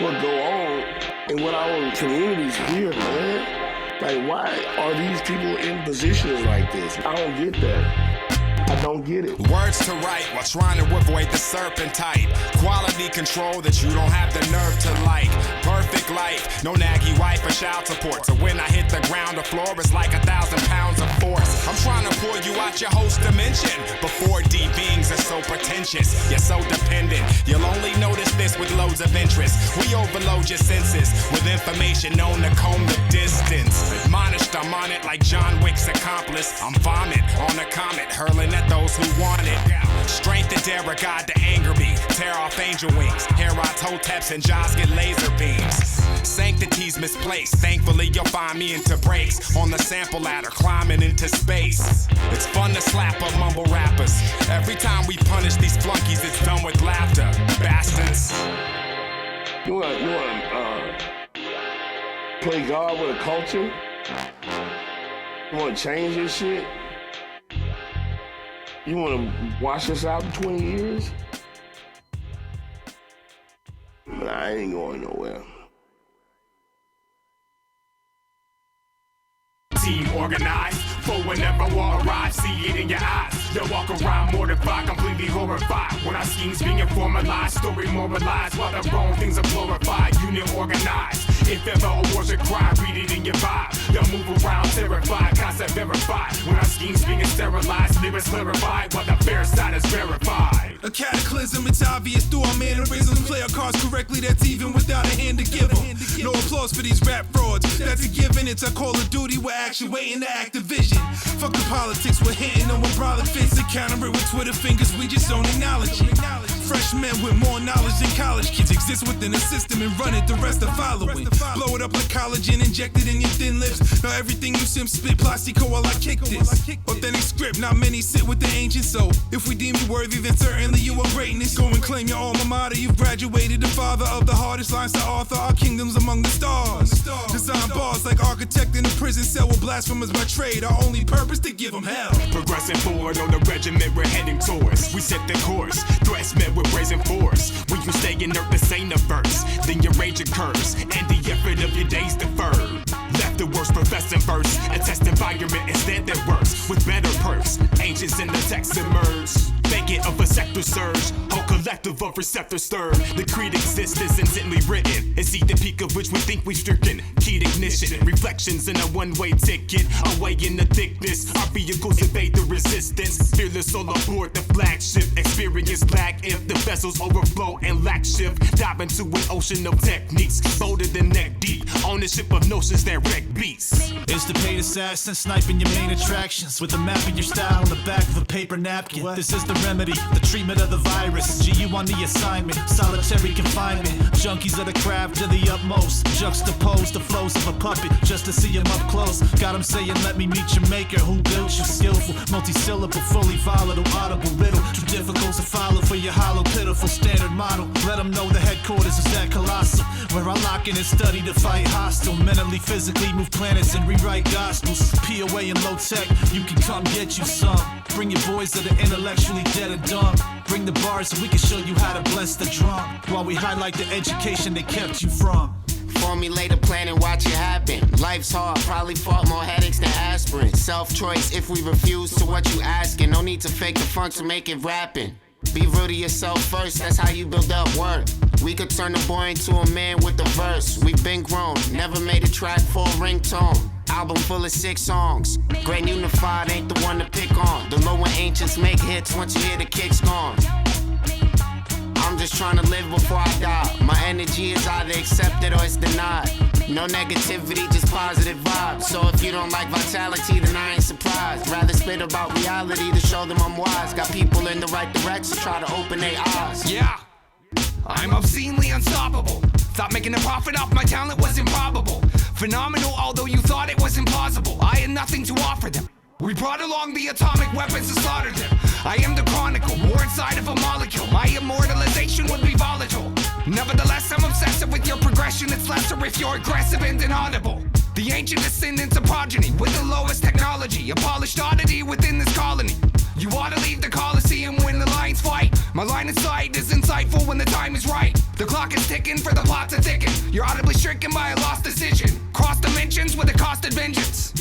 what go on in what our communities hear, man? Like, why are these people in positions like this? I don't get that. I don't get it. Words to write while trying to avoid the serpentine. Quality control that you don't have the nerve to like. Perfect life, no naggy wife or child support. So when I hit the ground, the floor is like 1,000 pounds of force. I'm trying to pull you out your host dimension. Before D beings are so pretentious, you're so dependent. You'll only notice this with loads of interest. We overload your senses with information known to comb the distance. Admonished, I'm on it like John Wick's accomplice. I'm vomit on a comet, hurling at those who want it. Strength to dare a god to anger me. Tear off angel wings. Herod's hoteps and jaws get laser beams. Sanctity's misplaced. Thankfully you'll find me into breaks on the sample ladder, climbing into space. It's fun to slap up mumble rappers. Every time we punish these flunkies, it's done with laughter. Bastards. You wanna play God with a culture? You wanna change this shit? You wanna wash us out in 20 years? Nah, I ain't going nowhere. Team organized, for whenever war arrives, see it in your eyes. They'll walk around mortified, completely horrified. When our schemes being formalized, story moralized, while the wrong things are glorified. Unit organized, if ever a war should cry, read it in your vibe. They'll move around terrified, concept verified. When our schemes being sterilized, lyrics clarified, while the fair side is verified. A cataclysm, it's obvious through our mannerisms. Play our cards correctly, that's even without a hand to give them. No applause for these rap frauds, that's a given. It's a Call of Duty, we're actuating the Activision. Fuck the politics, we're hitting them with brolic fits. And counter it with Twitter fingers, we just don't acknowledge it. Fresh men with more knowledge than college kids exist within the system and run it, the rest are following. Blow it up like collagen, inject it in your thin lips. Now everything you sim spit plastico while I kick this. Authentic script, not many sit with the ancient, so if we deem you worthy, then certainly you are greatness. Go and claim your alma mater, you've graduated. The father of the hardest lines to author, our kingdoms among the stars. Design bars like architect in a prison cell with blasphemers by trade. Our only purpose to give them hell. Progressing forward on the regiment we're heading towards. We set the course, threats met with brazen force. When you stay inert, this ain't a verse. Then your rage occurs, and the effort of your days deferred. Left the worst professing verse, a test environment instead that works. With better perks, ancients in the text emerge. Vacant of a sector surge, whole collective of receptors stirred. The creed exists is instantly written. It's the peak of which we think we've stricken. Keyed ignition, reflections in a one-way ticket. Away in the thickness, our vehicles evade the resistance. Fearless all aboard the flagship. Experience lag if the vessels overflow and lack shift. Dive into an ocean of techniques, bolder than neck deep. Ownership of notions that wreck beats. It's the paid assassin sniping your main attractions with a map of your style on the back of a paper napkin. This is the remedy, the treatment of the virus. GU on the assignment, solitary confinement. Junkies of the craft to the utmost. Juxtapose the flows of a puppet just to see him up close. Got him saying, let me meet your maker who built you. Skillful, multi-syllable, fully volatile, audible riddle. Too difficult to follow for your hollow, pitiful standard model. Let them know the headquarters is at Colossal, where I lock in and study to fight hostile. Mentally, physically move planets and rewrite gospels. POA and low tech, you can come get you some. Bring your boys that are intellectually dead and dumb. Bring the bars so we can show you how to bless the drum, while we highlight the education they kept you from. Formulate a plan and watch it happen. Life's hard, probably fought more headaches than aspirin. Self-choice if we refuse to what you asking. No need to fake the funk to make it rapping. Be real to yourself first, that's how you build up worth. We could turn a boy into a man with a verse. We've been grown, never made a track for a ringtone. Album full of 6 songs. Grand Unified ain't the one to pick on. The lower ancients make hits once you hear the kicks gone. I'm just trying to live before I die. My energy is either accepted or it's denied. No negativity, just positive vibes. So if you don't like vitality, then I ain't surprised. Rather spit about reality to show them I'm wise. Got people in the right direction, try to open their eyes. Yeah, I'm obscenely unstoppable. Thought making a profit off my talent was improbable. Phenomenal, although you thought it was impossible. I had nothing to offer them. We brought along the atomic weapons to slaughter them. I am the chronicle, war inside of a molecule. My immortalization would be volatile. Nevertheless, I'm obsessive with your progression. It's lesser if you're aggressive and inaudible. The ancient descendants of progeny with the lowest technology. A polished oddity within this colony. You ought to leave the Coliseum when the lions fight. My line of sight is insightful when the time is right. The clock is ticking for the plot to thicken. You're audibly stricken by a lost decision. Cross dimensions with a costed vengeance.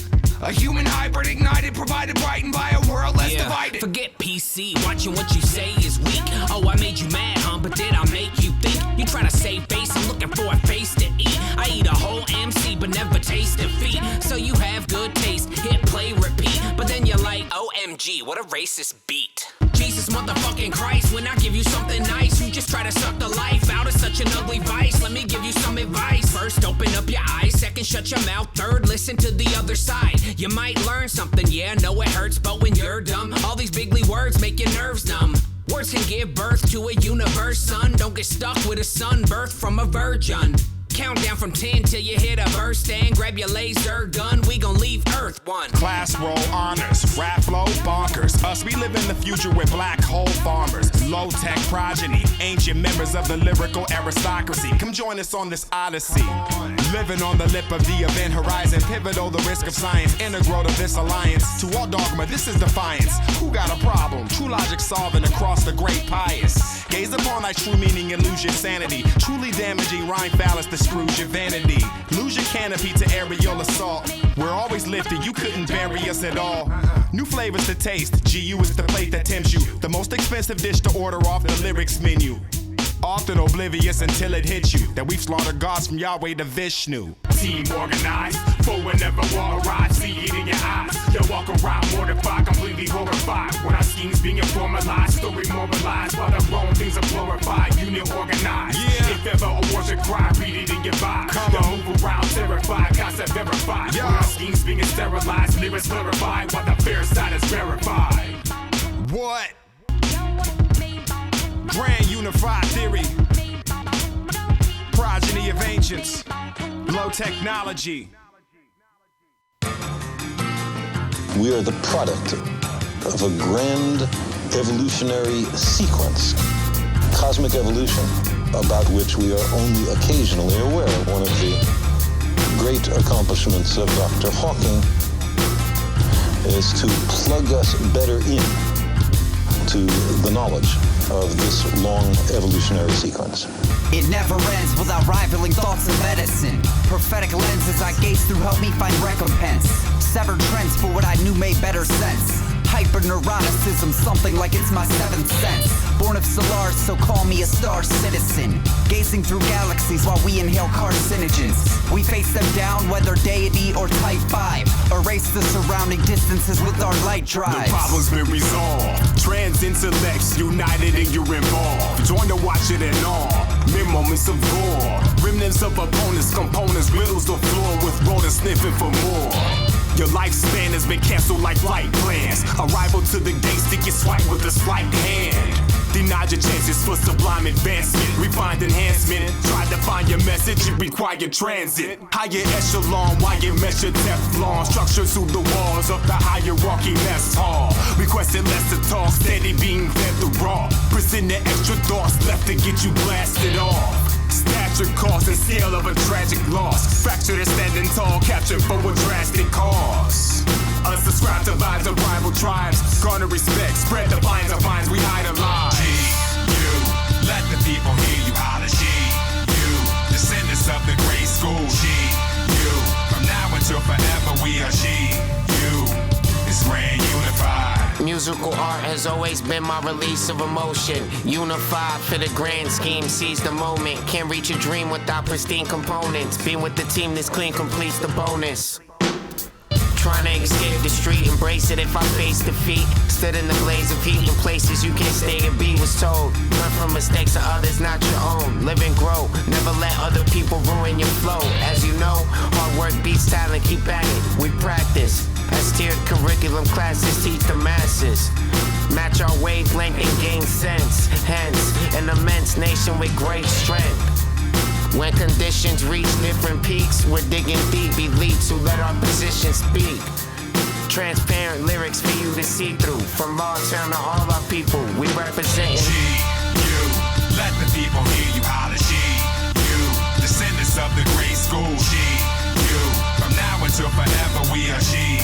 A human hybrid ignited, provided, brightened by a world less divided. Forget PC, watching what you say is weak. Oh, I made you mad, huh? But did I make you think? You try to save face, I'm looking for a face to eat. I eat a whole MC, but never taste defeat. So you have good taste, hit play, repeat. But then you're like, OMG, what a racist beat. Jesus motherfucking Christ, when I give you something nice, you just try to suck the life out of such an ugly vice. Let me give you some advice. First, open up your eyes. Second, shut your mouth. Third, listen to the other side. You might learn something, yeah, I know it hurts, but when you're dumb, all these bigly words make your nerves numb. Words can give birth to a universe, son. Don't get stuck with a son birthed from a virgin. Count down from 10 till you hit a verse, stand, grab your laser gun, we gon' leave Earth one. Class roll honors, rap flow bonkers. Us, we live in the future with black hole farmers. Low-tech progeny, ancient members of the lyrical aristocracy. Come join us on this odyssey. Living on the lip of the event horizon. Pivotal, the risk of science, integral to this alliance. To all dogma, this is defiance. Who got a problem? True logic solving across the great pious. Gaze upon thy true meaning, illusion, sanity. Truly damaging rhyme phallus to screws your vanity. Lose your canopy to aerial assault. We're always lifted, you couldn't bury us at all. New flavors to taste, GU is the plate that tempts you. The most expensive dish to order off the lyrics menu. Often oblivious until it hits you that we've slaughtered gods from Yahweh to Vishnu. Team organized, for whenever war arrives, see it in your eyes. You walk around mortified, completely horrified. When our schemes being formalized, story moralized, while the wrong things are glorified. Unit organized. If ever a war should cry, read it in your vibe. You move around terrified, concept verified. When our schemes being sterilized, lyrics glorified, while the fair side is verified. What? Grand unified theory. Progeny of ancients. Low technology. We are the product of a grand evolutionary sequence, cosmic evolution, about which we are only occasionally aware. One of the great accomplishments of Dr. Hawking is to plug us better in to the knowledge of this long evolutionary sequence. It never ends without rivaling thoughts of medicine. Prophetic lenses I gaze through help me find recompense. Severed trends for what I knew made better sense. Hyperneuroticism, something like it's my seventh sense. Born of Solars, so call me a star citizen. Gazing through galaxies while we inhale carcinogens. We face them down, whether deity or type 5. Erase the surrounding distances with our light drives. The problem's been resolved. Trans intellects united and you're involved. Join to watch it in awe. Mere moments of gore. Remnants of opponents, components, riddles the floor with rodents sniffing for more. Your lifespan has been canceled like flight plans. Arrival to the gate, stick your swipe with a slight hand. Denied your chances for sublime advancement. Refined enhancement. Tried to find your message, it required transit. Higher echelon, wire measure Teflon. Structured through the walls of the hierarchy mess hall. Requested less to talk, steady being fed the raw. Presenting extra thoughts left to get you blasted off. Stature, cost, and scale of a tragic loss. Fractured and standing tall, captured for a drastic cause. Unsubscribed to vibes of rival tribes. Garner respect, spread the vines of vines we hide alive. You, let the people hear you holler. You, descendants of the great school. You, from now until forever we are you. It's grand unified. Music Physical art has always been my release of emotion. Unified for the grand scheme, seize the moment. Can't reach a dream without pristine components. Being with the team this clean completes the bonus. Trying to escape the street, embrace it if I face defeat. Stood in the blaze of heat in places you can't stay and be, was told. Learn from mistakes of others, not your own. Live and grow, never let other people ruin your flow. As you know, hard work beats talent, keep at it. We practice, as tiered curriculum classes teach the masses. Match our wavelength and gain sense. Hence, an immense nation with great strength. When conditions reach different peaks, we're digging deep, elites who let our position speak. Transparent lyrics for you to see through. From Raw Town to all our people, we represent you. Let the people hear you holler. You, descendants of the great school. You, from now until forever we are you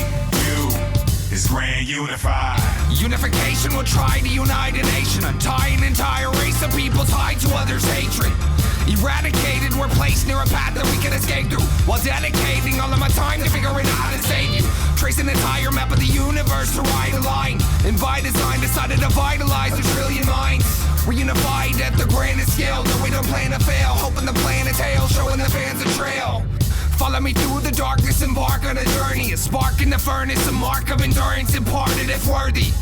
is grand unified. Unification will try to unite a nation, untie an entire race of people tied to others' hatred. Eradicated, we're placed near a path that we can escape through, while dedicating all of my time to figuring out how to save you. Trace an entire map of the universe to write a line, and by design decided to vitalize a trillion minds. We're unified at the grandest scale, though we don't plan to fail, hoping the plan is hail, showing the fans a trail. Follow me through the darkness, embark on a journey, a spark in the furnace, a mark of endurance imparted if worthy.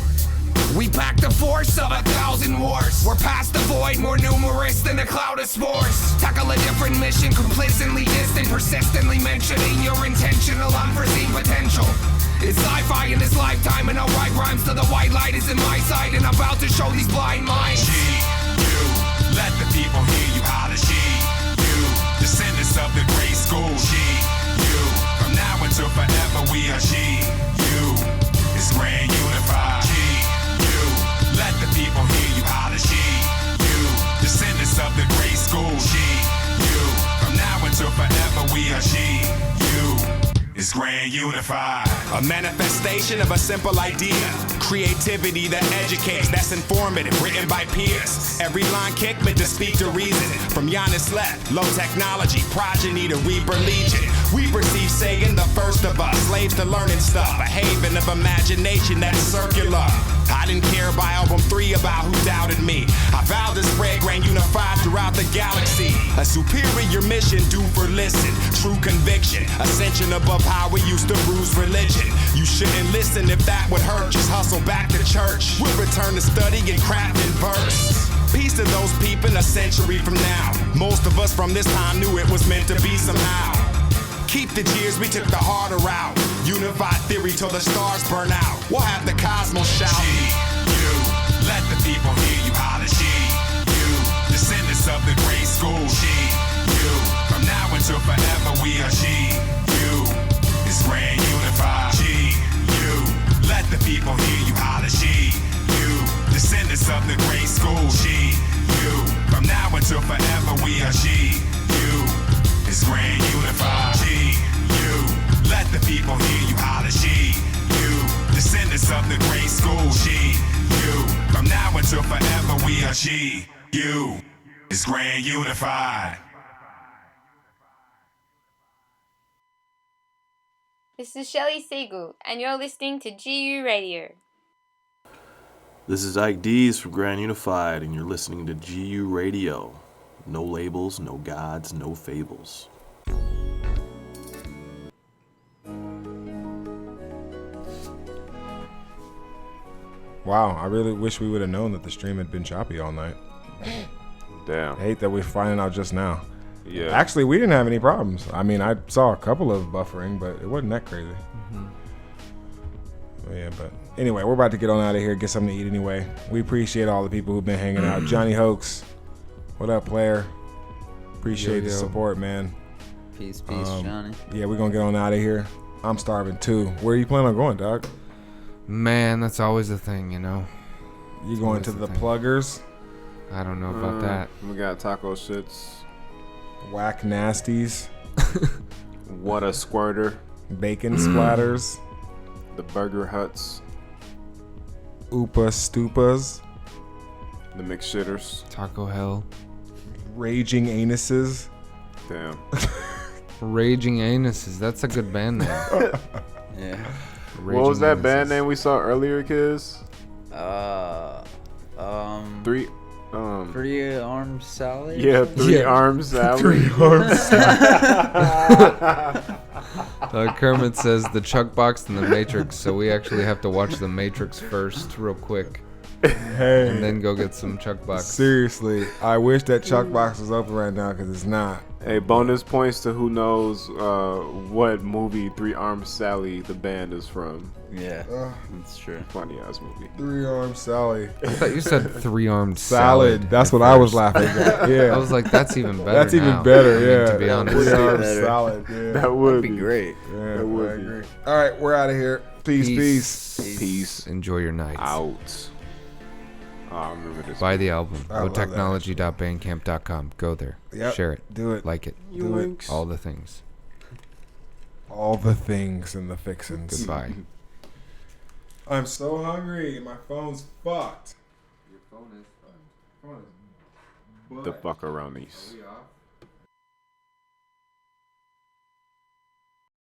We pack the force of 1,000 wars. We're past the void, more numerous than a cloud of spores. Tackle a different mission, complacently distant, persistently mentioning your intentional, unforeseen potential. It's sci-fi in this lifetime, and I'll write rhymes till the white light is in my sight, and I'm about to show these blind minds. You, let the people hear you holler. You, descendants of the great school. You, from now until forever we are you is grand unified. Let the people hear you holler. You, descendants of the great school. You, from now until forever we are you is grand unified. A manifestation of a simple idea. Creativity that educates, that's informative, written by peers. Every line kick meant to speak to reason. From Giannis left, low technology, progeny to Reaper Legion. We perceive Sagan the first of us, slaves to learning stuff. A haven of imagination that's circular. I didn't care by album 3 about who doubted me. I vowed to spread grand unified throughout the galaxy. A superior mission due for listen. True conviction, ascension above how we used to bruise religion. You shouldn't listen if that would hurt. Just hustle back to church. We'll return to study and craft in verse. Peace to those peeping a century from now. Most of us from this time knew it was meant to be somehow. Keep the jeers, we took the harder route. Unified theory till the stars burn out. We'll have the cosmos shout. You, let the people hear you holler. You, descendants of the great school. You, from now until forever we are you is grand unified. You, let the people hear you holler. You, descendants of the great school. You, from now until forever we are you is grand unified. You, let the people hear you holler. You, descendants of the great school. You, from now until forever we are you is grand unified. This is Shelly Siegel, and you're listening to GU Radio. This is Ike Dees from Grand Unified, and you're listening to GU Radio. No labels, no gods, no fables. Wow, I really wish we would have known that the stream had been choppy all night. Damn. I hate that we're finding out just now. Yeah. Actually, we didn't have any problems. I mean, I saw a couple of buffering, but it wasn't that crazy. Yeah, but anyway, we're about to get on out of here, get something to eat anyway. We appreciate all the people who've been hanging out. Johnny Hoax, what up, player? Appreciate the support, man. Peace, Johnny. Yeah, we're going to get on out of here. I'm starving too. Where are you planning on going, dog? Man, that's always a thing, you know. You going to the Pluggers? I don't know about that. We got taco shits. Whack Nasties. What a squirter. Bacon splatters. The Burger Huts. Oopa Stupas. The McShitters. Taco Hell. Raging Anuses. Damn. Raging Anuses. That's a good band name. Yeah. What was that band name we saw earlier, kids? Three-armed Sally? Yeah, three-armed Sally. Three-armed Kermit says the Chuck box and the Matrix, so we actually have to watch the Matrix first, real quick. Hey. And then go get some Chuck box. Seriously, I wish that Chuck box was open right now because it's not. Hey, bonus points to who knows what movie Three-Armed Sally the band is from. Yeah, that's true. Funny ass movie. Three-armed Sally. I thought you said three-armed salad. That's what I was laughing at. Yeah, I was like, that's even better. That's now. even better. I mean, Yeah, to be honest, three-armed salad. Yeah. That would be great. Yeah, that would I be. agree. All right, we're out of here. Peace. Enjoy your nights. Out. Oh, I remember this. Buy the album. I love that. lowtechnology.bandcamp.com. Go there. Yep. Share it. Do it. Like it. Do it. All the things. All the things and the fixins. Goodbye. I'm so hungry. My phone's fucked. Your phone is The fuck around these. Are we off?